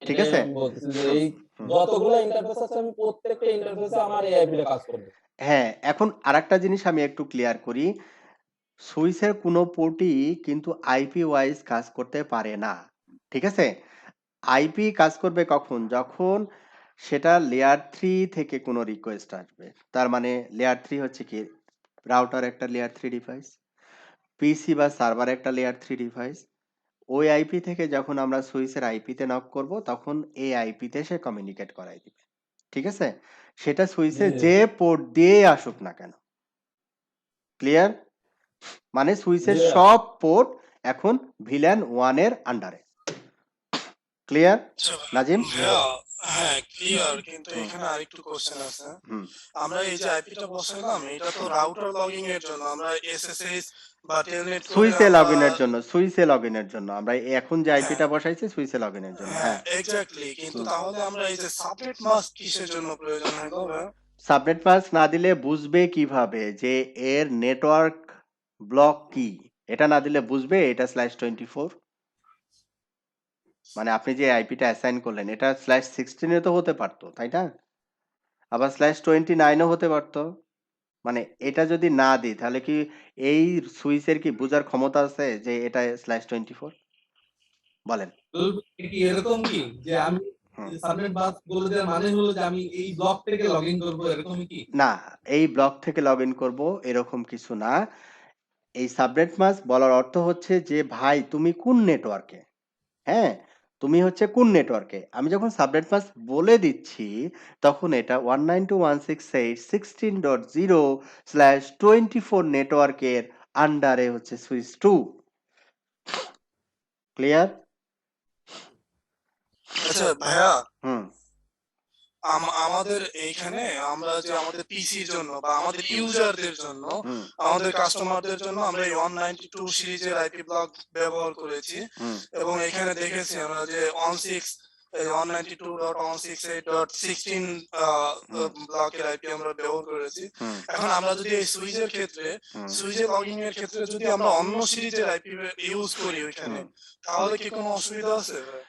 ঠিক আছে, আমি বলতেছি যে এই হুম। যতগুলো ইন্টারফেস আছে আমি প্রত্যেকটা ইন্টারফেসে আমার এই আইপিটা কাজ করবে। হ্যাঁ, এখন আরেকটা জিনিস আমি একটু ক্লিয়ার করি। সুইচের কোনো পোর্টই কিন্তু আইপি ওয়াইজ কাজ করতে পারে না। ঠিক আছে? আইপি কাজ করবে কখন? যখন সেটা লেয়ার 3 থেকে কোনো রিকোয়েস্ট আসবে। তার মানে লেয়ার 3 হচ্ছে কি? রাউটার একটা লেয়ার 3 ডিভাইস, পিসি বা সার্ভার একটা লেয়ার 3 ডিভাইস। ওই আইপি থেকে যখন আমরা সুইচের আইপিতে নক করব তখন এই আইপিতে সে কমিউনিকেট করায় দিবে। ঠিক আছে? সেটা সুইচে যে পোর্ট দিয়েই আসুক না কেন। ক্লিয়ার? মানে সুইচের জি। সব পোর্ট এখন ভিলেন 1 এর আন্ডারে। ক্লিয়ার আচ্ছা ভাই, নাজিম? ভাইয়া, হ্যাঁ ক্লিয়ার, কিন্তু হুম। এখানে আরেকটু কোশ্চেন আছে। হুম। আমরা এই যে আইপিটা বসাইলাম এটা তো রাউটার লগইন এর জন্য, আমরা এসএসএইচ বা টেলনেট করে সুইচে আমরা লগইনের জন্য, সুইচে লগইনের জন্য। আমরা এখন যে আইপিটা হ্যাঁ বসাইছি সুইচে লগইনের জন্য। হ্যাঁ হ্যাঁ। এক্স্যাক্টলি, কিন্তু হুম। তাহলে আমরা এই যে সাবনেট মাস্ক কিসের জন্য প্রয়োজন হয় গো ভাইয়া? সাবনেট মাস্ক না দিলে বুঝবে কিভাবে যে এর নেটওয়ার্ক ব্লক কি? এটা না দিলে বুঝবে এটা /24? মানে আপনি যে আইপিটা অ্যাসাইন করলেন এটা /16 এ তো হতে পারতো, তাই না? আবার /29 ও হতে পারতো। মানে এটা যদি না দিই তাহলে কি এই সুইচের কি বুঝার ক্ষমতা আছে যে এটা /24? বলেন। এটা কি এরকম কি যে আমি হুম। সাবনেট বাস বলে দেওয়ার মানে হলো যে আমি এই ব্লক থেকে লগইন করব, এরকমই কি? না, এই ব্লক থেকে লগইন করব এরকম কিছু না। এই সাবনেট মাস্ক বলার অর্থ হচ্ছে যে ভাই তুমি কোন নেটওয়ার্কে? হ্যাঁ, তুমি হচ্ছে কোন নেটওয়ার্কে? আমি যখন সাবনেট মাস্ক বলে দিচ্ছি তখন এটা 192.168.16.0/24 নেটওয়ার্কের আন্ডারে হচ্ছে সুইচ 2। ক্লিয়ার? আচ্ছা ভাইয়া, হুম, আমাদের এইখানে আমরা যে আমাদের পিসির জন্য বা আমাদের ইউজারদের জন্য, হুম, আমাদের কাস্টমারদের জন্য আমরা এই 192 সিরিজের আইপি ব্লক ব্যবহার করেছি হুম, এবং এখানে দেখেছি আমরা যে 16 এই 192.168.16 হুম, ব্লকের আইপি আমরা ব্যবহার করেছি। হুম, এখন আমরা যদি এই সুইচের ক্ষেত্রে, হুম, সুইচের লগইন এর ক্ষেত্রে যদি আমরা অন্য সিরিজের আইপি ইউজ করি ওইখানে, হুম। তাহলে কি কোনো অসুবিধা আছে ভাই?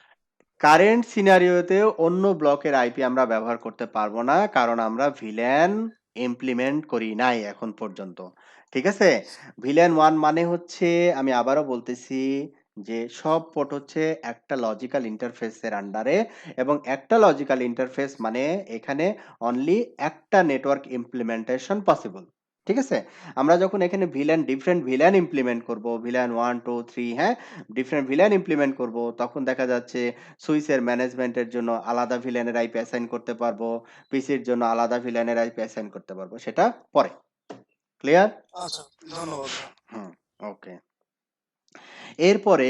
কারেন্ট সিনারিওতে অন্য ব্লকের আইপি আমরা ব্যবহার করতে পারবো না, কারণ আমরা ভিল্যান ইমপ্লিমেন্ট করি নাই এখন পর্যন্ত। ঠিক আছে? ভিল্যান 1 মানে হচ্ছে, আমি আবারও বলতেছি যে সব পোর্ট হচ্ছে একটা লজিক্যাল ইন্টারফেসের আন্ডারে, এবং একটা লজিক্যাল ইন্টারফেস মানে এখানে অনলি একটা নেটওয়ার্ক ইমপ্লিমেন্টেশন পসিবল। ঠিক আছে? আমরা যখন এখানে ডিফারেন্ট ভিল্যান ইমপ্লিমেন্ট করব, ভিল্যান 1, 2, 3, হ্যাঁ? ডিফারেন্ট ভিল্যান ইমপ্লিমেন্ট করব, তখন দেখা যাচ্ছে সুইচের ম্যানেজমেন্টের জন্য আলাদা ভিলেনের আইপি অ্যাসাইন করতে পারবো, পিসির জন্য আলাদা ভিলেনের আইপি অ্যাসাইন করতে পারবো, সেটা পরে। ক্লিয়ার? আচ্ছা, ধন্যবাদ ভাই। হুম, ওকে। এরপরে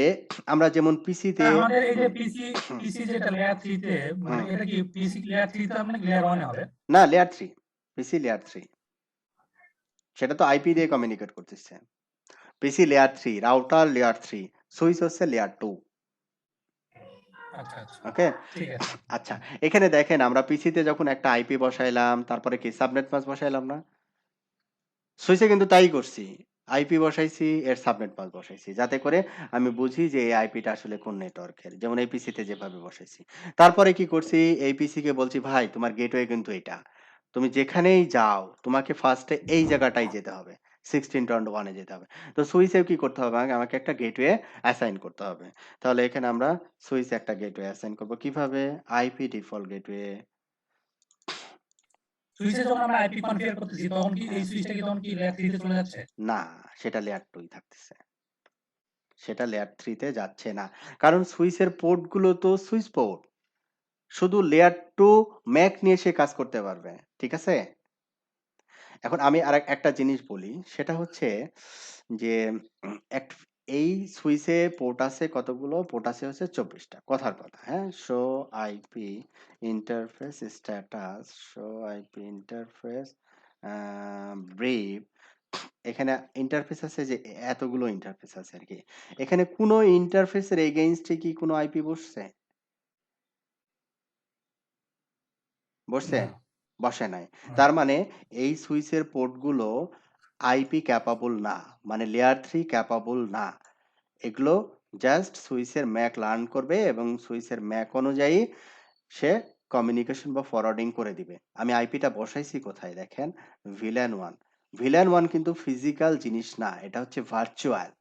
আমরা যেমন পিসিতে, আমাদের এই যে হুম, পিসি হুম, পিসি যেটা লেয়ার 3 তে, মানে হুম, এটা কি পিসি লেয়ার 3 তে হবে নাকি লেয়ার 1 এ হবে? না লেয়ার 3, পিসি লেয়ার 3, সেটা তো আইপি দিয়ে কমিউনিকেট করতেছে। পিসি লেয়ার 3, রাউটার লেয়ার 3, সুইচ হচ্ছে লেয়ার 2। আচ্ছা, আচ্ছা। ওকে? ঠিক আছে। আচ্ছা, এখানে দেখেন আমরা পিসিতে যখন একটা আইপি বসাইলাম, তারপরে কি সাবনেট মাস্ক বসাইলাম না? সুইচে কিন্তু তাই করছি। আইপি বসাইছি, এর সাবনেট মাস্ক বসাইছি। যাতে করে আমি বুঝি যে এই আইপিটা আসলে কোন নেটওয়ার্কের। যেমন এই পিসিতে যেভাবে বসাইছি। তারপরে কি করছি, এই পিসিকে বলছি, "ভাই তোমার গেটওয়ে কিন্তু এটা। তুমি যেখানেই যাও তোমাকে ফার্স্ট এ এই জায়গাটায় যেতে হবে। 16.1 এ যেতে হবে।" তো সুইচেও কি করতে হবে? আমাকে একটা গেটওয়ে অ্যাসাইন করতে হবে। তাহলে এখানে আমরা সুইচে একটা গেটওয়ে অ্যাসাইন করব। কিভাবে? IP default gateway. সুইচে যখন আমরা আইপি কনফিগার করতেছি তখন কি এই হ্যাঁ। সুইচটা কি তখন কি লেয়ার 3 তে চলে যাচ্ছে? না, সেটা লেয়ার 2 ই থাকতেছে। সেটা লেয়ার 3 তে যাচ্ছে না। কারণ সুইচের পোর্ট গুলো তো সুইচ পোর্ট। শুধু লেয়ার 2 ম্যাক নিয়ে সে কাজ করতে পারবে। ঠিক আছে? এখন আমি একটা জিনিস বলি, সেটা হচ্ছে যে উম এক এই সুইচে পোর্ট আছে কতগুলো? পোর্ট আছে হচ্ছে 24 টা। কথার কথা, হ্যাঁ? Show IP interface status, show IP interface a brief. এখানে ইন্টারফেস আছে যে এতগুলো ইন্টারফেস আছে আরকি। এখানে কোন ইন্টারফেসের এগেইনস্ট এ কি কোন আইপি বসছে? বসছে? না, বসে নাই। না। তার মানে এই সুইচের পোর্টগুলো আইপি ক্যাপাবল না। মানে লেয়ার 3 ক্যাপাবল না। এগুলো জাস্ট সুইচের ম্যাক লার্ন করবে এবং সুইচের ম্যাক অনুযায়ী সে কমিউনিকেশন বা ফরওয়ার্ডিং করে দিবে। আমি আইপিটা বসাইছি কোথায় দেখেন? ভিল্যান 1। ভিল্যান 1 কিন্তু ফিজিক্যাল জিনিস না। এটা হচ্ছে ভার্চুয়াল।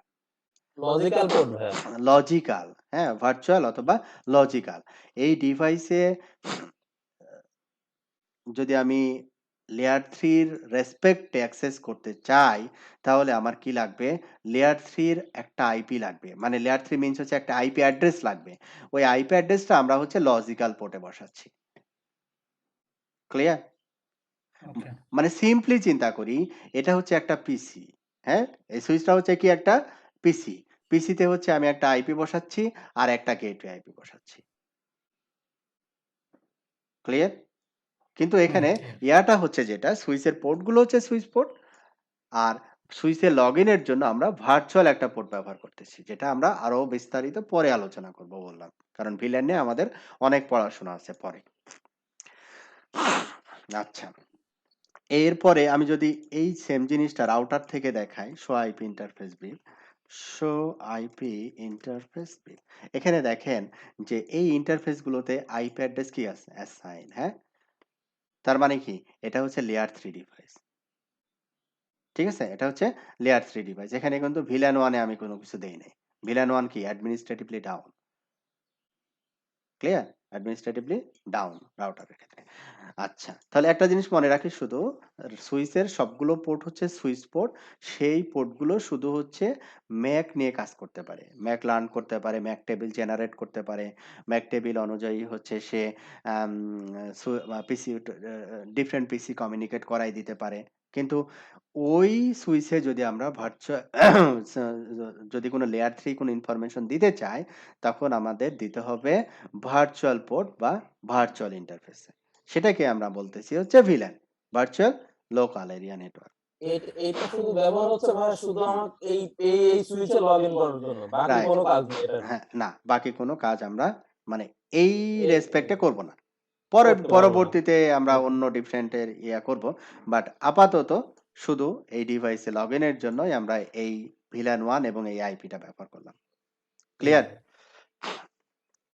লজিক্যাল পোর্ট ভাইয়া। লজিক্যাল, হ্যাঁ? ভার্চুয়াল অথবা লজিক্যাল। এই ডিভাইসে যদি আমি লেয়ার 3 এর রেসপেক্ট এ অ্যাক্সেস করতে চাই, তাহলে আমার কি লাগবে? লেয়ার 3 এর একটা আইপি লাগবে। মানে লেয়ার 3 মিনস হচ্ছে একটা আইপি অ্যাড্রেস লাগবে। ওই আইপি অ্যাড্রেসটা আমরা হচ্ছে লজিক্যাল পোর্টে বসাচ্ছি। ক্লিয়ার? ওকে। মানে সিম্পলি চিন্তা করি, এটা হচ্ছে একটা পিসি। হ্যাঁ? এই সুইচটা হচ্ছে কি একটা পিসি। পিসিতে হচ্ছে আমি একটা আইপি বসাচ্ছি আর একটা গেটওয়ে আইপি বসাচ্ছি। ক্লিয়ার? কিন্তু হুম, এখানে ক্লিয়ার। ইয়াটা হচ্ছে যেটা, সুইচের পোর্টগুলো হচ্ছে সুইচ পোর্ট। আর সুইচে লগইনের জন্য আমরা ভার্চুয়াল একটা পোর্ট ব্যবহার করতেছি। যেটা আমরা আরো বিস্তারিত পরে আলোচনা করব বললাম। কারণ ভিল্যান নিয়ে আমাদের অনেক পড়াশোনা আছে পরে। আচ্ছা। এরপরে আমি যদি এই সেম জিনিসটা রাউটার থেকে দেখাই, শো আইপি ইন্টারফেস বিল, শো আইপি ইন্টারফেস বিল। এখানে দেখেন যে এই ইন্টারফেস গুলোতে আইপি অ্যাড্রেস কি আছে? অ্যাসাইন, হ্যাঁ? তার মানে কি? এটা হচ্ছে লেয়ার 3 ডিভাইস। ঠিক আছে? এটা হচ্ছে লেয়ার 3 ডিভাইস। এখানে কিন্তু ভিল্যান 1 এ আমি কোনো কিছু দেই নাই। ভিল্যান 1 কি? Administratively down. Clear? Administratively down রাউটারের ক্ষেত্রে। আচ্ছা, তাহলে একটা জিনিস মনে রাখি শুধু, সুইচের সবগুলো পোর্ট হচ্ছে সুইচ পোর্ট। সেই পোর্টগুলো শুধু হচ্ছে ম্যাক নিয়ে কাজ করতে পারে। ম্যাক লার্ন করতে পারে, ম্যাক টেবিল জেনারেট করতে পারে। ম্যাক টেবিল অনুযায়ী হচ্ছে সে আম সু পিসি ডিফারেন্ট পিসি কমিউনিকেট করাই দিতে পারে। কিন্তু ওই সুইচে যদি আমরা ভার্চুয়াল যদি কোনো লেয়ার 3 কোনো ইনফরমেশন দিতে চাই, তখন আমাদের দিতে হবে ভার্চুয়াল পোর্ট বা ভার্চুয়াল ইন্টারফেসে। সেটাকে আমরা বলতেছি হচ্ছে VLAN, virtual local area network. এইটা শুধু ব্যবহার হচ্ছে ভাই শুধু আমার এই সুইচে লগইন করার জন্য। বাকি রাইট। কোনো কাজ নেই এটার। হ্যাঁ, না বাকি কোনো কাজ আমরা মানে এই এই রেসপেক্টে করব না। করতে পারবো না। পরবর্তীতে আমরা অন্য ডিফারেন্টের করব। বাট আপাতত শুধু এই ডিভাইসে লগইনের জন্যই আমরা এই VLAN 1 এবং এই আইপিটা ব্যবহার করলাম। ক্লিয়ার?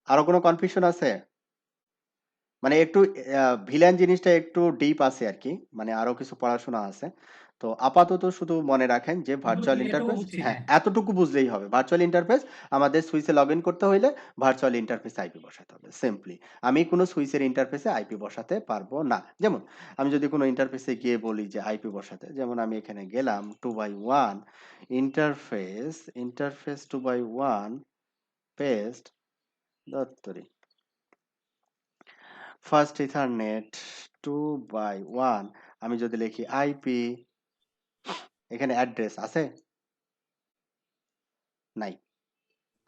আরো কোনো কনফিউশন আছে? মানে একটু ভিলেন জিনিসটা একটু ডিপ আছে আরকি। মানে আরো কিছু পড়াশোনা আছে। তো আপাতত শুধু মনে রাখেন যে ভার্চুয়াল এটুকু ইন্টারফেস বুঝছি, হ্যাঁ, হ্যাঁ। এতটুকু বুঝলেই হবে। ভার্চুয়াল ইন্টারফেস আমাদের সুইচে লগইন করতে হইলে ভার্চুয়াল ইন্টারফেস আইপি বসাতে হবে। সিম্পলি। আমি কোনো সুইচের ইন্টারফেসে আইপি বসাতে পারবো না। যেমন আমি যদি কোনো ইন্টারফেসে গিয়ে বলি যে আইপি বসাতে, যেমন আমি এখানে গেলাম 2x1 ইন্টারফেস 2x1 পেস্ট দত্তরি। ফার্স্ট ইথারনেট 2x1 আমি যদি লিখি আইপি এখানে অ্যাড্রেস আছে? নাই।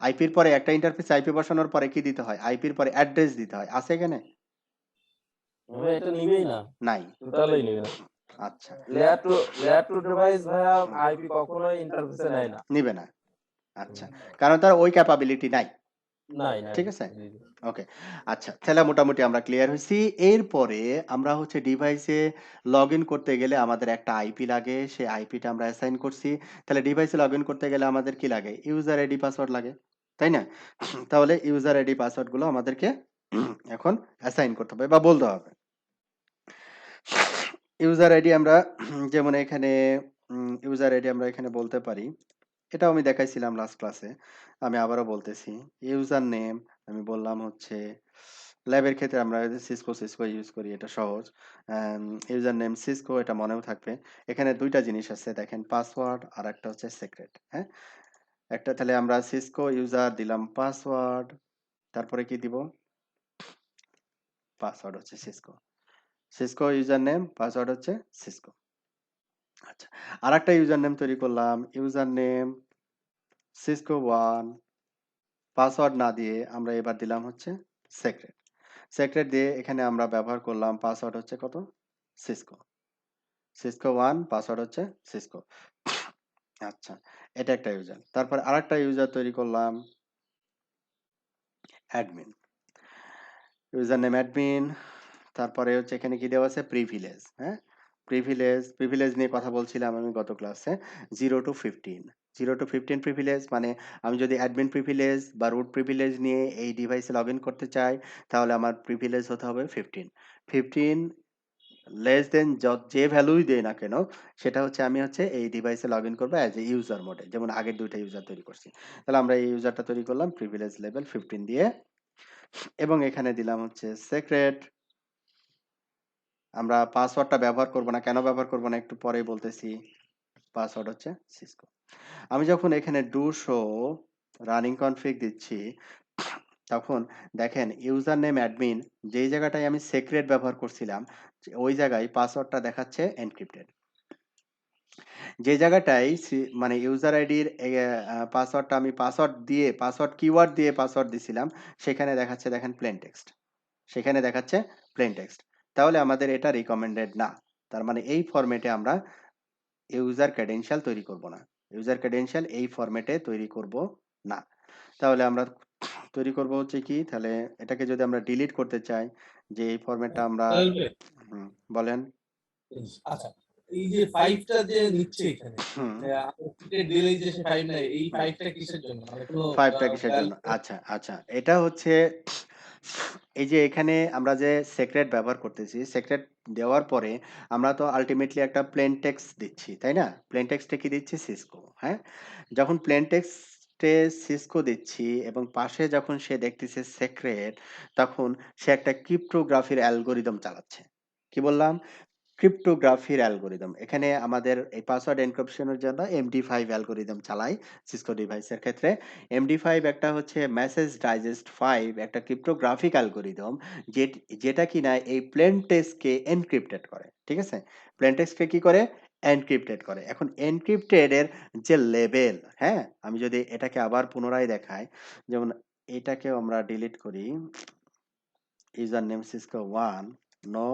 আইপির পরে একটা ইন্টারফেসে আইপি বসানোর পরে কি দিতে হয়? আইপির পরে অ্যাড্রেস দিতে হয়। আছে এখানে? ভাই এটা নিবেই না। নাই। টোটালি নিবে না। আচ্ছা। লেয়ার 2 ডিভাইস ভাইয়া আইপি কখনোই ইন্টারফেসে নেয় না। নিবে না। আচ্ছা। কারণ তার ওই ক্যাপাবিলিটি নাই। নাই। ঠিক আছে? জি, জি। ওকে। আচ্ছা, তাহলে মোটামুটি আমরা ক্লিয়ার হইছি। এরপরে আমরা হচ্ছে ডিভাইসে লগইন করতে গেলে আমাদের একটা আইপি লাগে। সেই আইপিটা আমরা অ্যাসাইন করছি। তাহলে ডিভাইসে লগইন করতে গেলে আমাদের কি লাগে? ইউজার আইডি পাসওয়ার্ড লাগে। তাই না? তাহলে ইউজার আইডি পাসওয়ার্ড গুলো আমাদেরকে এখন অ্যাসাইন করতে হবে বা বলতে হবে। ইউজার আইডি আমরা যেমন এখানে ইউজার আইডি আমরা এখানে বলতে পারি। এটাও আমি দেখাইছিলাম লাস্ট ক্লাসে। আমি আবারও বলতেছি। ইউজার নেম আমি বললাম হচ্ছে ল্যাবের ক্ষেত্রে আমরা সিসকো ইউজ করি এটা সহজ। ইউজার নেম সিসকো এটা মনেও থাকবে। এখানে ২ টা জিনিস আছে দেখেন পাসওয়ার্ড আর একটা হচ্ছে সিক্রেট, হ্যাঁ? একটা তাহলে আমরা সিসকো ইউজার দিলাম পাসওয়ার্ড, তারপরে কি দিব? পাসওয়ার্ড হচ্ছে Cisco. Cisco user name, password হচ্ছে সিসকো। আচ্ছা। আরেকটা ইউজার নেম তৈরি করলাম। ইউজার নেম সিসকো 1 পাসওয়ার্ড না দিয়ে আমরা এবার দিলাম হচ্ছে সিক্রেট। সিক্রেট দিয়ে এখানে আমরা ব্যবহার করলাম পাসওয়ার্ড হচ্ছে কত? সিসকো। সিসকো 1 পাসওয়ার্ড হচ্ছে সিসকো। আচ্ছা, এটা একটা ইউজার। তারপর আরেকটা ইউজার তৈরি করলাম অ্যাডমিন। ইউজার নেম অ্যাডমিন, তারপরে হচ্ছে এখানে কি দেওয়া আছে? প্রিভিলেজ, হ্যাঁ? প্রিভিলেজ নিয়ে কথা বলছিলাম আমি গত ক্লাসে। 0 to 15 0 to 15 প্রিভিলেজ মানে আমি যদি অ্যাডমিন প্রিভিলেজ বা রুট প্রিভিলেজ নিয়ে এই ডিভাইসে লগইন করতে চাই, তাহলে আমার প্রিভিলেজ হতে হবে 15 15 লেস দেন যে ভ্যালুই দেই না কেন, সেটা হচ্ছে আমি হচ্ছে এই ডিভাইসে লগইন করব অ্যাজ এ ইউজার মোডে। যেমন আগের ২ টা ইউজার তৈরি করছি। তাহলে আমরা এই ইউজারটা তৈরি করলাম প্রিভিলেজ লেভেল 15 দিয়ে এবং এখানে দিলাম হচ্ছে সিক্রেট। আমরা পাসওয়ার্ডটা ব্যবহার করব না। কেন ব্যবহার করব না একটু পরেই বলতেছি। পাসওয়ার্ড হচ্ছে সিসকো। আমি যখন এখানে ডু শো রানিং কনফিগ দিচ্ছি, তখন দেখেন ইউজার নেম অ্যাডমিন যেই জায়গাটায় আমি সিক্রেট ব্যবহার করছিলাম, ওই জায়গায় পাসওয়ার্ডটা দেখাচ্ছে এনক্রিপ্টেড। যে জায়গাটায় মানে ইউজার আইডির পাসওয়ার্ডটা আমি পাসওয়ার্ড কিওয়ার্ড দিয়ে পাসওয়ার্ড দিছিলাম, সেখানে দেখাচ্ছে দেখেন প্লেন টেক্সট। সেখানে দেখাচ্ছে প্লেন টেক্সট। তাহলে আমাদের এটা রিকমেন্ডেড না। তার মানে এই ফরম্যাটে আমরা ইউজার ক্রেডেনশিয়াল তৈরি করব না। ইউজার ক্রেডেনশিয়াল এই ফরম্যাটে তৈরি করব না। তাহলে আমরা তৈরি করব হচ্ছে কি? তাহলে এটাকে যদি আমরা ডিলিট করতে চাই, যে এই ফরম্যাটটা আমরা বলেন। আচ্ছা, এই যে 5 টা যে নিচ্ছে এখানে, হুম। ডেলি যে 5 নাই, এই 5 টা কিসের জন্য? মানে কোনো 5 টা কিসের জন্য? আচ্ছা। এটা হচ্ছে এই যে এখানে আমরা যে সিক্রেট ব্যবহার করতেছি, সিক্রেট দেওয়ার পরে আমরা তো আল্টিমেটলি একটা প্লেন টেক্সট দিচ্ছি, তাই না? প্লেন টেক্সটে কি দিচ্ছি? সিসকো, হ্যাঁ? যখন প্লেন টেক্সটে সিসকো দিচ্ছি এবং পাশে যখন সে দেখতেছে সিক্রেট, তখন সে একটা ক্রিপ্টোগ্রাফির অ্যালগরিদম চালাচ্ছে। কি বললাম? ক্রিপ্টোগ্রাফির অ্যালগরিদম। এখানে আমাদের এই পাসওয়ার্ড এনক্রিপশনের জন্য MD5 অ্যালগরিদম চালাই সিসকো ডিভাইসের ক্ষেত্রে। MD5 একটা হচ্ছে মেসেজ ডাইজেস্ট 5 একটা ক্রিপ্টোগ্রাফিক অ্যালগরিদম যেটা কিনা এই প্লেন টেক্সটকে এনক্রিপ্টেড করে। ঠিক আছে? প্লেন টেক্সটকে কি করে? এনক্রিপ্টেড করে। এখন এনক্রিপ্টেড এর যে লেভেল, হ্যাঁ? আমি যদি এটাকে আবার পুনরায় দেখাই, যেমন এটাকেও আমরা ডিলিট করি। User name Cisco 1, no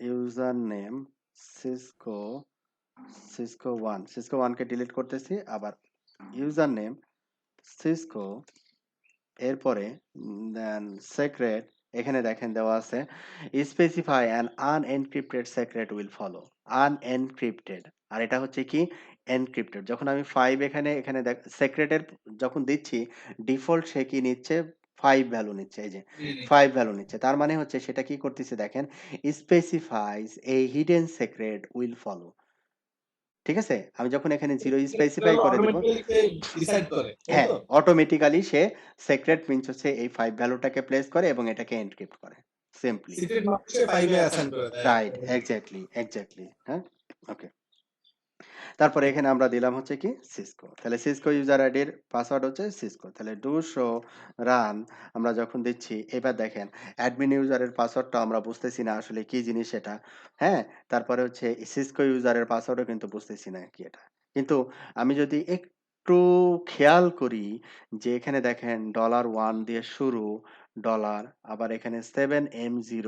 user name Cisco 1 কে ডিলিট করতেছি। আবার ইউজার নেম সিসকো, এরপরে দেন সেক্রেট, এখানে দেখেন দেওয়া আছে specify an unencrypted secret will follow. Unencrypted, আর এটা হচ্ছে কি? এনক্রিপ্টেড। যখন আমি 5 এখানে সেক্রেটের যখন দিচ্ছি, ডিফল্ট সে কি নিচ্ছে? 5 ভ্যালু নিচ্ছে। এই যে 5 ভ্যালু নিচ্ছে। তার মানে হচ্ছে সেটা কি করতেছে দেখেন, specifies a hidden secret will follow. ঠিক আছে? আমি যখন এখানে 0 স্পেসিফাই করে দেব, ডিসাইড করে তাই হ্যাঁ, তো? অটোমেটিক্যালি সে সিক্রেট মিনস হচ্ছে এই 5 ভ্যালুটাকে প্লেস করে এবং এটাকে এনক্রিপ্ট করে। সিম্পলি। সিক্রেট মার্ক সে 5 এ অ্যাসাইন করে দেয়। Right, exactly. হ্যাঁ? ওকে। তারপরে এখানে আমরা দিলাম হচ্ছে কি? সিসকো। তাহলে সিসকো ইউজার আইডির পাসওয়ার্ড হচ্ছে সিসকো। তাহলে ডু শো রান আমরা যখন দিচ্ছি, এবার দেখেন অ্যাডমিন ইউজারের পাসওয়ার্ডটা আমরা বুঝতেছি না আসলে কি জিনিস এটা। হ্যাঁ? তারপরে হচ্ছে সিসকো ইউজারের পাসওয়ার্ডও কিন্তু বুঝতেছি না কি এটা। কিন্তু আমি যদি একটু খেয়াল করি যে এখানে দেখেন $1 দিয়ে শুরু, ডলার, আবার এখানে 7M0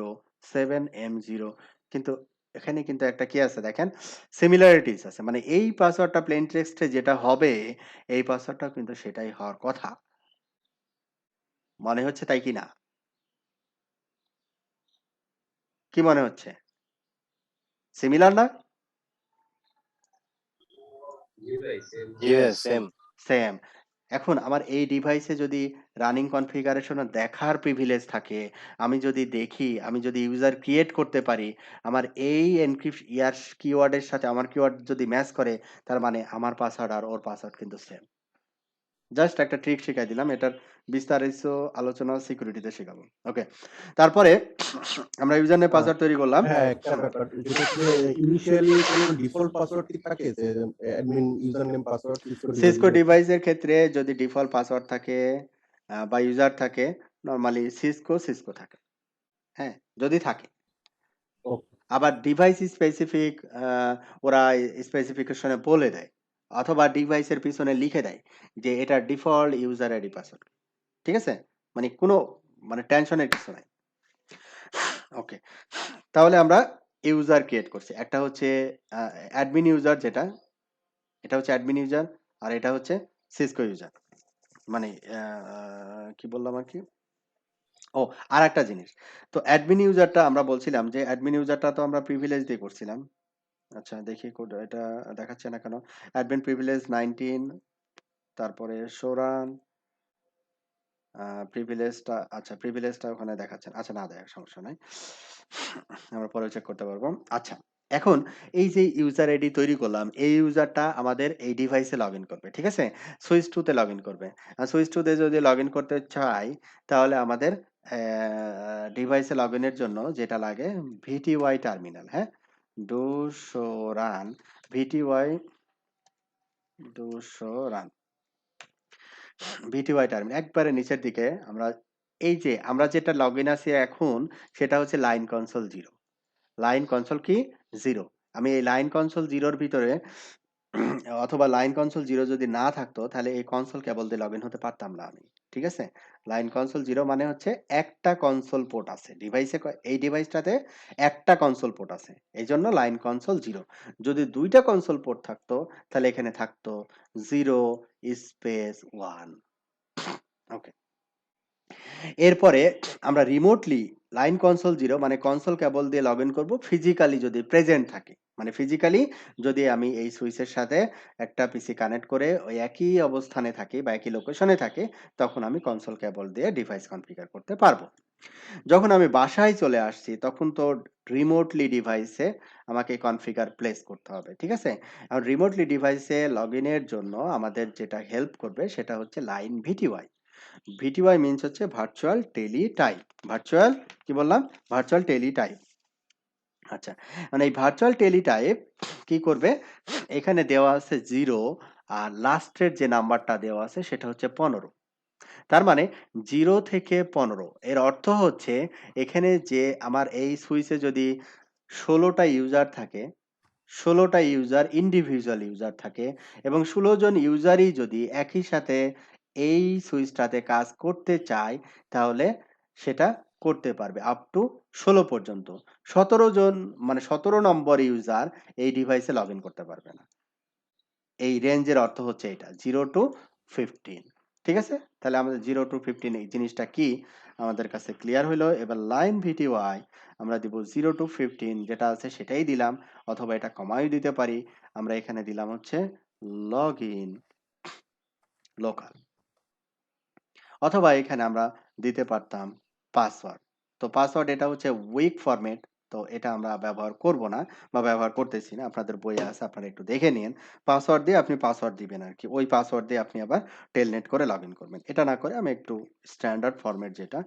কিন্তু এখানে কিন্তু একটা কি আছে দেখেন, সিমিলারিটিস আছে। মানে এই পাসওয়ার্ডটা প্লেন টেক্সটে যেটা হবে, এই পাসওয়ার্ডটাও কিন্তু সেটাই হওয়ার কথা। মনে হচ্ছে তাই কি না? কি মনে হচ্ছে? সিমিলার না? জি ভাই, সেম। সেম। এখন আমার এই ডিভাইসে যদি রানিং কনফিগারেশন দেখার প্রিভিলেজ থাকে, আমি যদি দেখি, আমি যদি ইউজার ক্রিয়েট করতে পারি, আমার এই কিওয়ার্ডের সাথে আমার কিওয়ার্ড যদি ম্যাচ করে, তার মানে আমার পাসওয়ার্ড আর ওর পাসওয়ার্ড কিন্তু সেম। জাস্ট একটা ট্রিক শিখাই দিলাম। এটার বিস্তারিত আলোচনা সিকিউরিটিতে শিখাবো। ওকে। তারপরে আমরা ইউজার নেম পাসওয়ার্ড তৈরি করলাম। হ্যাঁ, একটা ব্যাপার যেটা হচ্ছে ইনিশিয়ালি কোনো ডিফল্ট পাসওয়ার্ড কি থাকে যে admin user name password Cisco ডিভাইসের ক্ষেত্রে যদি ডিফল্ট পাসওয়ার্ড থাকে বা ইউজার থাকে, নরমালি সিসকো থাকে। হ্যাঁ? যদি থাকে। ওকে। আবার ডিভাইস স্পেসিফিক ওরা স্পেসিফিকেশনে বলে দেয়। অথবা ডিভাইসের পিছনে লিখে দেয় যে এটা ডিফল্ট ইউজার আইডি পাসওয়ার্ড। ঠিক আছে? মানে কোনো টেনশনের কিছু নাই। ওকে। তাহলে আমরা ইউজার ক্রিয়েট করছি। একটা হচ্ছে অ্যাডমিন ইউজার যেটা, এটা হচ্ছে অ্যাডমিন ইউজার, আর এটা হচ্ছে সিসকো ইউজার। মানে কি বললাম আরকি? ও, আরেকটা জিনিস। তো অ্যাডমিন ইউজারটা আমরা বলছিলাম যে অ্যাডমিন ইউজারটা তো আমরা প্রিভিলেজ দিয়ে করছিলাম। আচ্ছা দেখি এটা দেখাচ্ছে না কেন? অ্যাডমিন প্রিভিলেজ 19, তারপরে শো রান প্রিভিলেজটা, আচ্ছা প্রিভিলেজটা ওখানে দেখাচ্ছে না। আচ্ছা না দেখাক, সমস্যা নাই। আমরা পরে চেক করতে পারবো। আচ্ছা, এখন এই যে ইউজার আইডি তৈরি করলাম, এই ইউজারটা আমাদের এই ডিভাইসে লগইন করবে। ঠিক আছে? সুইচ 2 তে লগইন করবে। আর সুইচ 2 তে যদি লগইন করতে চাই, তাহলে আমাদের ডিভাইসে লগইনের জন্য যেটা লাগে ভিটিওয়াই টার্মিনাল, হ্যাঁ? Do show run VTY do show run VTY terminal একবারে নিচের দিকে আমরা এই যে আমরা যেটা লগইন আছি এখন, সেটা হচ্ছে লাইন কনসোল 0। লাইন কনসোল কি? 0। আমি এই লাইন কনসোল 0 এর ভিতরে অথবা লাইন কনসোল 0 যদি না থাকতো, তাহলে এই কনসোল কেবল দিয়ে লগইন হতে পারতাম না আমি। ঠিক আছে? লাইন কনসোল 0 মানে হচ্ছে একটা কনসোল পোর্ট আছে। ডিভাইসে এই ডিভাইসটাতে একটা কনসোল পোর্ট আছে। এইজন্য লাইন কনসোল 0। যদি 2টা কনসোল পোর্ট থাকতো, তাহলে এখানে থাকতো 0 স্পেস 1। ওকে। এরপরে আমরা রিমোটলি লাইন কনসোল 0 মানে কনসোল কেবল দিয়ে লগইন করব ফিজিক্যালি যদি প্রেজেন্ট থাকে। মানে ফিজিক্যালি যদি আমি এই সুইচের সাথে একটা পিসি কানেক্ট করে ওই একই অবস্থানে থাকি বা একই লোকেশনে থাকি, তখন আমি কনসোল কেবল দিয়ে ডিভাইস কনফিগার করতে পারবো। যখন আমি বাসায় চলে আসছি, তখন তো রিমোটলি ডিভাইসে আমাকে কনফিগার প্লেস করতে হবে। ঠিক আছে? এখন রিমোটলি ডিভাইসে লগইনের জন্য আমাদের যেটা হেল্প করবে সেটা হচ্ছে লাইন ভিটিওয়াই। ভিটিওয়াই মিনস হচ্ছে ভার্চুয়াল টেলি টাইপ। ভার্চুয়াল কি বললাম? Virtual teletype. আচ্ছা, মানে এই ভার্চুয়াল টেলি টাইপ কি করবে? এখানে দেওয়া আছে 0 আর লাস্টের যে নাম্বারটা দেওয়া আছে সেটা হচ্ছে 15। তার মানে 0 থেকে 15 এর অর্থ হচ্ছে এখানে যে আমার এই সুইচে যদি 16টা ইউজার থাকে, 16টা ইউজার ইন্ডিভিজুয়াল ইউজার থাকে এবং 16 জন ইউজারই যদি একই সাথে এই সুইচটাতে কাজ করতে চায় তাহলে সেটা করতে পারবে আপ টু 16 পর্যন্ত। 17 জন মানে 17 নম্বর ইউজার এই ডিভাইসে লগ ইন করতে পারবে না। এই রেঞ্জের অর্থ হচ্ছে এটা 0 টু 15। ঠিক আছে? তাহলে আমাদের 0 টু 15 এই জিনিসটা কি আমাদের কাছে ক্লিয়ার হইলো। এবার লাইন ভিটিওয়াই আমরা দিব 0 টু 15 যেটা আছে সেটাই দিলাম, অথবা এটা কমাইও দিতে পারি। আমরা এখানে দিলাম হচ্ছে লগ ইন লোকাল, অথবা এখানে আমরা দিতে পারতাম পাসওয়ার্ড। তো পাসওয়ার্ড এটা হচ্ছে উইক ফরম্যাট, তো এটা আমরা ব্যবহার করব না বা ব্যবহার করতেছি না। আপনাদের বইয়ে আছে, আপনারা একটু দেখে নিন। পাসওয়ার্ড দিয়ে আপনি পাসওয়ার্ড দিবেন আর কি, ওই পাসওয়ার্ড দিয়ে আপনি আবার টেলনেট করে লগ ইন করবেন। এটা না করে আমি একটু স্ট্যান্ডার্ড ফরম্যাট যেটা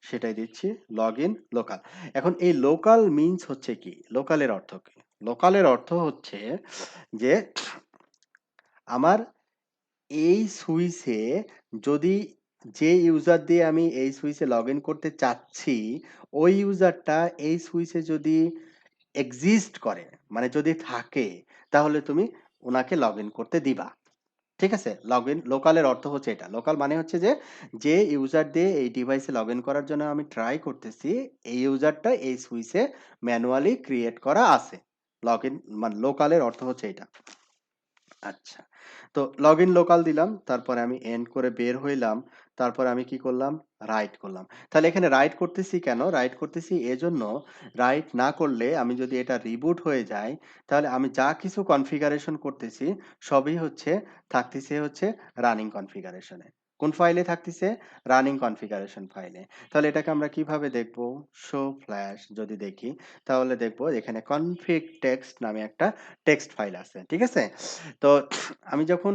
সেটাই দিচ্ছি, লগ ইন লোকাল। এখন এই লোকাল মিনস হচ্ছে কি, লোকালের অর্থ কি? লোকালের অর্থ হচ্ছে যে আমার এই সুইচে যদি যে ইউজার দিয়ে আমি এই সুইচে লগ ইন করতে চাচ্ছি ওই ইউজারটা এই সুইচে যদি এক্সিস্ট করে, মানে যদি থাকে, তাহলে তুমি ওনাকে লগ ইন করতে দিবা। ঠিক আছে? লগ ইন লোকালের অর্থ হচ্ছে এটা। লোকাল মানে হচ্ছে যে, যে ইউজার দিয়ে এই ডিভাইসে লগ ইন করার জন্য আমি ট্রাই করতেছি, এই ইউজারটা এই সুইচে ম্যানুয়ালি ক্রিয়েট করা আছে। লগ ইন মানে লোকালের অর্থ হচ্ছে এটা। আচ্ছা, তো লগ ইন লোকাল দিলাম, তারপরে আমি এন্ড করে বের হইলাম, তারপরে আমি কি করলাম, রাইট করলাম। তাহলে এখানে রাইট করতেছি কেন? রাইট করতেছি এজন্য, রাইট না করলে আমি যদি এটা রিবুট হয়ে যায় তাহলে আমি যা কিছু কনফিগারেশন করতেছি সবই হচ্ছে থাকতেছে হচ্ছে রানিং কনফিগারেশনে। কোন ফাইলে থাকতেছে? রানিং কনফিগারেশন ফাইলে। তাহলে এটাকে আমরা কিভাবে দেখব? শো ফ্ল্যাশ যদি দেখি তাহলে দেখব এখানে কনফিগ টেক্সট নামে একটা টেক্সট ফাইল আছে। ঠিক আছে? তো আমি যখন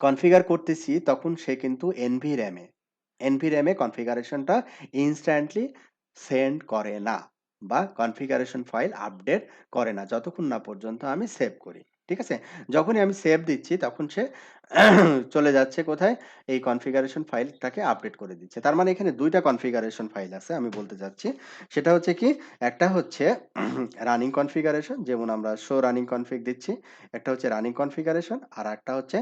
কনফিগার করতেছি তখন সে কিন্তু এনভি র্যামে কনফিগারেশনটা ইনস্ট্যান্টলি সেন্ড করে না বা কনফিগারেশন ফাইল আপডেট করে না যতক্ষণ না পর্যন্ত আমি সেভ করি। ঠিক আছে? যখনই আমি সেভ দিচ্ছি তখন সে চলে যাচ্ছে কোথায়? এই কনফিগারেশন ফাইলটাকে আপডেট করে দিচ্ছে। তার মানে এখানে ২ টা কনফিগারেশন ফাইল আছে আমি বলতে চাচ্ছি। সেটা হচ্ছে কি? একটা হচ্ছে রানিং কনফিগারেশন, যেমন আমরা শো রানিং কনফিগ দিচ্ছি। একটা হচ্ছে রানিং কনফিগারেশন, আর একটা হচ্ছে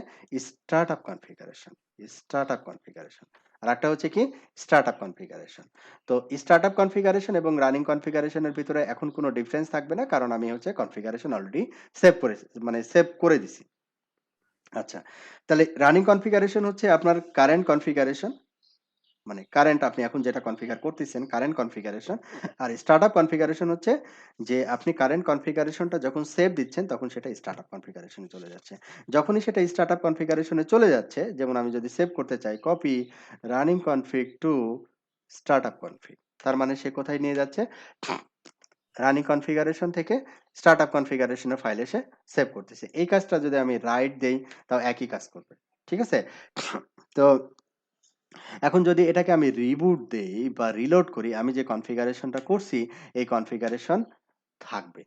স্টার্টআপ কনফিগারেশন। Startup configuration. আরেকটা হচ্ছে কি? Startup configuration. তো স্টার্টআপ কনফিগারেশন এবং রানিং কনফিগারেশনের ভিতরে এখন কোনো ডিফারেন্স থাকবে না, কারণ আমি হচ্ছে কনফিগারেশন অলরেডি সেভ করে দিছি। আচ্ছা, তাহলে রানিং কনফিগারেশন হচ্ছে আপনার কারেন্ট কনফিগারেশন, মানে কারেন্ট আপনি এখন যেটা কনফিগার করতেছেন কারেন্ট কনফিগারেশন। আর স্টার্টআপ কনফিগারেশন হচ্ছে যে আপনি কারেন্ট কনফিগারেশনটা যখন সেভ দিচ্ছেন তখন সেটা স্টার্টআপ কনফিগারেশনে চলে যাচ্ছে। যখনই সেটা স্টার্টআপ কনফিগারেশনে চলে যাচ্ছে, যেমন আমি যদি সেভ করতে চাই copy running config to startup config, তার মানে সে কোথায় নিয়ে যাচ্ছে? রানিং কনফিগারেশন থেকে স্টার্টআপ কনফিগারেশনের ফাইলে সে সেভ করতেছে। এই কাজটা যদি আমি রাইট দেই তাও একই কাজ করবে। ঠিক আছে? তো এখন যদি এটাকে আমি রিবুট দেই বা রিলোড করি, আমি যে কনফিগারেশনটা করছি এই কনফিগারেশন থাকবে।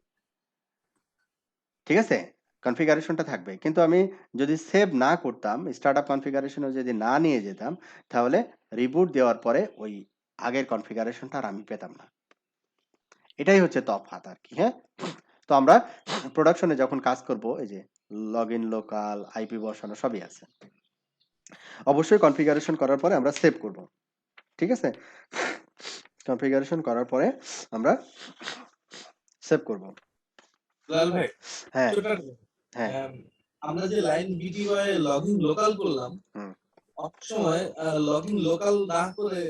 ঠিক আছে? কনফিগারেশনটা থাকবে। কিন্তু আমি যদি সেভ না করতাম, স্টার্টআপ কনফিগারেশনে যদি না নিয়ে যেতাম, তাহলে রিবুট দেওয়ার পরে ওই আগের কনফিগারেশনটা আর আমি পেতাম না। এটাই হচ্ছে তফাৎ আর কি, হ্যাঁ? তো আমরা প্রোডাকশনে যখন কাজ করব, এই যে লগইন লোকাল, আইপি বসানো সবই আছে। অবশ্যই কনফিগারেশন করার পরে আমরা সেভ করব। ঠিক আছে? কনফিগারেশন করার পরে আমরা সেভ করব। দুলাল ভাই, হ্যাঁ, ছোট একটা কথা। হ্যাঁ। আমরা যে লাইন ভিটিওয়াই লগইন লোকাল করলাম, হুম। অনেক সময় লগইন লোকাল না করে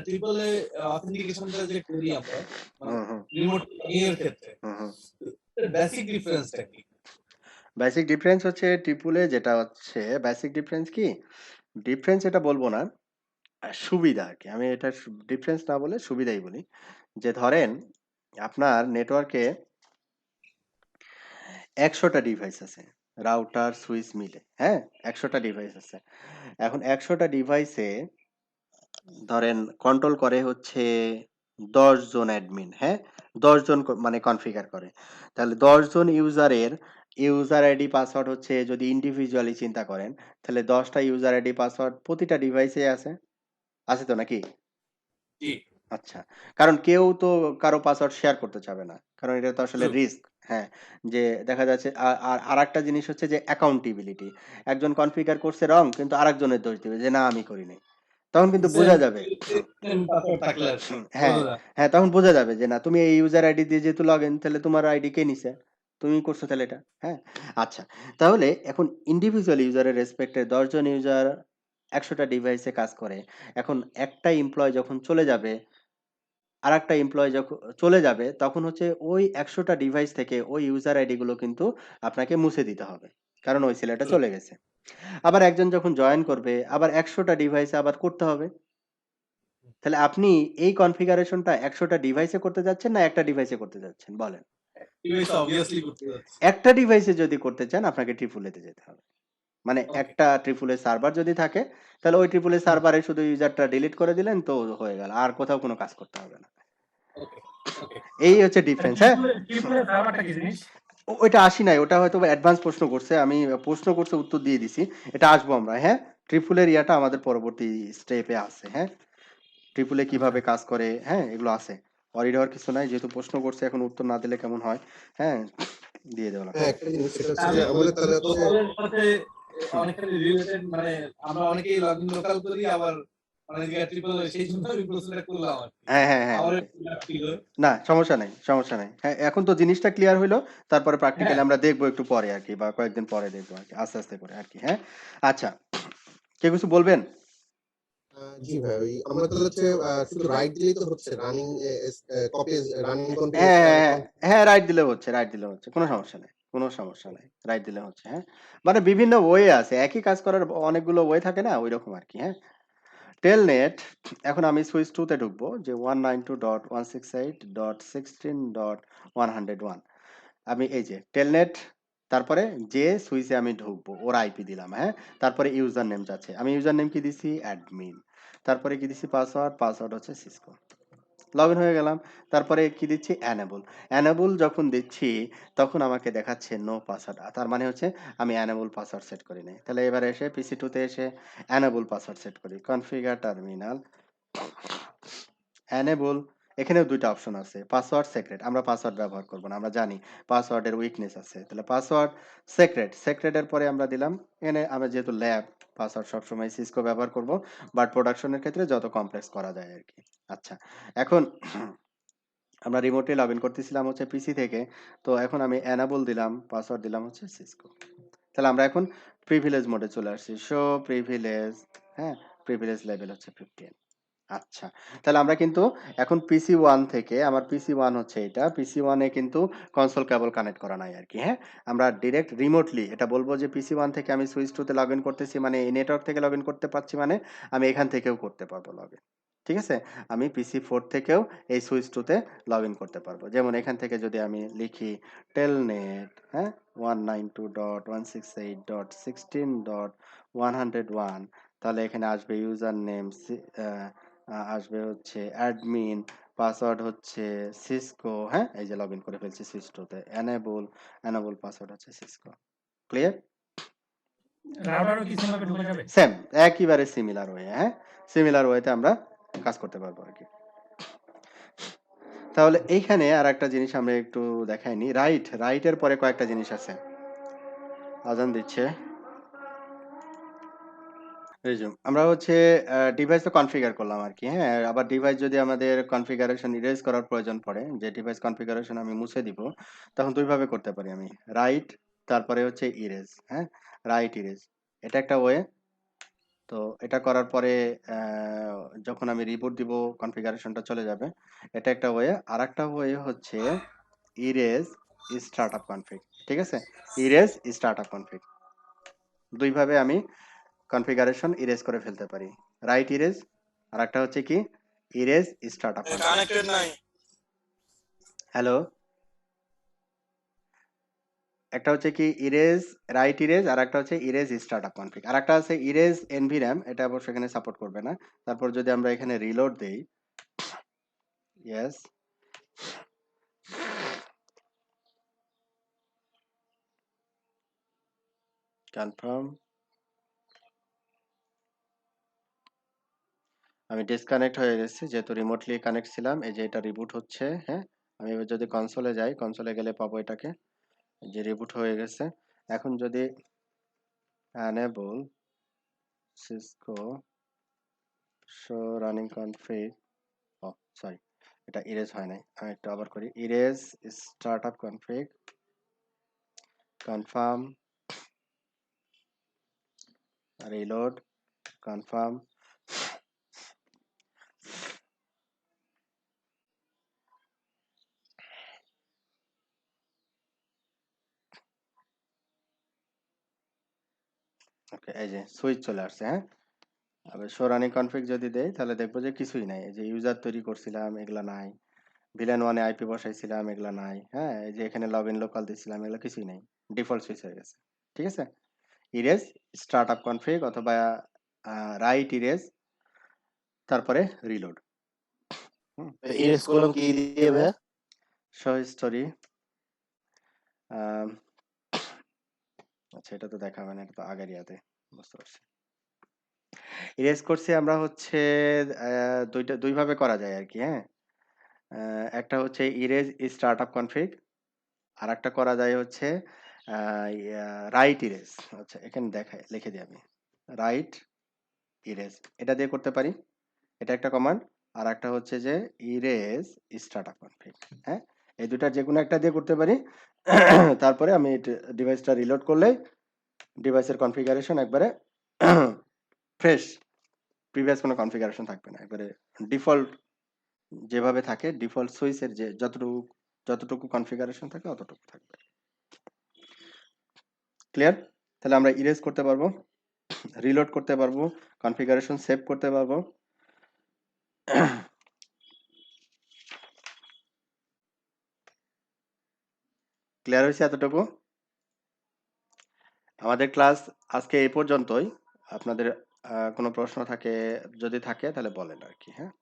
ট্রিপল এ অথেন্টিকেশনটা যে করি আমরা, মানে হুম, হুম, রিমোট লগইন এর ক্ষেত্রে, হুম, হুম। বেসিক ডিফারেন্সটা কি? বেসিক ডিফারেন্স হচ্ছে ট্রিপলে যেটা হচ্ছে বেসিক ডিফারেন্স কি? ডিফারেন্স এটা বলবো না, সুবিধা আরকি। আমি এটা ডিফারেন্স না বলে সুবিধাই বলি। যে ধরেন আপনার নেটওয়ার্কে ১০০ টা ডিভাইস আছে। রাউটার, সুইচ মিলে, হ্যাঁ? ১০০ টা ডিভাইস আছে। এখন ১০০ টা ডিভাইসে ধরেন কন্ট্রোল করে হচ্ছে ১০ জন অ্যাডমিন, হ্যাঁ? ১০ জন মানে কনফিগার করে। তাহলে ১০ জন ইউজারের ইউজার আইডি পাসওয়ার্ড হচ্ছে, যদি ইন্ডিভিজুয়ালি চিন্তা করেন, তাহলে ১০ টা ইউজার আইডি পাসওয়ার্ড প্রতিটা ডিভাইসে আছে। আছে তো নাকি? জি। আচ্ছা। কারণ কেউ তো কারো পাসওয়ার্ড শেয়ার করতে চাবে না। কারণ এটা তো আসলে True. রিস্ক। হ্যাঁ, যে দেখা যাচ্ছে আর আরেকটা জিনিস হচ্ছে যে অ্যাকাউন্টেবিলিটি। একজন কনফিগার করছে রং কিন্তু আরেকজনের দোষ দিবে যে, "না আমি করি নাই।" তখন কিন্তু বোঝা Same যাবে same password থাকলে আর কি। হ্যাঁ, বোঝা যায়। হ্যাঁ, তখন বোঝা যাবে যে না তুমি এই ইউজার আইডি দিয়ে যেহেতু লগইন তাহলে তোমার আইডি কে নিছে? তুমিই করছো তাহলে এটা। হ্যাঁ? আচ্ছা। তাহলে এখন ইন্ডিভিজুয়াল ইউজারের রেসপেক্ট এ ১০ জন ইউজার ১০০ টা ডিভাইসে কাজ করে। এখন একটা এমপ্লয়ি যখন চলে যাবে, আরেকটা এমপ্লয়ি যখন চলে যাবে তখন হচ্ছে ওই ১০০ টা ডিভাইস থেকে ওই ইউজার আইডি গুলো কিন্তু আপনাকে মুছে দিতে হবে। কারণ ওই ছেলেটা True. চলে গেছে। আবার একজন যখন জয়েন করবে আবার ১০০ টা ডিভাইসে আবার করতে হবে। তাহলে আপনি এই কনফিগারেশনটা ১০০ টা ডিভাইসে করতে যাচ্ছেন না একটা ডিভাইসে করতে যাচ্ছেন? বলেন। ডিভাইস obviously করতে যাচ্ছি। একটা ডিভাইসে যদি করতে চান আপনাকে AAA তে যেতে হবে। মানে ওকে। একটা AAA সার্ভার যদি থাকে তাহলে ওই AAA সার্ভারে শুধু ইউজারটা ডিলিট করে দিলেন তো হয়ে গেল। আর কোথাও কোনো কাজ করতে হবে না। ওকে। ওকে। এই হচ্ছে ডিফারেন্স, হ্যাঁ? ট্রিপল সার্ভারটা কি জিনিস? ওইটা আসি নাই। ওটা হয়তোবা অ্যাডভান্স প্রশ্ন করছে। আমি প্রশ্ন করছে উত্তর দিয়ে দিছি। এটা আসবো আমরা, হ্যাঁ? ট্রিপল ইয়াটা আমাদের পরবর্তী স্টেপে আছে, হ্যাঁ? ট্রিপল আচ্ছা। কিভাবে কাজ করে, হ্যাঁ? এগুলো আছে। ওয়ারিড হওয়ার কিছু নাই। যেহেতু প্রশ্ন করছে এখন উত্তর না দিলে কেমন হয়? হ্যাঁ? দিয়ে দেওয়া লাগবে। হ্যাঁ, একটা জিনিস সেটা হচ্ছে যে আমি আমাদের তাহলে হচ্ছে লোকালের সাথে হুম। অনেকখানি রিলেটেড মানে আমরা অনেকেই লগইন লোকাল করি আবার অনেক জায়গায় ট্রিপল সেই জন্য আমি প্রশ্নটা করলাম আর কি। হ্যাঁ, হ্যাঁ, হ্যাঁ, আমার ওকে। একটু gap ছিল। না সমস্যা নাই, সমস্যা নাই। হ্যাঁ, এখন তো জিনিসটা ক্লিয়ার হইলো। তারপরে প্র্যাকটিক্যালি হ্যাঁ, আমরা দেখবো একটু পরে আরকি বা কয়েকদিন পরে দেখবো আরকি। আস্তে, আস্তে করে আরকি, হ্যাঁ? আচ্ছা। কেউ কিছু বলবেন? জি ভাই, ওই আমরা তাহলে হচ্ছে শুধু রাইট দিলেই তো হচ্ছে রানিং কপি রানিং হ্যাঁ, কনফিগার হ্যাঁ, হ্যাঁ। কন হ্যাঁ, রাইট দিলে হচ্ছে, রাইট দিলে হচ্ছে। কোনো সমস্যা নাই। কোনো সমস্যা নাই। রাইট দিলে হচ্ছে, হ্যাঁ? মানে বিভিন্ন ওয়ে আছে। একই কাজ করার অনেকগুলো ওয়ে থাকে না? ঐরকম আরকি, হ্যাঁ? টেলনেট এখন আমি সুইচ 2 তে ঢুকবো যে 192.168.16.101 আমি এই যে টেলনেট তারপরে যে সুইচে আমি ঢুকবো ওর আইপি দিলাম, হ্যাঁ? তারপরে ইউজার নেম যাচ্ছে। আমি ইউজার নেম কি দিছি? অ্যাডমিন। তারপরে কি দিছি? পাসওয়ার্ড। পাসওয়ার্ড হচ্ছে সিসকো। লগইন হয়ে গেলাম। তারপরে কি দিচ্ছি? এনেবল। এনেবল যখন দিচ্ছি তখন আমাকে দেখাচ্ছে নো পাসওয়ার্ড। তার মানে হচ্ছে আমি এনেবল পাসওয়ার্ড সেট করি নাই। তাহলে এবারে এসে পিসি 2 তে এসে এনেবল পাসওয়ার্ড সেট করি। কনফিগার টার্মিনাল এনেবল এখানেও ২ টা অপশন আছে। Password secret. আমরা পাসওয়ার্ড ব্যবহার করব না। আমরা জানি পাসওয়ার্ডের উইকনেস আছে। তাহলে পাসওয়ার্ড সিক্রেট। সিক্রেট এর পরে আমরা দিলাম এখানে আমরা যেহেতু ল্যাব পাসওয়ার্ড সবসময় সিসকো ব্যবহার করব। বাট প্রোডাকশন এর ক্ষেত্রে যত কমপ্লেক্স করা যায় আরকি। আচ্ছা। এখন আমরা রিমোটলি লগইন করতেছিলাম হচ্ছে পিসি থেকে। তো এখন আমি এনেবল দিলাম, পাসওয়ার্ড দিলাম হচ্ছে সিসকো। তাহলে আমরা এখন প্রিভিলেজ মোডে চলে আসছি। শো প্রিভিলেজ, হ্যাঁ? প্রিভিলেজ লেভেল হচ্ছে 15। আচ্ছা। তাহলে আমরা কিন্তু এখন পিসি 1 থেকে আমার পিসি 1 হচ্ছে এটা। পিসি 1 এ কিন্তু কনসোল কেবল কানেক্ট করা নাই আরকি, হ্যাঁ? আমরা ডিরেক্ট রিমোটলি এটা বলব যে পিসি 1 থেকে আমি সুইচ 2 তে লগইন করতেছি মানে এই নেটওয়ার্ক থেকে লগইন করতে পারছি মানে আমি এখান থেকেও করতে পারবো লগইন। ঠিক আছে? আমি পিসি 4 থেকেও এই সুইচ 2 তে লগইন করতে পারবো। যেমন এখান থেকে যদি আমি লিখি টেলনেট, হ্যাঁ? 192.168.16.101 তাহলে এখানে আসবে ইউজার নেম আসবে হচ্ছে অ্যাডমিন, পাসওয়ার্ড হচ্ছে সিসকো, হ্যাঁ? এই যে লগইন করে ফেলছি সুইচ 2 তে। এনেবল পাসওয়ার্ড হচ্ছে সিসকো। ক্লিয়ার? রাউটারও কি সেম ভাবে ঢোকা যাবে? সেম একেবারে সিমিলার ওয়ে, হ্যাঁ? সিমিলার ওয়েতে আমরা কাজ করতে পারবো আরকি। তাহলে এইখানে আরেকটা জিনিস আমরা একটু দেখাই নিই। রাইট এর পরে কয়েকটা জিনিস আছে। আজান দিচ্ছে। রিজিউম। আমরা হচ্ছে ডিভাইস তো কনফিগার করলাম আরকি, হ্যাঁ? আবার ডিভাইস যদি আমাদের কনফিগারেশন ইরেজ করার প্রয়োজন পড়ে, যে ডিভাইস কনফিগারেশন আমি মুছে দিব, তখন ২ ভাবে করতে পারি আমি। রাইট তারপরে হচ্ছে ইরেজ, হ্যাঁ? Right erase. এটা একটা ওয়ে। তো এটা করার পরে যখন আমি রিবুট দিব কনফিগারেশনটা চলে যাবে। এটা একটা ওয়ে। আরেকটা ওয়ে হচ্ছে ইরেজ স্টার্টআপ কনফিগ। ঠিক আছে? Erase startup config. ২ ভাবে আমি কনফিগারেশন ইরেজ করে ফেলতে পারি। রাইট ইরেজ আরেকটা হচ্ছে কি ইরেজ স্টার্টআপ কনফিগ। কানেক্টেড নাই। হ্যালো? একটা হচ্ছে কি ইরেজ রাইট ইরেজ আরেকটা হচ্ছে ইরেজ স্টার্টআপ কনফিগ। আরেকটা আছে ইরেজ এনভিরাম এটা অবশ্য এখানে সাপোর্ট করবে না। তারপর যদি আমরা এখানে রিলোড দেই ইয়েস কনফার্ম আমি ডিসকানেক্ট হয়ে গেছি যেহেতু রিমোটলি কানেক্ট ছিলাম। এই যে এটা রিবুট হচ্ছে, হ্যাঁ? আমি এবার যদি কনসোলে যাই, কনসোলে গেলে পাবো এটাকে যে রিবুট হয়ে গেছে। এখন যদি enable Cisco show running config, sorry, এটা ইরেজ হয় নাই। আমি একটু আবার করি। Erase startup config, confirm, reload, confirm. ওকে, এই যে সুইচ চলে আসছে, হ্যাঁ? আবার শো রানিং কনফিগ যদি দেই তাহলে দেখবো যে কিছুই নাই। এই যে ইউজার তৈরি করছিলাম এগুলা নাই। ভিলেন 1 এ আইপি বসাইছিলাম এগুলা নাই। হ্যাঁ? এই যে এখানে লগইন লোকাল দিছিলাম এগুলা কিছুই নাই। ডিফল্ট সুইচ হয়ে গেছে। ঠিক আছে? ইরেজ স্টার্টআপ কনফিগ অথবা রাইট ইরেজ তারপরে রিলোড। হুম? ইরেজ করলাম কি দিয়ে ভাইয়া? Show history. আচ্ছা, এটা তো দেখাবে না, এটা তো আগের ইয়াতে। বুঝতে পারছি। ইরেজ করছি আমরা হচ্ছে দুই ভাবে করা যায় আরকি, হ্যাঁ? একটা হচ্ছে ইরেজ স্টার্টআপ কনফিগ, আরেকটা করা যায় হচ্ছে রাইট ইরেজ। আচ্ছা, এখানে দেখায় লিখে দিই আমি। রাইট ইরেজ এটা দিয়ে করতে পারি। এটা একটা কমান্ড। আর একটা হচ্ছে যে ইরেজ স্টার্টআপ কনফিগ, হ্যাঁ? এই দুটার যেকোনো একটা দিয়ে করতে পারি। তারপরে আমি ডিভাইসটা রিলোড করলে ডিভাইসের কনফিগারেশন একবারে ফ্রেশ, প্রিভিয়াস কোনো কনফিগারেশন থাকবে না। একবারে ডিফল্ট যেভাবে থাকে, ডিফল্ট সুইচের যে যতটুকু কনফিগারেশন থাকে অতটুকু থাকবে। ক্লিয়ার? তাহলে আমরা ইরেজ করতে পারবো, রিলোড করতে পারবো, কনফিগারেশন সেভ করতে পারবো। ক্লিয়ার হয়েছে এতটুকু? আমাদের ক্লাস আজকে এই পর্যন্তই। আপনাদের কোনো প্রশ্ন থাকে, যদি থাকে তাহলে বলেন আরকি, হ্যাঁ?